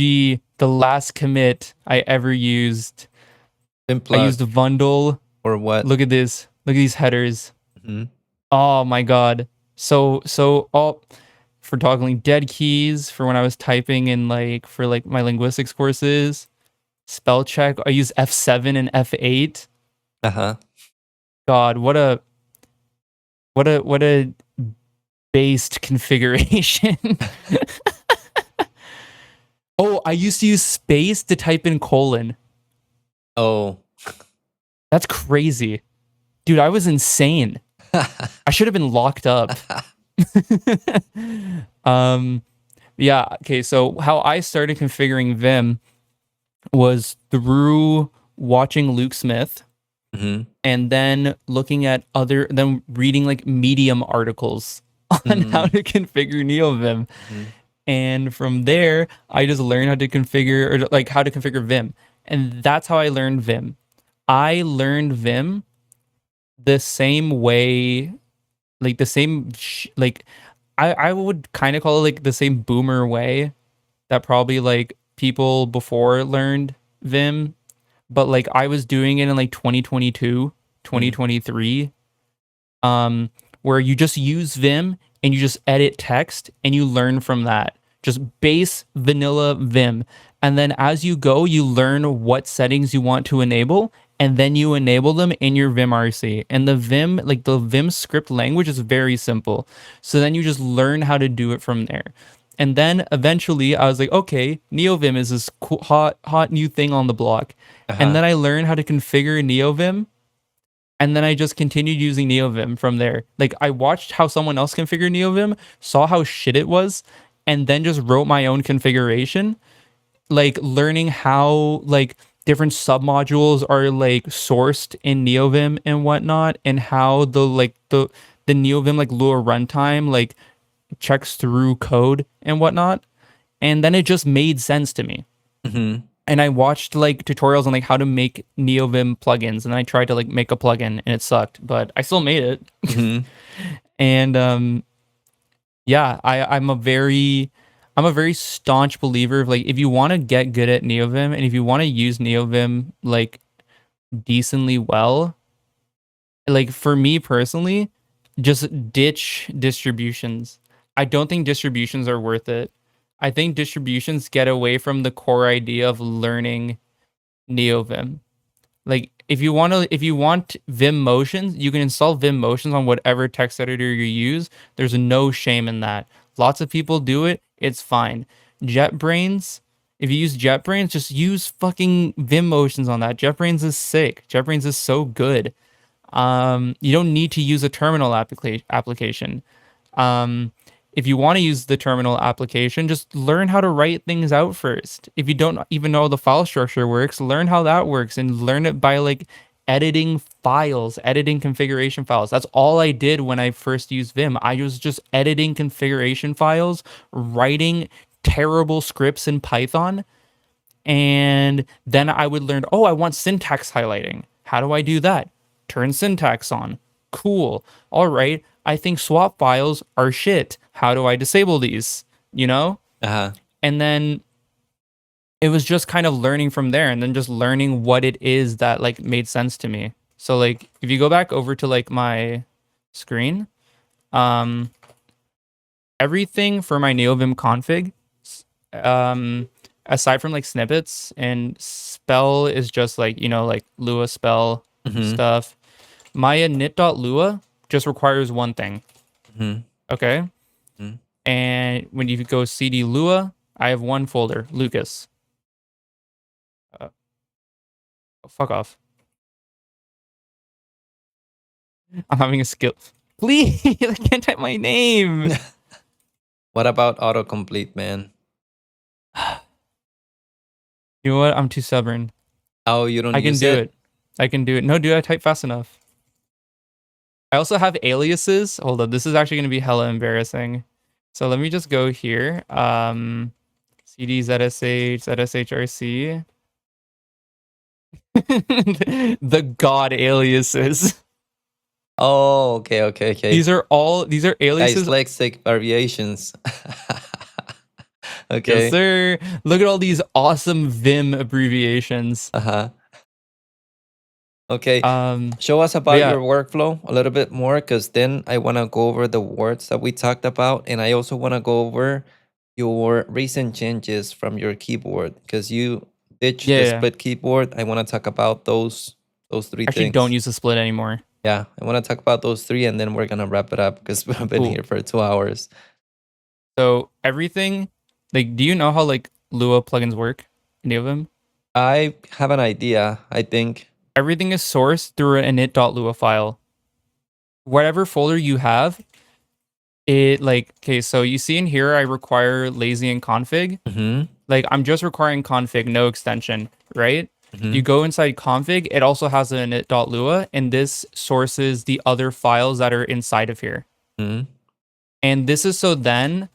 the last commit I ever used. I used Vundle. Or what? Look at this. Look at these headers. Oh my god. So for toggling dead keys for when I was typing in like for like my linguistics courses. Spell check. I use F7 and F8. God, what a based configuration. Oh, I used to use space to type in colon. Oh. That's crazy. Dude, I was insane. I should have been locked up. Yeah, okay, so how I started configuring Vim was through watching Luke Smith and then then reading like Medium articles on how to configure Neovim. And from there, I just learned how to configure Vim. And that's how I learned Vim. I learned Vim the same way, like the same, I would kind of call it like the same boomer way that probably like people before learned Vim. But like I was doing it in like 2022, 2023, where you just use Vim and you just edit text and you learn from that. Just base vanilla Vim. And then as you go, you learn what settings you want to enable and then you enable them in your vimrc. And the Vim script language is very simple. So then you just learn how to do it from there. And then eventually I was like, okay, Neovim is this cool, hot new thing on the block. And then I learned how to configure Neovim. And then I just continued using Neovim from there. Like, I watched how someone else configured Neovim, saw how shit it was, and then just wrote my own configuration. Like, learning how, like, different submodules are, like, sourced in Neovim and whatnot, and how the Neovim, like, Lua runtime, like, checks through code and whatnot. And then it just made sense to me. And I watched like tutorials on like how to make Neovim plugins, and then I tried to like make a plugin and it sucked, but I still made it. And yeah, I'm a very staunch believer of like, if you want to get good at Neovim and if you want to use Neovim like decently well, like for me personally, just ditch distributions. I don't think distributions are worth it. I think distributions get away from the core idea of learning Neovim. Like, if you want Vim motions, you can install Vim motions on whatever text editor you use. There's no shame in that. Lots of people do it. It's fine. JetBrains, if you use JetBrains, just use fucking Vim motions on that. JetBrains is sick. JetBrains is so good. You don't need to use a terminal application. If you want to use the terminal application, just learn how to write things out first. If you don't even know how the file structure works, learn how that works and learn it by like editing files, editing configuration files. That's all I did when I first used Vim. I was just editing configuration files, writing terrible scripts in Python, and then I would learn, oh, I want syntax highlighting. How do I do that? Turn syntax on. Cool. All right. I think swap files are shit. How do I disable these? You know? And then it was just kind of learning from there, and then just learning what it is that like made sense to me. So like if you go back over to like my screen, everything for my Neovim config, aside from like snippets and spell is just like, you know, like Lua spell stuff. My init.lua just requires one thing. Okay. And when you go cd lua, I have one folder, Lucas. Fuck off. I'm having a skill. Please, I can't type my name. What about autocomplete, man? You know what? I'm too stubborn. Oh, you don't I can use do it. I can do it. No, dude, I type fast enough. I also have aliases. Hold on, this is actually going to be hella embarrassing. So let me just go here. CD ZSH, ZSHRC. The god aliases. Oh, okay. These are aliases. Dyslexic variations. Okay. Yes, sir. Look at all these awesome Vim abbreviations. Okay. Show us about your workflow a little bit more, because then I want to go over the words that we talked about, and I also want to go over your recent changes from your keyboard, because you ditched the split keyboard. I want to talk about those three Actually, things. don't use the split anymore. Yeah, I want to talk about those three, and then we're gonna wrap it up because we've been here for 2 hours. So everything, like, do you know how like Lua plugins work? Any of them? I have an idea. I think everything is sourced through an init.lua file. Whatever folder you have, it like, okay, so you see in here, I require lazy and config. Like, I'm just requiring config, no extension, right? You go inside config, it also has an init.lua, and this sources the other files that are inside of here. And this is so then,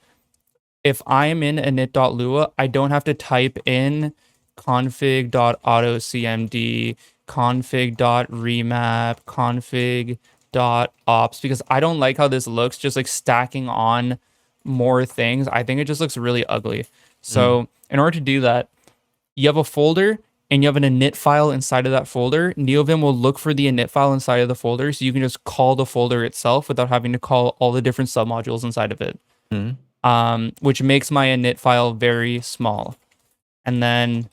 if I'm in init.lua, I don't have to type in config.autocmd, config.remap, config.ops, because I don't like how this looks, just like stacking on more things. I think it just looks really ugly. So in order to do that, you have a folder and you have an init file inside of that folder. Neovim will look for the init file inside of the folder, so you can just call the folder itself without having to call all the different submodules inside of it. Which makes my init file very small. And then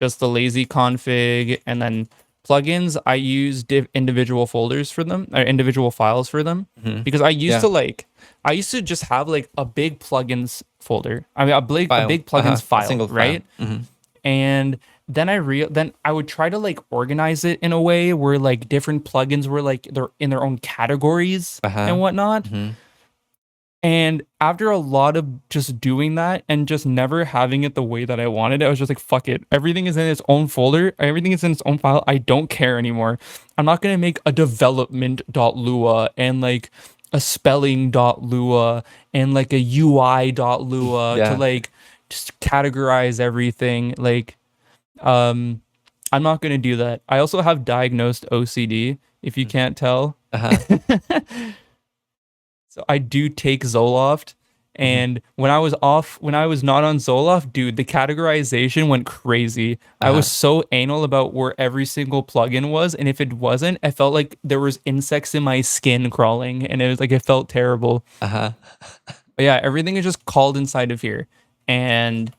just the lazy config, and then plugins, I use individual folders for them, or individual files for them, because I used I used to just have like a big plugins folder. I mean, a big plugins a file, single right? file. And then I would try to like organize it in a way where like different plugins were like they're in their own categories and whatnot. And after a lot of just doing that and just never having it the way that I wanted, I was just like, fuck it. Everything is in its own folder. Everything is in its own file. I don't care anymore. I'm not going to make a development.lua and like a spelling.lua and like a UI.lua to like just categorize everything. Like, I'm not going to do that. I also have diagnosed OCD, if you can't tell. So I do take Zoloft, and when I was not on Zoloft, dude, the categorization went crazy. I was so anal about where every single plugin was, and if it wasn't, I felt like there was insects in my skin crawling, and it felt terrible. But yeah, everything is just called inside of here, and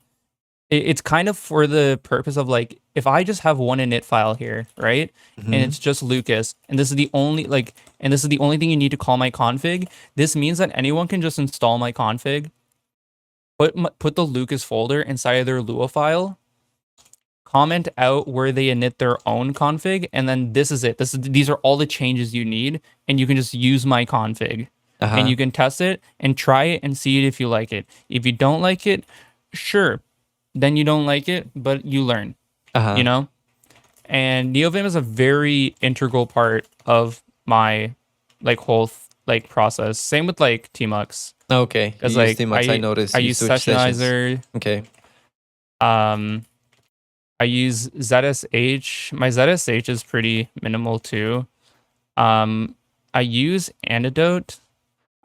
it's kind of for the purpose of like, if I just have one init file here, right? And it's just Lucas, and this is the only thing you need to call my config. This means that anyone can just install my config, put the Lucas folder inside of their Lua file, comment out where they init their own config, and then this is it. These are all the changes you need, and you can just use my config. And you can test it and try it and see it if you like it. If you don't like it, sure. Then you don't like it, but you learn, you know? And Neovim is a very integral part of my like whole like process. Same with like tmux. Okay. Because You like use tmux, I noticed. I You use switch sessions. Sessionizer. Okay. I use ZSH. My ZSH is pretty minimal too. I use Antidote.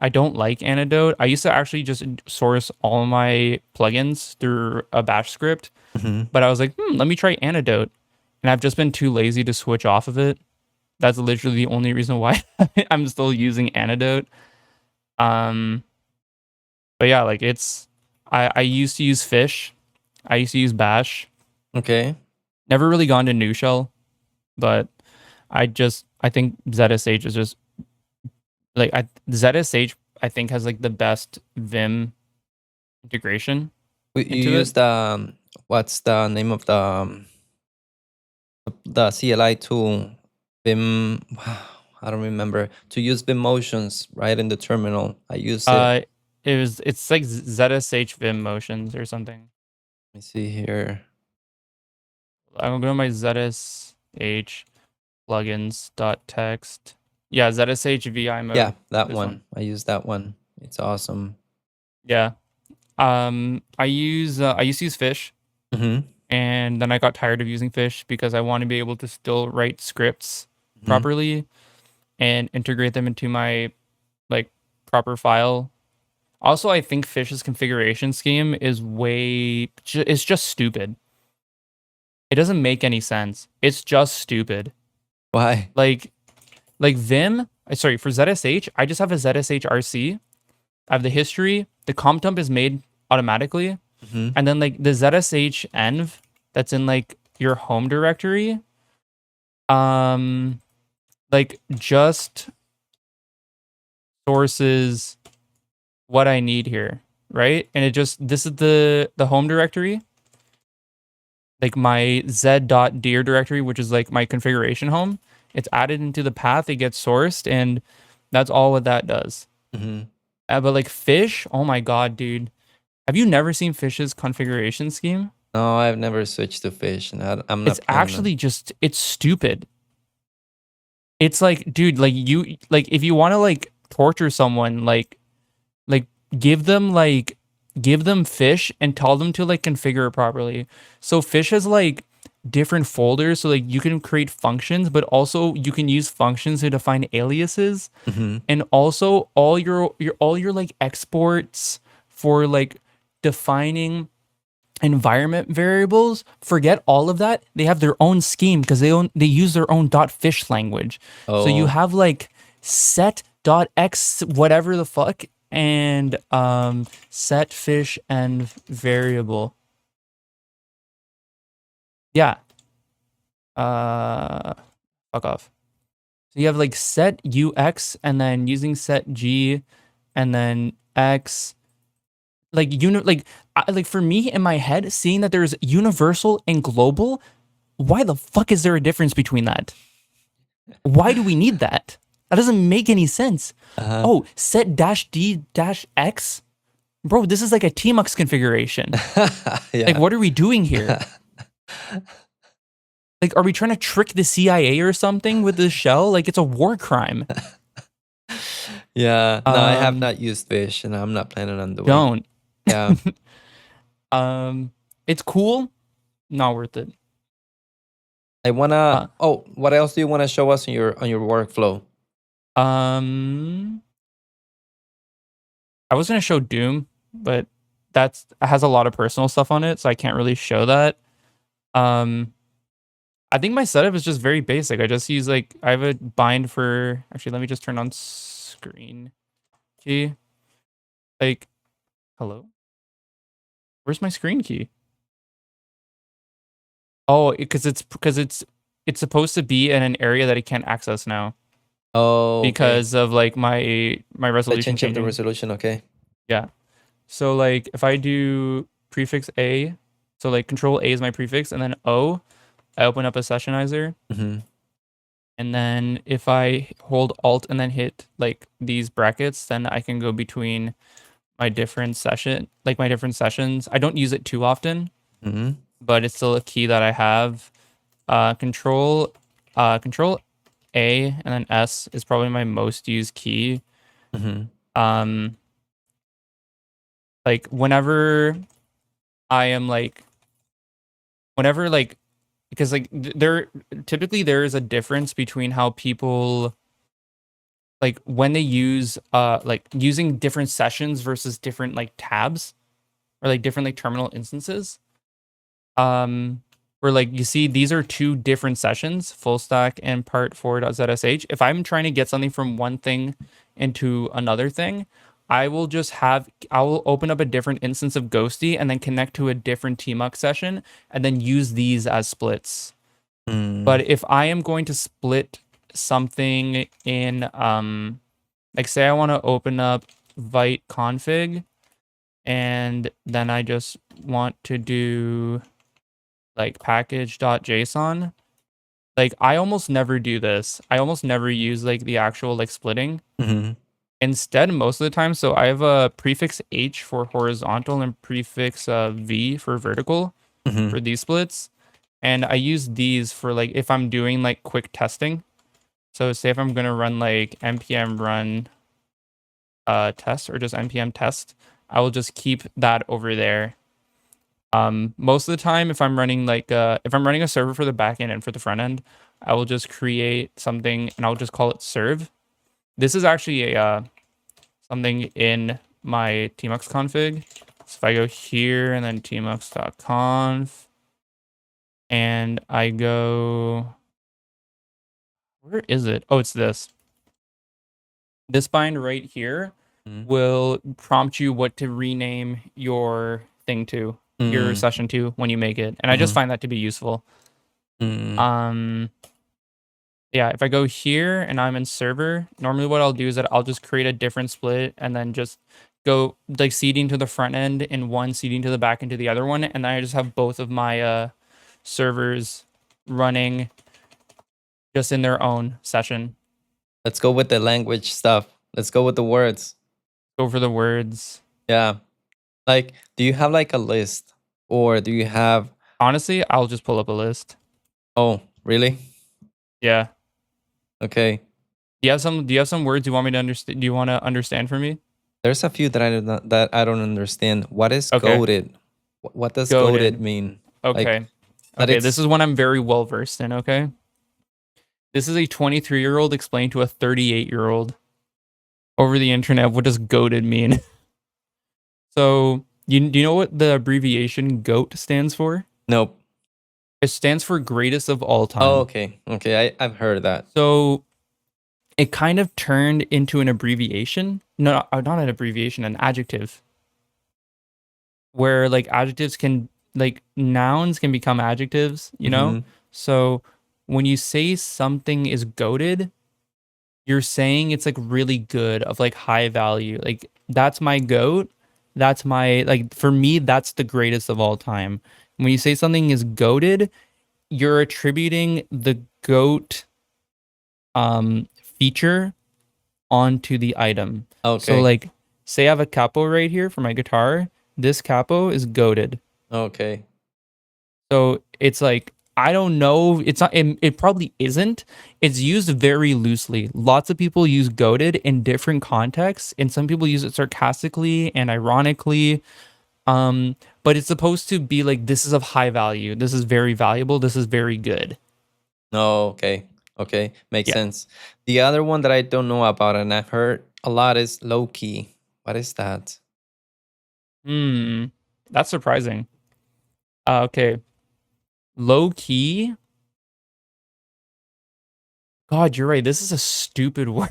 I don't like Antidote. I used to actually just source all my plugins through a bash script, but I was like, let me try Antidote. And I've just been too lazy to switch off of it. That's literally the only reason why I'm still using Antidote. But yeah, like I used to use Fish. I used to use Bash. Okay. Never really gone to New Shell, but I think ZSH is just like ZSH I think has like the best Vim integration. You used what's the name of the CLI tool? Vim. I don't remember. To use Vim motions right in the terminal. I use it. It's like ZSH Vim motions or something. Let me see here. I'm going to my ZSH plugins.txt. Yeah, ZSH VI mode. Yeah, that one. I use that one. It's awesome. Yeah. I used to use Fish. And then I got tired of using Fish because I want to be able to still write scripts properly and integrate them into my like proper file. Also, I think Fish's configuration scheme is it's just stupid. It doesn't make any sense. It's just stupid. Why? Like Vim, sorry, for ZSH, I just have a ZSH RC. I have the history. The comp dump is made automatically. And then like the ZSH env that's in like your home directory, like just sources what I need here, right? And this is the home directory, like my z.dir directory, which is like my configuration home. It's added into the path, it gets sourced, and that's all what that does. But like Fish, oh my god, dude. Have you never seen Fish's configuration scheme? No, I've never switched to Fish, and I'm not. It's actually it's stupid. It's like, dude, like if you want to like torture someone, like give them Fish and tell them to like configure it properly. So Fish has like different folders, so like you can create functions, but also you can use functions to define aliases, and also all your like exports for like defining environment variables. Forget all of that. They have their own scheme because they use their own .fish language. So you have like set.x whatever the fuck and set fish and variable. Yeah. fuck off. So you have like set ux and then using set g and then x. Like like for me in my head, seeing that there's universal and global, why the fuck is there a difference between that? Why do we need that? That doesn't make any sense. Oh, set -d -x? Bro, this is like a tmux configuration. Yeah. Like, what are we doing here? Like, are we trying to trick the CIA or something with this shell? Like, it's a war crime. Yeah. No, I have not used fish, and I'm not planning on doing. Don't. Yeah. It's cool. Not worth it. I wanna. What else do you want to show us on your workflow? I was gonna show Doom, but it has a lot of personal stuff on it, so I can't really show that. I think my setup is just very basic. I just use I have a bind for. Actually, let me just turn on screen key. Like, hello. Where's my screen key? Oh, because it's supposed to be in an area that it can't access now. Oh, because of like my resolution change of the changing. resolution. Okay. Yeah. So like if I do prefix A, so like control A is my prefix, and then O, I open up a sessionizer. And then if I hold Alt and then hit like these brackets, then I can go between my different sessions. I don't use it too often, but it's still a key that I have. Control A and then S is probably my most used key. Like whenever I am because like there is a difference between how people like when they use like using different sessions versus different like tabs or like different like terminal instances. Where like you see these are two different sessions, full stack and part4.zsh. If I'm trying to get something from one thing into another thing, I will open up a different instance of Ghosty and then connect to a different tmux session and then use these as splits. But if I am going to split something in like say I want to open up vite config and then I just want to do like package.json, like I almost never do this. I almost never use like the actual like splitting. Instead, most of the time, so I have a prefix H for horizontal and prefix V for vertical for these splits. And I use these for like if I'm doing like quick testing. So say if I'm going to run like npm run test or just npm test, I will just keep that over there. Most of the time, if I'm running a server for the backend and for the front end, I will just create something and I'll just call it serve. This is actually something in my tmux config. So if I go here and then tmux.conf and I go, where is it? Oh, it's this. This bind right here will prompt you what to rename your thing to. Your session to when you make it, and I just find that to be useful. Yeah, if I go here and I'm in server, normally what I'll do is that I'll just create a different split and then just go like seeding to the front end in one, seeding to the back end to the other one, and then I just have both of my servers running just in their own session. Let's go with the language stuff. Let's go with the words. Go for the words. Yeah. Like, do you have like a list or do you have... Honestly, I'll just pull up a list. Oh, really? Yeah. Okay. Do you have some words you want me to understand? Do you want to understand for me? There's a few that I don't understand. What is goated? What does goated mean? Okay. Like, okay, this is one I'm very well versed in, okay? This is a 23-year-old explained to a 38-year-old over the internet. What does goated mean? So, do you know what the abbreviation GOAT stands for? Nope. It stands for greatest of all time. Oh, okay. Okay, I've heard that. So, it kind of turned into an abbreviation. No, not an abbreviation, an adjective. Where, like, adjectives can, like, nouns can become adjectives, you know? So, when you say something is goated, you're saying it's like really good, of like high value. Like that's my goat. That's my, like, for me, that's the greatest of all time. When you say something is goated, you're attributing the goat feature onto the item. So Okay. like, say I have a capo right here for my guitar. This capo is goated. Okay. So it's like, I don't know. It's not. It probably isn't. It's used very loosely. Lots of people use goated in different contexts, and some people use it sarcastically and ironically. But it's supposed to be like, this is of high value. This is very valuable. This is very good. No, okay. Okay. Makes Yeah. sense. The other one that I don't know about and I've heard a lot is low key. What is that? That's surprising. Okay. Low key. God, you're right. This is a stupid word.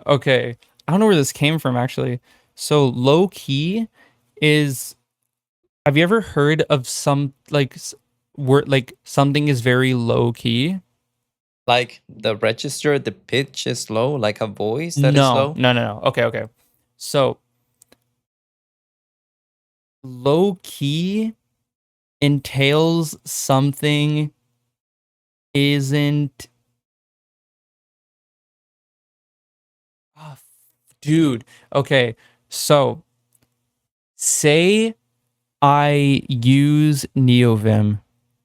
Okay. I don't know where this came from actually. So low key is, have you ever heard of some like word, like something is very low key? Like the register, the pitch is low, like a voice that is No, low? no. Okay. So low key entails something isn't. Ah, dude. Okay. So say I use Neovim,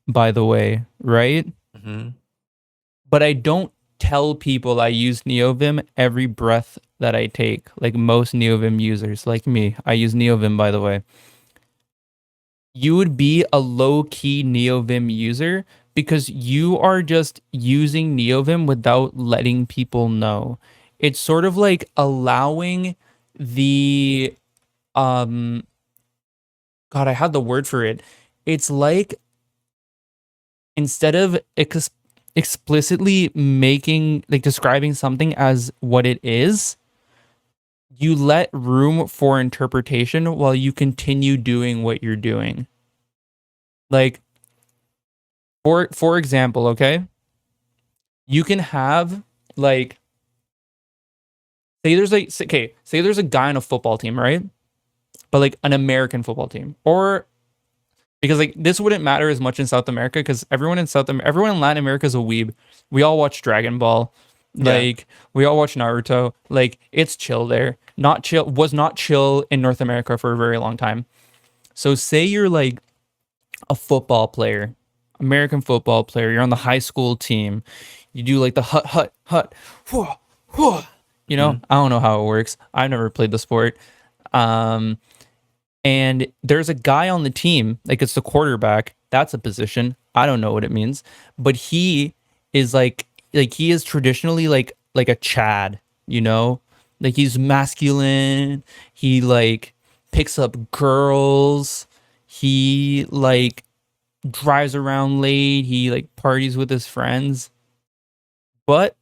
by the way, right? Mm-hmm. But I don't tell people I use Neovim every breath that I take, like most Neovim users, like me. I use Neovim, by the way. You would be a low-key Neovim user because you are just using Neovim without letting people know. It's sort of like allowing the God, I had the word for it. It's like, instead of explicitly making, like, describing something as what it is, you let room for interpretation while you continue doing what you're doing. Like, for example, okay, you can have like, say there's a guy on a football team, right? But like an American football team, or because like this wouldn't matter as much in South America because everyone in Latin America is a weeb. We all watch Dragon Ball, Yeah. like we all watch Naruto. Like it's chill there. Was not chill in North America for a very long time. So say you're like a football player, American football player. You're on the high school team. You do like the hut, whoa, whoa. You know, I don't know how it works. I've never played the sport. And there's a guy on the team, like it's the quarterback. That's a position. I don't know what it means, but he is like he is traditionally like a Chad, you know? Like he's masculine. He like picks up girls. He like drives around late. He like parties with his friends. But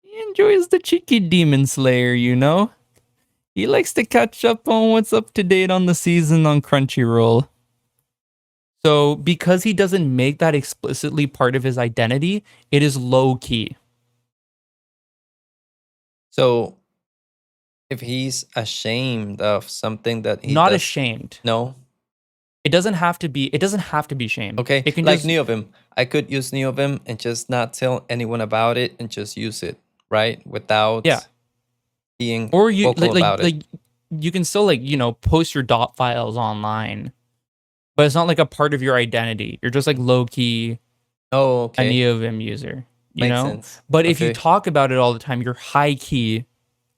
he enjoys the cheeky demon slayer, you know? He likes to catch up on what's up to date on the season on Crunchyroll. So, because he doesn't make that explicitly part of his identity, it is low key. So if he's ashamed of something that he Not does, ashamed. no. It doesn't have to be shame. Okay. It can Like just Neovim. I could use Neovim and just not tell anyone about it and just use it, right? Without yeah. being Or you vocal about it. like you can still like, you know, post your dot files online. But it's not like a part of your identity. You're just like low key Oh, a okay. Neovim user, you Makes know? sense. But if you Okay. talk about it all the time, you're high key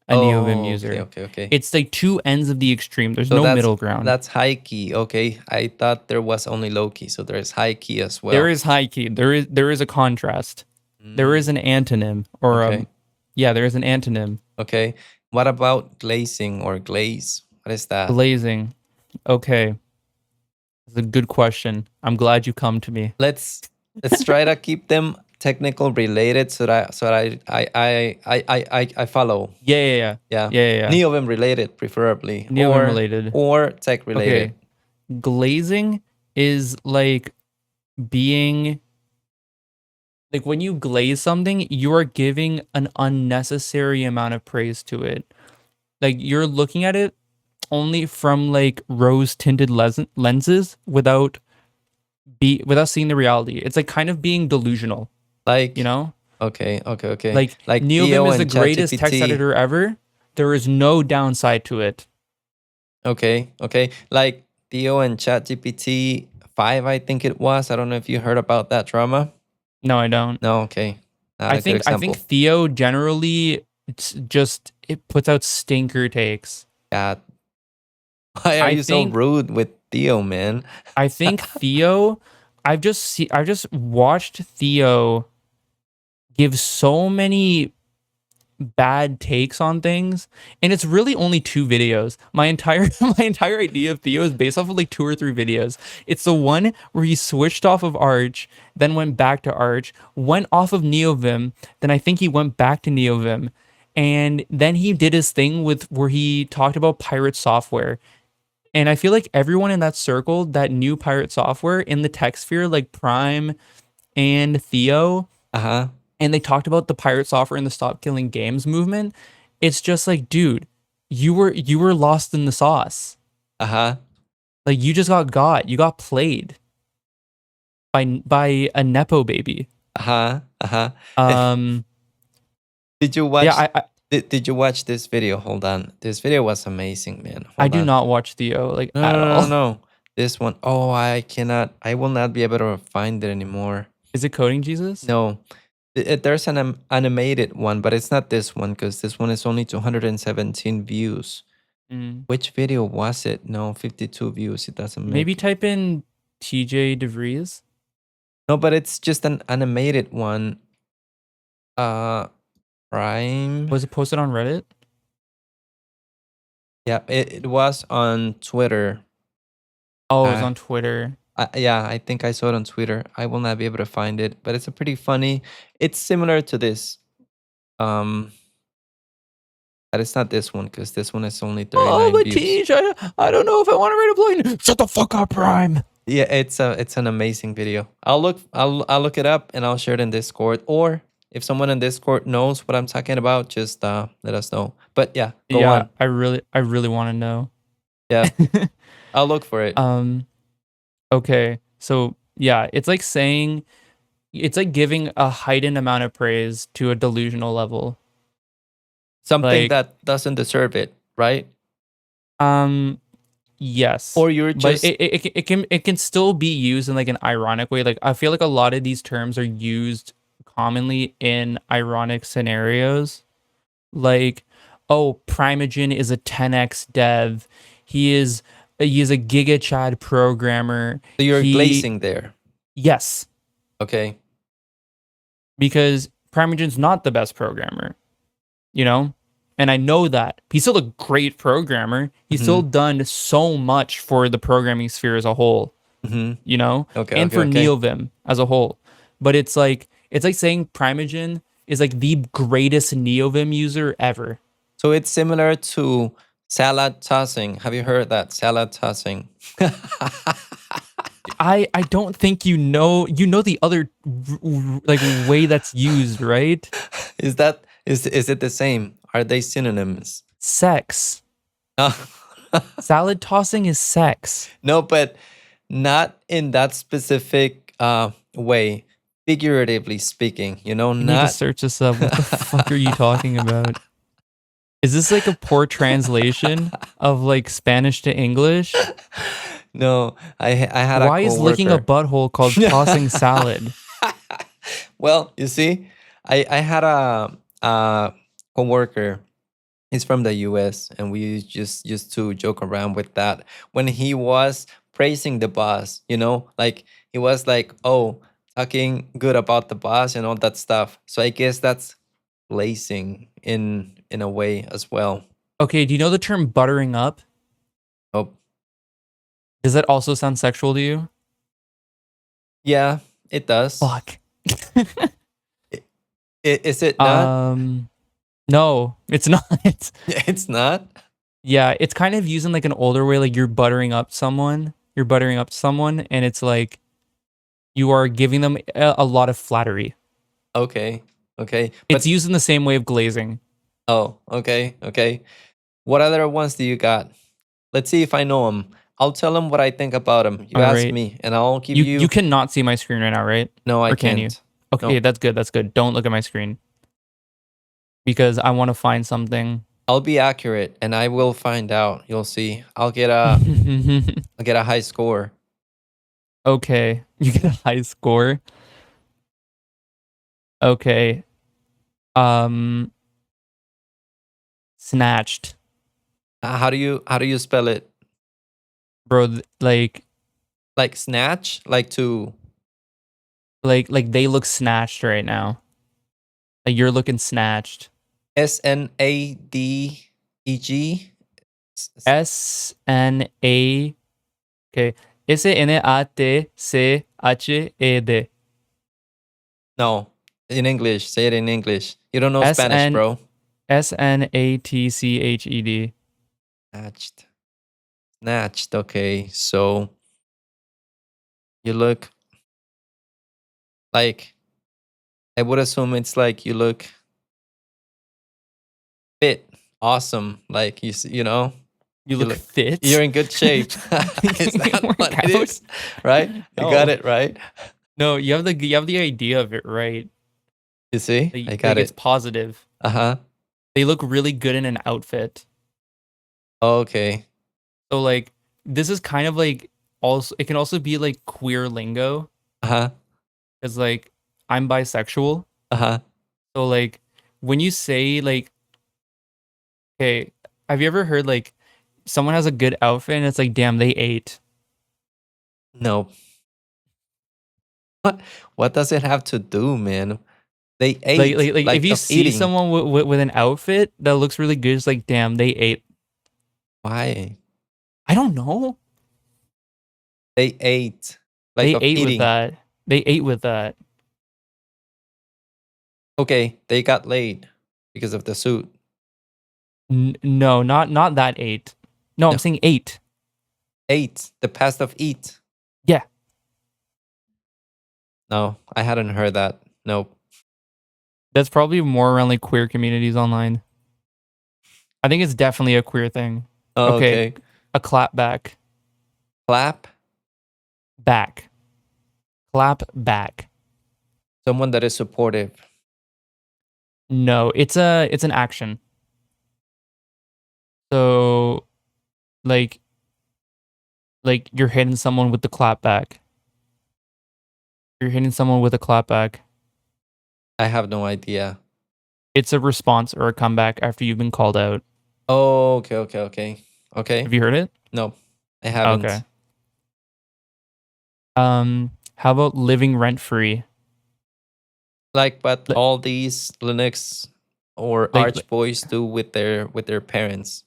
a Neovim user. Okay. It's like two ends of the extreme. There's So no middle ground. That's high key. Okay. I thought there was only low key. So there's high key as well. There is high key. There is a contrast. There is an antonym or Okay. there is an antonym. Okay. What about glazing or glaze? What is that? Glazing. Okay. It's a good question. I'm glad you come to me. Let's try to keep them technical related so that I follow. Yeah. Neovim related preferably. Neovim related. Or tech related. Okay. Glazing is like being like when you glaze something, you are giving an unnecessary amount of praise to it. Like you're looking at it only from like rose tinted lenses without seeing the reality. It's like kind of being delusional, Like, you know? okay. Like Like Neovim Theo is the and greatest text ChatGPT. editor ever. There is no downside to it. Okay. Like Theo and ChatGPT 5, I think it was. I don't know if you heard about that drama. No, I don't. No, okay. Not I a good think example. Theo generally it puts out stinker takes. God. Why are I you so think rude with Theo, man? I think Theo I've just watched Theo give so many bad takes on things, and it's really only 2 videos. My entire idea of Theo is based off of like 2 or 3 videos. It's the one where he switched off of Arch, then went back to Arch, went off of Neovim, then I think he went back to Neovim, and then he did his thing with where he talked about pirate software. And I feel like everyone in that circle that knew pirate software in the tech sphere, like Prime and Theo, Uh-huh. and they talked about the pirate software and the stop killing games movement. It's just like, dude, you were lost in the sauce. Uh-huh. Like you just you got played by a nepo baby. Uh-huh. Did you watch Yeah, did you watch this video? Hold on. This video was amazing, man. I Hold do on. not watch Theo like No, at no, all. no. This one. Oh, I will not be able to find it anymore. Is it Coding Jesus? No. There's an animated one, but it's not this one because this one is only 217 views. Mm. Which video was it? No, 52 views. It doesn't make Maybe type in TJ DeVries. No, but it's just an animated one. Prime. Was it posted on Reddit? Yeah, it was on Twitter. Oh, it was on Twitter. Yeah, I think I saw it on Twitter. I will not be able to find it, but it's a pretty funny. It's similar to this. But it's not this one because this one is only 39 views. I don't know if I want to write a plugin. Shut the fuck up, Prime. Yeah, it's an amazing video. I'll look it up and I'll share it in Discord. Or if someone in Discord knows what I'm talking about, just let us know. But yeah, go on. I really want to know. Yeah, I'll look for it. Okay, so yeah, it's like giving a heightened amount of praise to a delusional level. Something like- that doesn't deserve it, right? Yes. Or you're But just it can still be used in like an ironic way. Like I feel like a lot of these terms are used commonly in ironic scenarios. Like, oh, Primogen is a 10x dev. He is a gigachad programmer. so you're glazing there. Yes, Okay. because Primogen's not the best programmer, you know? And I know that. He's still a great programmer. He's still done so much for the programming sphere as a whole, you know? Okay. And for okay. Neovim as a whole. But it's like saying Primogen is like the greatest Neovim user ever. So it's similar to salad tossing. Have you heard that? Salad tossing. I don't think you know the other like way that's used, right? Is it the same? Are they synonyms? Sex. No. Salad tossing is sex. No, but not in that specific way. Figuratively speaking, you know, I need to not search this up. What the fuck are you talking about? Is this like a poor translation of like Spanish to English? No, I had Why a is licking a coworker. butthole called tossing salad? Well, you see, I had a coworker. He's from the US and we just used to joke around with that when he was praising the boss, you know, like he was like, oh, talking good about the boss and all that stuff. So I guess that's glazing in a way as well. Okay, do you know the term buttering up? Oh, Does that also sound sexual to you? yeah, it does. Fuck. Is it not? No, it's not. It's not. Yeah, it's kind of using like an older way, like you're buttering up someone. You're buttering up someone, and it's like you are giving them a lot of flattery. Okay. Okay. It's used in the same way of glazing. Oh, okay. Okay. What other ones do you got? Let's see if I know them. I'll tell them what I think about them. You All ask right. me, and I'll give You cannot see my screen right now, right? No, I Or can can't. you? Okay, No. that's good. That's good. Don't look at my screen because I want to find something. I'll be accurate, and I will find out. You'll see. I'll get a high score. Okay, you get a high score. Okay. Snatched, How do you spell it? bro. Like Snatch, like to. they look snatched right now. Like you're looking snatched. SNADEG. SNA. Okay. SNATCHED. No, in English. Say it in English. You don't know Spanish, bro. SNATCHED. Snatched. Snatched. Okay, so you look like, I would assume it's like you look fit, awesome. Like you know, You look fit. you're in good shape. Is that what it is? Right? You got it right. No, you have the idea of it right. You see, I got It's it. positive. They look really good in an outfit. Okay. So like this is kind of like also it can also be like queer lingo. It's like I'm bisexual. So like when you say like, okay, have you ever heard like someone has a good outfit and it's like, damn, they ate? No. What does it have to do, man? They ate. Like if you see eating. someone with an outfit that looks really good, it's like, damn, they ate. Why? I don't know. They ate. They ate eating. with that. They ate with that. Okay, they got laid because of the suit. No, not that ate. No, I'm saying ate. Ate. The past of eat. Yeah. No, I hadn't heard that. Nope. That's probably more around like queer communities online. I think it's definitely a queer thing. Oh, okay. A clap back. Clap? Back. Clap back. Someone that is supportive. No, it's an action. So like you're hitting someone with the clap back. You're hitting someone with a clap back. I have no idea. It's a response or a comeback after you've been called out. Oh, okay. Have you heard it? No, I haven't. Okay. How about living rent free? But all these Linux or Arch boys do with their parents.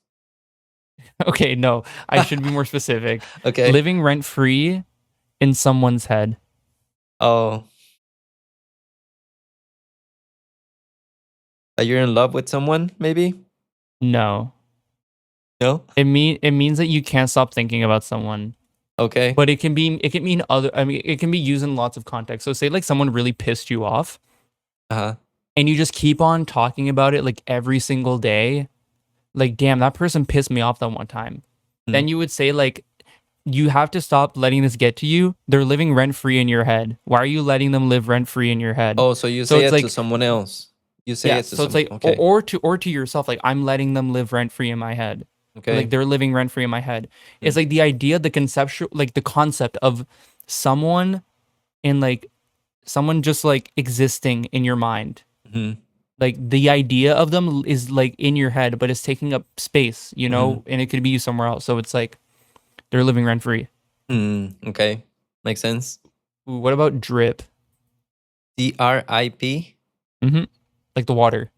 Okay, no, I should be more specific. Okay. Living rent free in someone's head. Oh. You're in love with someone, maybe? No. No? It means that you can't stop thinking about someone. Okay. But it can mean other. I mean, it can be used in lots of contexts. So say like someone really pissed you off, and you just keep on talking about it like every single day. Like, damn, that person pissed me off that one time. Then you would say like, you have to stop letting this get to you. They're living rent free in your head. Why are you letting them live rent free in your head? Oh, so you say it to someone else. You say it to someone. So it's like, okay. or to yourself, like I'm letting them live rent free in my head. Okay. Like they're living rent free in my head. It's like the idea, the conceptual, like the concept of someone in like someone just like existing in your mind. Like the idea of them is like in your head, but it's taking up space, you know, and it could be used somewhere else. So it's like they're living rent free. Okay. Makes sense. Ooh, what about drip? DRIP? Like the water.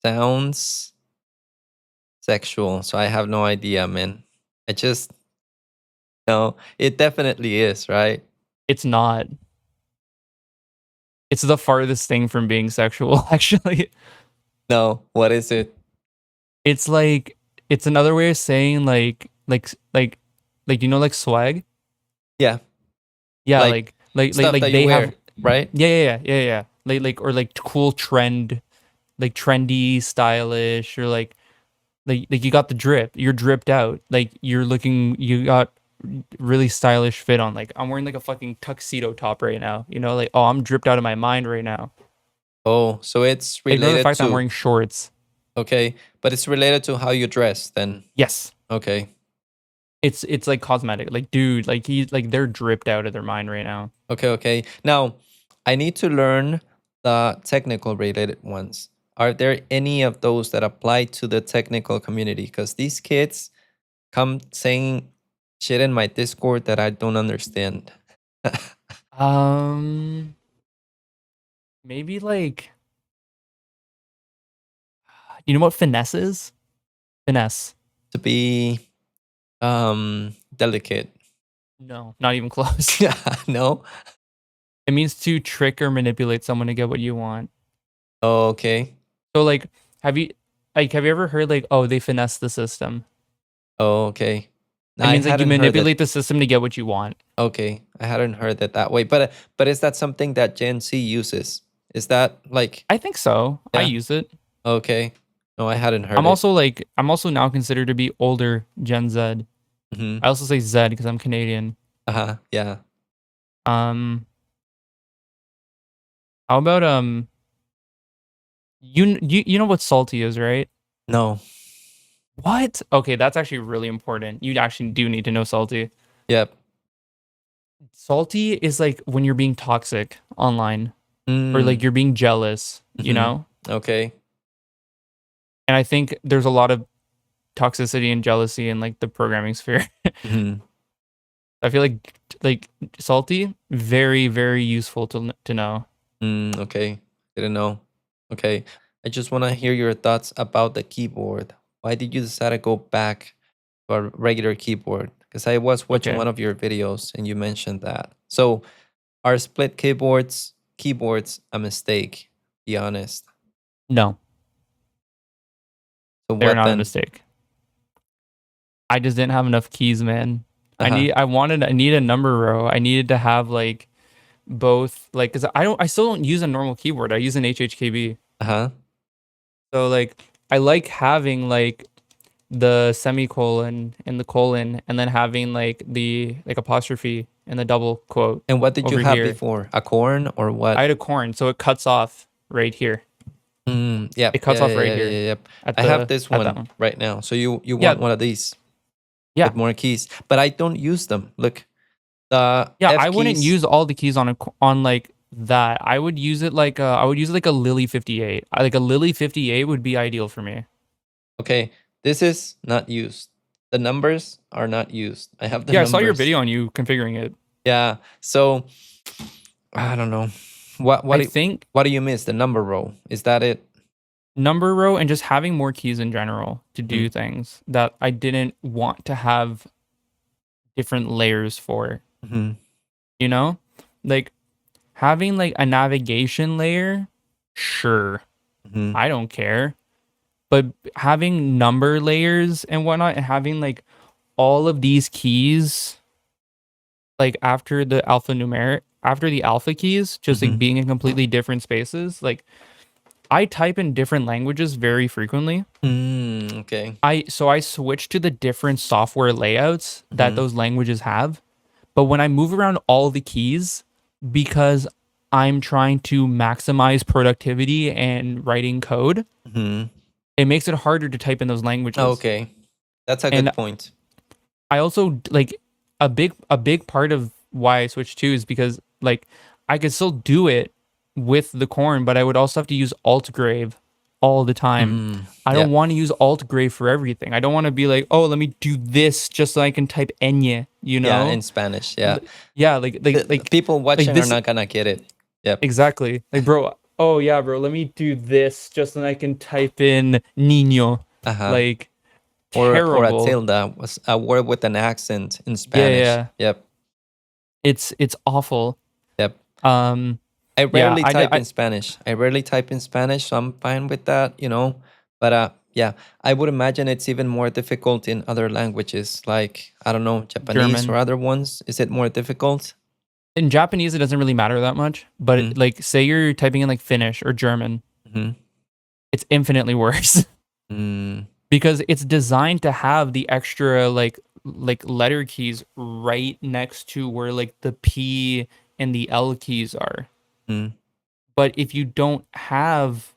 Sounds sexual. So I have no idea, man. I just no. It definitely is, right? It's not. It's the farthest thing from being sexual, actually. No. What is it? It's like it's another way of saying like you know like swag? Yeah. Yeah, like they have right? Yeah. Like or like cool trend, like trendy, stylish, or like you got the drip. You're dripped out. Like you got really stylish fit on. Like I'm wearing like a fucking tuxedo top right now. You know, like, oh, I'm dripped out of my mind right now. Oh, so it's Ignore the related fact that I'm to, wearing shorts. okay, but it's related to how you dress then. Yes. Okay. It's like cosmetic. Like, dude, like they're dripped out of their mind right now. Okay. Now, I need to learn the technical related ones. Are there any of those that apply to the technical community? Because these kids come saying shit in my Discord that I don't understand. Maybe like, you know what finesse is? Finesse. To be delicate. No, not even close. No? It means to trick or manipulate someone to get what you want. Oh, okay. So like, have you ever heard like, oh, they finesse the system? Oh, okay. It means like you hadn't heard that. manipulate the system to get what you want. Okay, I hadn't heard it that way. But is that something that Gen Z uses? Is that like, I think so. I Yeah. use it. okay? No, I hadn't heard I'm it. I'm also now considered to be older Gen Z. Hmm. I also say Z because I'm Canadian. Yeah. How about you know what salty is, right? No. What? Okay, that's actually really important. You actually do need to know salty. Yep. Salty is like when you're being toxic online or like Mm, you're being jealous, you mhm. know? Okay. And I think there's a lot of toxicity and jealousy in like the programming sphere. Mhm. I feel like salty, very, very useful to know. Okay. Didn't know. Okay. I just want to hear your thoughts about the keyboard. Why did you decide to go back to a regular keyboard? Because I was watching Okay. one of your videos and you mentioned that. So, are split keyboards a mistake? Be honest. No, So they're what not a then? mistake. I just didn't have enough keys, man. Uh-huh. I need a number row. I needed to have like both, like, cause I still don't use a normal keyboard. I use an HHKB. Uh-huh. So like I like having like the semicolon and the colon and then having like the like apostrophe and the double quote And what did you over have here. before? A corn or what? I had a corn, so it cuts off right here. Yeah. It cuts off right here Yep. at I have this at that one right now. So you Yeah, want one of these yeah, with more keys, but I don't use them. Look, the yeah. F I wouldn't keys. use all the keys on like that. I would use it like a Lily 58. Like a Lily 58 would be ideal for me. Okay, this is not used. The numbers are not used. I have the Yeah, I numbers. saw your video on you configuring it. Yeah. So I don't know. What I think what do you miss? The number row. Is that it? number row and just having more keys in general to do Mm. things that I didn't want to have different layers for, Mhm. you know? Like having like a navigation layer, sure, Mhm. I don't care. But having number layers and whatnot and having like all of these keys like after the alpha keys, just like Mhm. being in completely different spaces, like I type in different languages very frequently. Okay. I switch to the different software layouts that Mhm. those languages have. But when I move around all the keys, because I'm trying to maximize productivity and writing code, Mhm. it makes it harder to type in those languages. Okay. That's a And good point. I also like a big part of why I switched to is because like I could still do it with the corn, but I would also have to use alt grave all the time. I Yeah. don't want to use alt grave for everything. I don't want to be like, oh, let me do this just so I can type enye, you Yeah, know? in Spanish. Yeah. Yeah, The people watching are this not gonna get it. Yep. exactly. Like, bro, oh yeah, bro, let me do this just so I can type in niño. Uh-huh. Like Or a terrible. tilde was a word with an accent in Yeah, Spanish. yeah. Yep. It's awful. Yep. Um I Yeah, rarely type in Spanish. I rarely type in Spanish, so I'm fine with that, you know. But yeah, I would imagine it's even more difficult in other languages, like I don't know, Japanese German. or other ones. Is it more difficult? In Japanese, it doesn't really matter that much. But like, say you're typing in like Finnish or German, it's infinitely worse because it's designed to have the extra like letter keys right next to where like the P and the L keys are. But if you don't have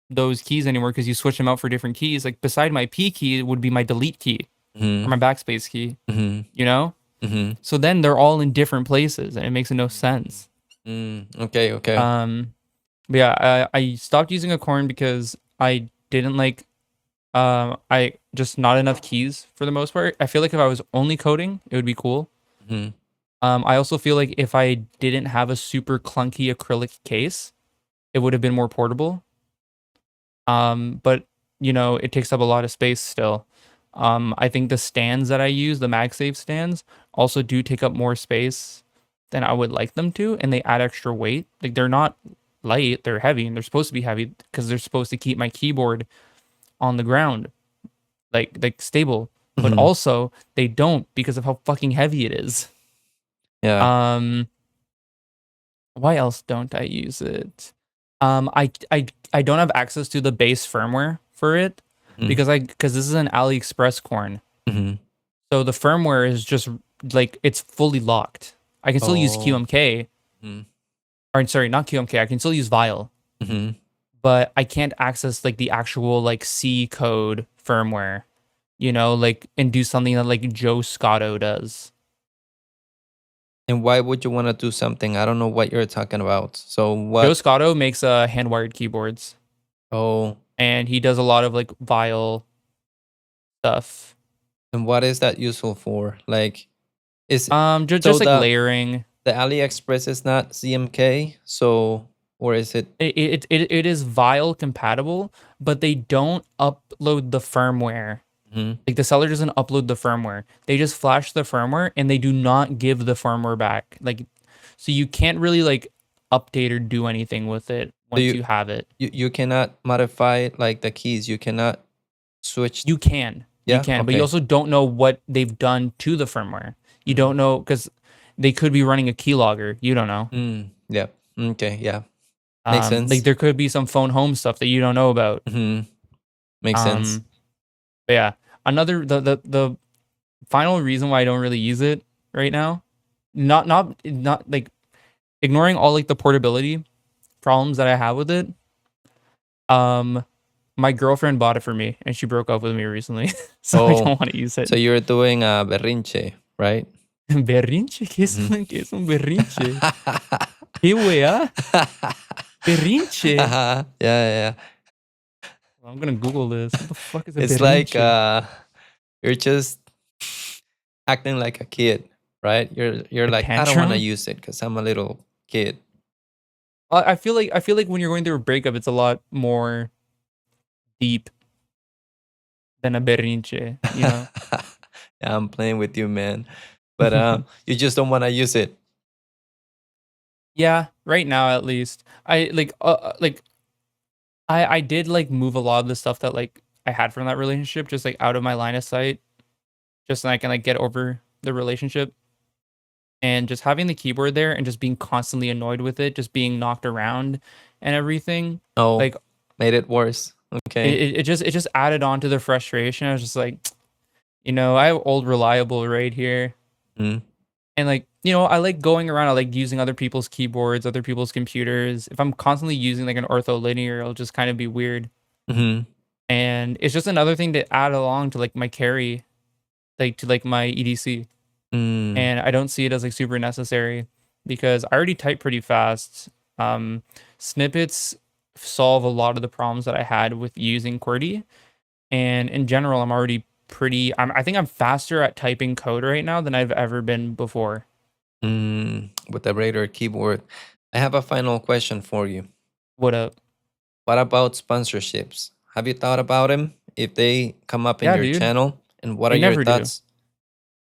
those keys anymore because you switch them out for different keys, like beside my P key would be my delete key or my backspace key, you know? So then they're all in different places and it makes no sense. Okay. But yeah, I stopped using Acorn because I didn't like, I just not enough keys for the most part. I feel like if I was only coding, it would be cool. I also feel like if I didn't have a super clunky acrylic case, it would have been more portable. But you know, it takes up a lot of space still. I think the stands that I use, the MagSafe stands, also do take up more space than I would like them to, and they add extra weight. Like they're not light, they're heavy, and they're supposed to be heavy because they're supposed to keep my keyboard on the ground, like stable. But also they don't because of how fucking heavy it is. Yeah. Why else don't I use it? I don't have access to the base firmware for it because this is an AliExpress corn. So the firmware is just like it's fully locked. I can still use QMK. Or sorry, not QMK. I can still use Vile. But I can't access like the actual like C code firmware, you know, like and do something that like Joe Scotto does. And why would you want to do something? I don't know what you're talking about. So what? Joe Scotto makes hand-wired keyboards. Oh. And he does a lot of like Vile stuff. And what is that useful for? Like, is just like layering. The AliExpress is not CMK, so or is it? It is Vile compatible, but they don't upload the firmware. Like the seller doesn't upload the firmware. They just flash the firmware and they do not give the firmware back. Like, so you can't really like update or do anything with it once you have it. You cannot modify like the keys. You cannot switch. You can. Yeah? You can, Okay. but you also don't know what they've done to the firmware. You don't know because they could be running a keylogger. You don't know. Yeah. Okay. Yeah. Makes sense. Like there could be some phone home stuff that you don't know about. Makes sense. But yeah, the final reason why I don't really use it right now, not like ignoring all like the portability problems that I have with it. My girlfriend bought it for me and she broke up with me recently, so I don't want to use it. So you're doing a berrinche, right? Berrinche? ¿Qué es un berrinche? ¿Qué wea? Berrinche? Yeah. I'm gonna Google this. What the fuck is a It's berrinche? like you're just acting like a kid, right? You're like, I don't want to tantrum? use it because I'm a little kid. I feel like when you're going through a breakup, it's a lot more deep than a berrinche, you know? Yeah, I'm playing with you, man. But you just don't want to use it. Yeah, right now at least. I did like move a lot of the stuff that like I had from that relationship just like out of my line of sight, just so I can like get over the relationship. And just having the keyboard there and just being constantly annoyed with it, just being knocked around and everything. Oh, like made it worse. Okay. It just added on to the frustration. I was just like, you know, I have old reliable right here. And like, you know, I like going around, I like using other people's keyboards, other people's computers. If I'm constantly using like an ortholinear, it'll just kind of be weird. And it's just another thing to add along to like my carry, like to like my EDC. And I don't see it as like super necessary because I already type pretty fast. Snippets solve a lot of the problems that I had with using QWERTY. And in general, I'm already I think I'm faster at typing code right now than I've ever been before. With the Raider keyboard. I have a final question for you. What up? What about sponsorships? Have you thought about them? If they come up in your channel? And what are your thoughts?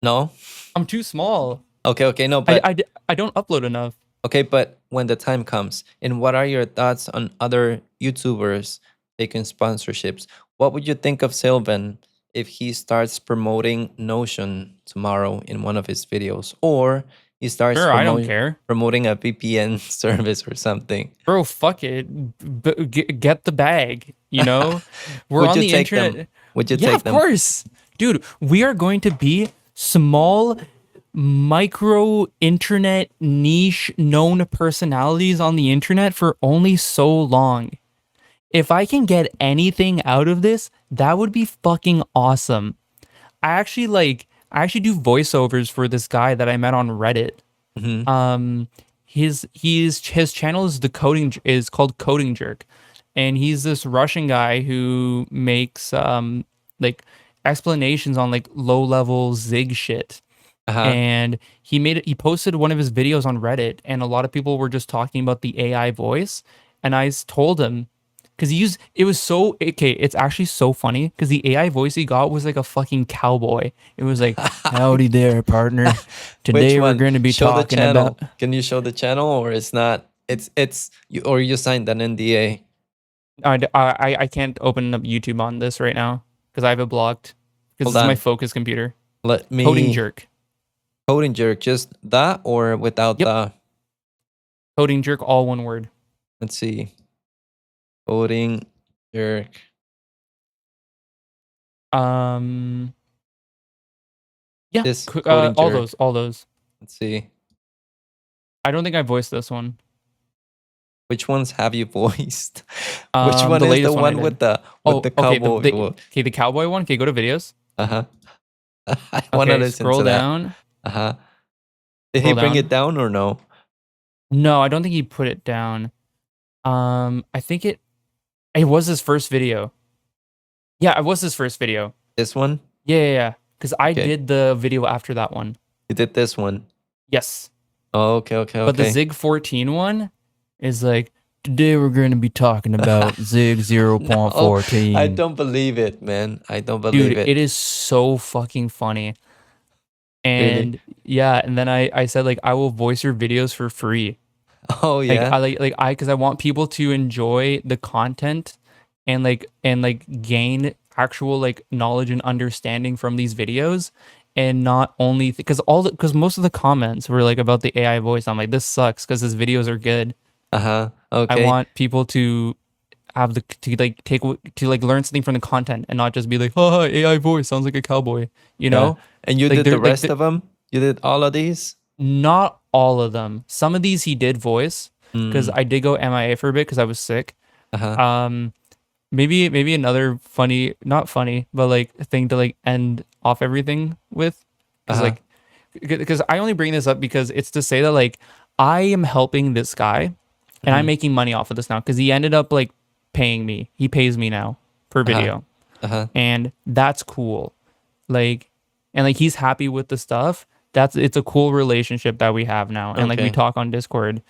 No? I'm too small. Okay, no, but I don't upload enough. Okay, but when the time comes, and what are your thoughts on other YouTubers taking sponsorships? What would you think of Sylvan if he starts promoting Notion tomorrow in one of his videos? Or he starts Sure, I don't care. promoting a VPN service or something. Bro, fuck it. Get the bag, you know? We're Would on you the take internet. them? Would you Yeah, take of them? course. Dude, we are going to be small micro internet niche known personalities on the internet for only so long. If I can get anything out of this, that would be fucking awesome. I actually do voiceovers for this guy that I met on Reddit. Mhm. His channel is called Coding Jerk, and he's this Russian guy who makes like explanations on like low level Zig shit. Uh-huh. And he posted one of his videos on Reddit, and a lot of people were just talking about the AI voice, and told him, because it was so okay, it's actually so funny because the AI voice he got was like a fucking cowboy. It was like, howdy there, partner. Today Which we're one? going to be Show the talking channel. about Can you show the channel, or it's not? It's you, or you signed an NDA. I can't open up YouTube on this right now because I have it blocked because Hold this is my on. focus computer. Let me Coding Jerk. Coding Jerk, just that or without Yep. the? Coding Jerk, all one word. Let's see. Coding Jerk. Yeah, This Coding all Jerk. those. Let's see. I don't think I voiced this one. Which ones have you voiced? Which one The is the latest one I one with did. the Okay, cowboy? the cowboy one. Okay, go to videos. Uh-huh. I want to Okay, listen scroll to that. down. Uh-huh. Did he Scroll bring down. it down or no? No, I don't think he put it down. I think it was his first video. Yeah, it was his first video. This one? Yeah. Because I Okay. did the video after that one. You did this one. Yes. Oh, okay. But the Zig 14 one is like, today we're going to be talking about Zig 0.14. I don't believe it, man. I don't Dude, believe it. it is so fucking funny. And yeah, and then I said like I will voice your videos for free. Oh yeah. Because I want people to enjoy the content and gain actual like knowledge and understanding from these videos, and not only because most of the comments were like about the AI voice. I'm like, this sucks because his videos are good. Uh-huh. I Okay. want people to have to learn something from the content and not just be like, oh, AI voice sounds like a cowboy, you know? And you Like, did the they're- like, rest of them? You did all of these? Not all of them. Some of these he did voice because I did go MIA for a bit because I was sick. Uh-huh. Maybe another funny, not funny, but like thing to like end off everything with, because I only bring this up because it's to say that like I am helping this guy and I'm making money off of this now because he ended up like paying me. He pays me now per video, and that's cool. Like, and like he's happy with the stuff. It's a cool relationship that we have now, and like we Okay. talk on Discord.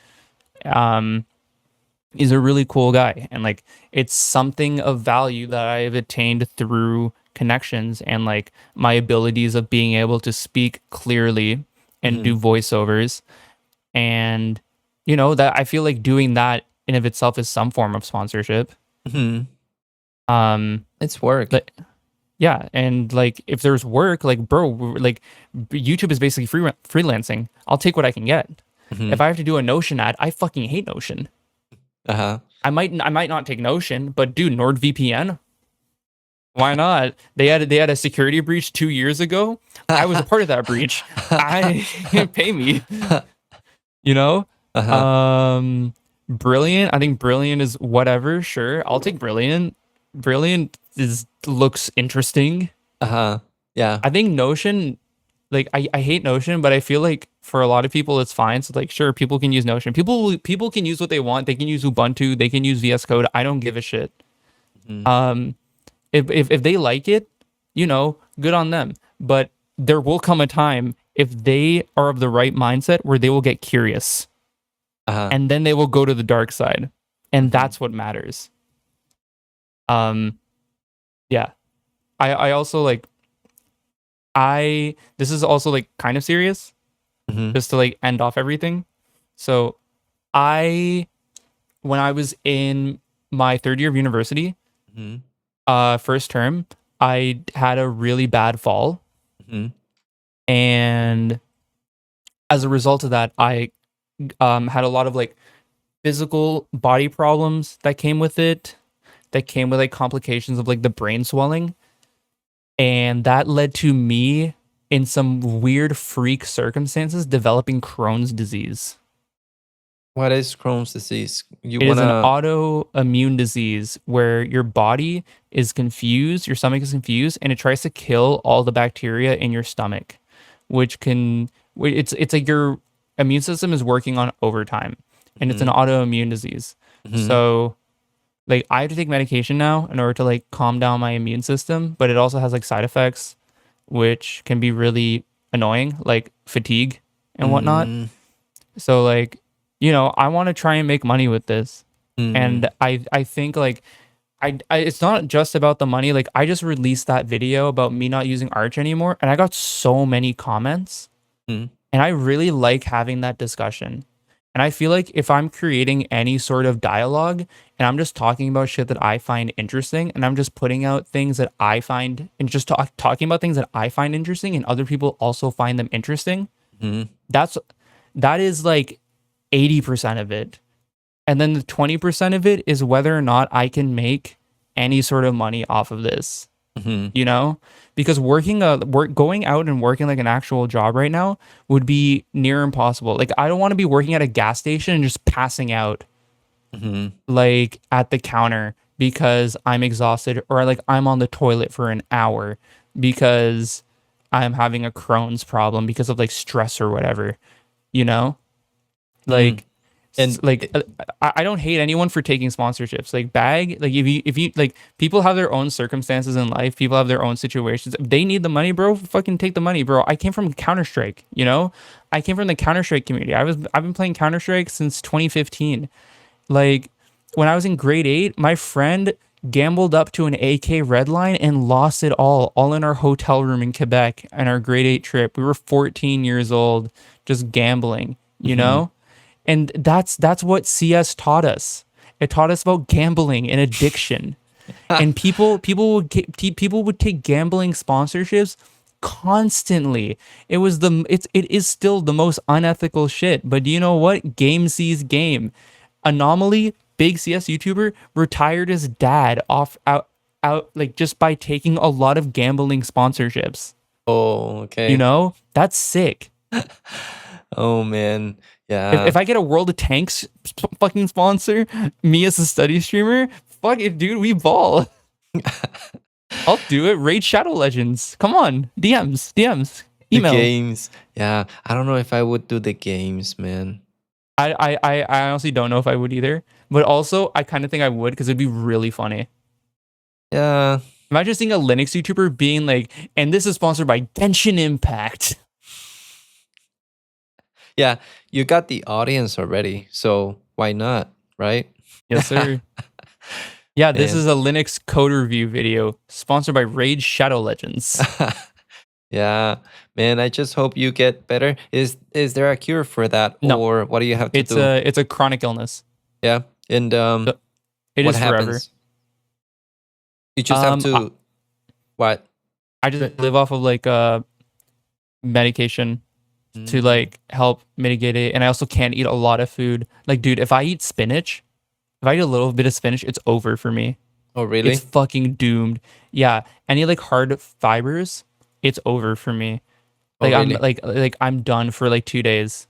He's a really cool guy, and like it's something of value that I have attained through connections and like my abilities of being able to speak clearly and do voiceovers, and that I feel like doing that in of itself is some form of sponsorship. It's work. But yeah, and like if there's work, like bro, like YouTube is basically freelancing. I'll take what I can get. If I have to do a Notion ad, I fucking hate Notion. Uh-huh. I might not take Notion, but dude, NordVPN, why not? They had a security breach 2 years ago. I was a part of that breach. Pay me. Brilliant. I think Brilliant is whatever. Sure, I'll take Brilliant. Brilliant looks interesting. Yeah. I think Notion, like I hate Notion, but I feel like for a lot of people it's fine. So like, sure, people can use Notion. People can use what they want. They can use Ubuntu. They can use VS Code. I don't give a shit. If they like it, good on them. But there will come a time if they are of the right mindset where they will get curious, and then they will go to the dark side, and that's what matters. Yeah. I also like. This is also like kind of serious, just to like end off everything. So when I was in my third year of university, first term, I had a really bad fall, and as a result of that, I had a lot of like physical body problems that came with it, that came with like complications of like the brain swelling. And that led to me in some weird freak circumstances developing Crohn's disease. What is Crohn's disease? You It is an wanna? autoimmune disease where your body is confused, your stomach is confused, and it tries to kill all the bacteria in your stomach, which can it's like your immune system is working on overtime, and it's an autoimmune disease. So like I have to take medication now in order to like calm down my immune system, but it also has like side effects which can be really annoying, like fatigue and whatnot. So like, you know, I want to try and make money with this. And I think like I it's not just about the money. Like I just released that video about me not using Arch anymore, and I got so many comments. And I really like having that discussion. And I feel like if I'm creating any sort of dialogue and I'm just talking about shit that I find interesting, and I'm just putting out things that I find and just talking about things that I find interesting and other people also find them interesting, that is like 80% of it. And then the 20% of it is whether or not I can make any sort of money off of this. You know, because going out and working like an actual job right now would be near impossible. Like I don't want to be working at a gas station and just passing out like at the counter because I'm exhausted, or like I'm on the toilet for an hour because I'm having a Crohn's problem because of like stress or whatever, you know? Like And like I don't hate anyone for taking sponsorships. Like bag, like if you like, people have their own circumstances in life, people have their own situations. If they need the money, bro, fucking take the money, bro. I came from Counter-Strike, you know? I came from the Counter-Strike community. I've been playing Counter-Strike since 2015. Like when I was in grade 8, my friend gambled up to an AK Redline and lost it all in our hotel room in Quebec on our grade 8 trip. We were 14 years old, just gambling, you know? And that's what CS taught us. It taught us about gambling and addiction. And people would take gambling sponsorships constantly. It is still the most unethical shit. But do you know what? Game sees game. Anomaly, big CS YouTuber, retired his dad out like just by taking a lot of gambling sponsorships. oh, okay. You know? That's sick. Oh man, yeah. If I get a World of Tanks fucking sponsor, me as a study streamer, fuck it, dude, we ball. I'll do it. Raid Shadow Legends. Come on, DMs, the email. games, yeah. I don't know if I would do the games, man. I honestly don't know if I would either, but also I kind of think I would because it'd be really funny. Yeah. Imagine seeing a Linux YouTuber being like, and this is sponsored by Genshin Impact. Yeah, you got the audience already, so why not, right? Yes, sir. Yeah, this Man. is a Linux code review video sponsored by Raid Shadow Legends. Yeah, man, I just hope you get better. Is there a cure for that, No. or what do you have to It's do? a chronic illness. Yeah, and It what is forever. happens? You just have to what? I just live off of like medication to like help mitigate it, and I also can't eat a lot of food. Like, dude, if I eat a little bit of spinach, it's over for me. Oh, really? It's fucking doomed. Yeah, any like hard fibers, it's over for me. Like Oh, I'm really? I'm done for like 2 days.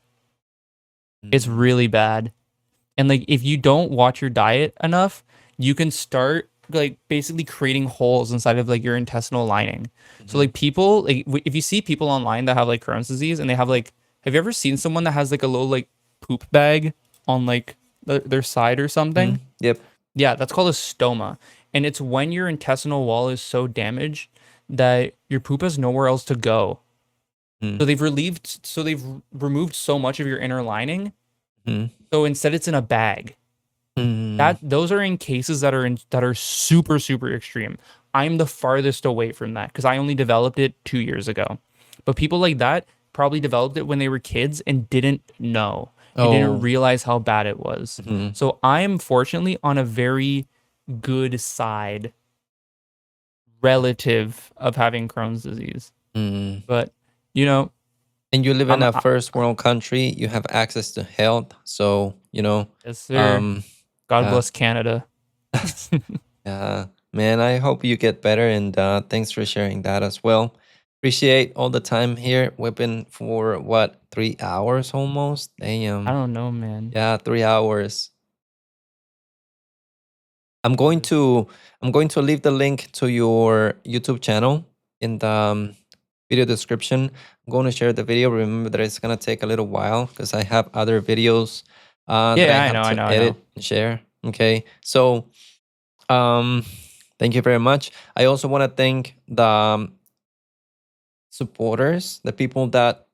It's really bad. And like if you don't watch your diet enough, you can start like basically creating holes inside of like your intestinal lining. So like people, like if you see people online that have like Crohn's disease and they have like, have you ever seen someone that has like a little like poop bag on like their side or something? Yep. Yeah, that's called a stoma. And it's when your intestinal wall is so damaged that your poop has nowhere else to go. So they've removed so much of your inner lining. So instead it's in a bag. Those are in cases that are super, super extreme. I'm the farthest away from that because I only developed it 2 years ago. But people like that probably developed it when they were kids and didn't know. And didn't realize how bad it was. So I'm fortunately on a very good side relative of having Crohn's disease. But, you know. And you live in I'm a first world country. You have access to health. So, yes, sir. God yeah. bless Canada. Yeah, man, I hope you get better, and thanks for sharing that as well. Appreciate all the time here. We've been for what, 3 hours almost? I Damn. don't know, man. Yeah, 3 hours. I'm going to leave the link to your YouTube channel in the video description. I'm going to share the video. Remember that it's gonna take a little while because I have other videos that I Yeah, I have know, I to know, I edit know. and share. Okay, so thank you very much. I also want to thank the supporters, the people that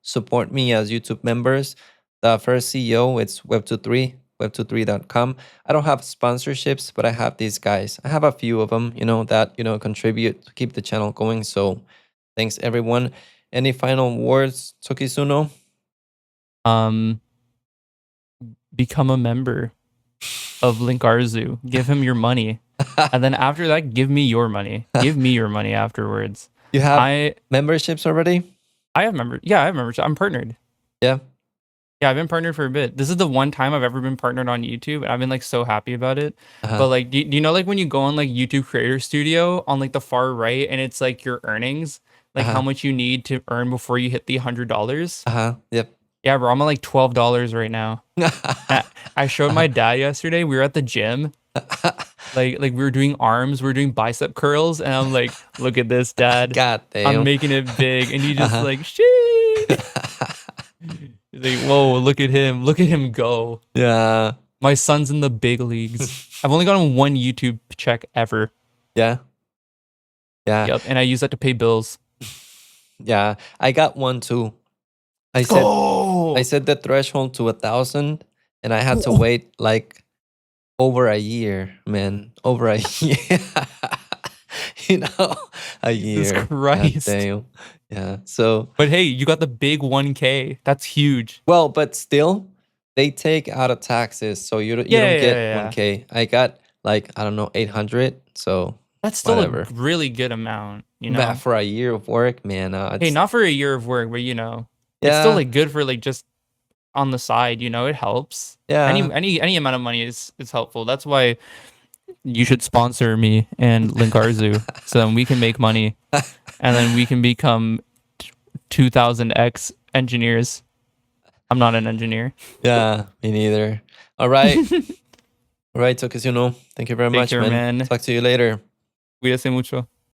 support me as YouTube members. The first CEO, it's Web23, web23.com. I don't have sponsorships, but I have these guys. I have a few of them, that contribute to keep the channel going. So thanks everyone. Any final words, Tokisuno? Become a member of Linkarzu. Give him your money. And then after that, give me your money. Give me your money afterwards. You have I memberships already? have members. Yeah, I have members. I'm partnered. Yeah. Yeah, I've been partnered for a bit. This is the one time I've ever been partnered on YouTube, and I've been like so happy about it. But like, do you know like when you go on like YouTube Creator Studio on like the far right, and it's like your earnings, like how much you need to earn before you hit the $100? Yep. Yeah, bro, I'm at like $12 right now. I showed my dad yesterday. We were at the gym. Like we were doing arms, we were doing bicep curls, and I'm like, look at this, Dad. God damn. I'm making it big. And he just like, shit. He's like, whoa, look at him go. Yeah. My son's in the big leagues. I've only gotten one YouTube check ever. Yeah. Yeah. Yep, and I use that to pay bills. Yeah. I got one too. I set the threshold to 1,000, and I had to wait like over a year, man. Over a year. A year. Jesus Christ. Damn. Yeah. So, but hey, you got the big 1K. That's huge. Well, but still, they take out of taxes, so you don't get 1K. I got like, I don't know, 800. So that's still whatever. A really good amount, But for a year of work, man. Hey, not for a year of work, but it's still like good for like just on the side. It helps. Yeah. Any amount of money is helpful. That's why you should sponsor me and Linkarzu so then we can make money and then we can become 2000x engineers. I'm not an engineer. Yeah, me neither. All right. All right, Tokisuno. Thank you very much, care, man. Talk to you later. Cuídate mucho.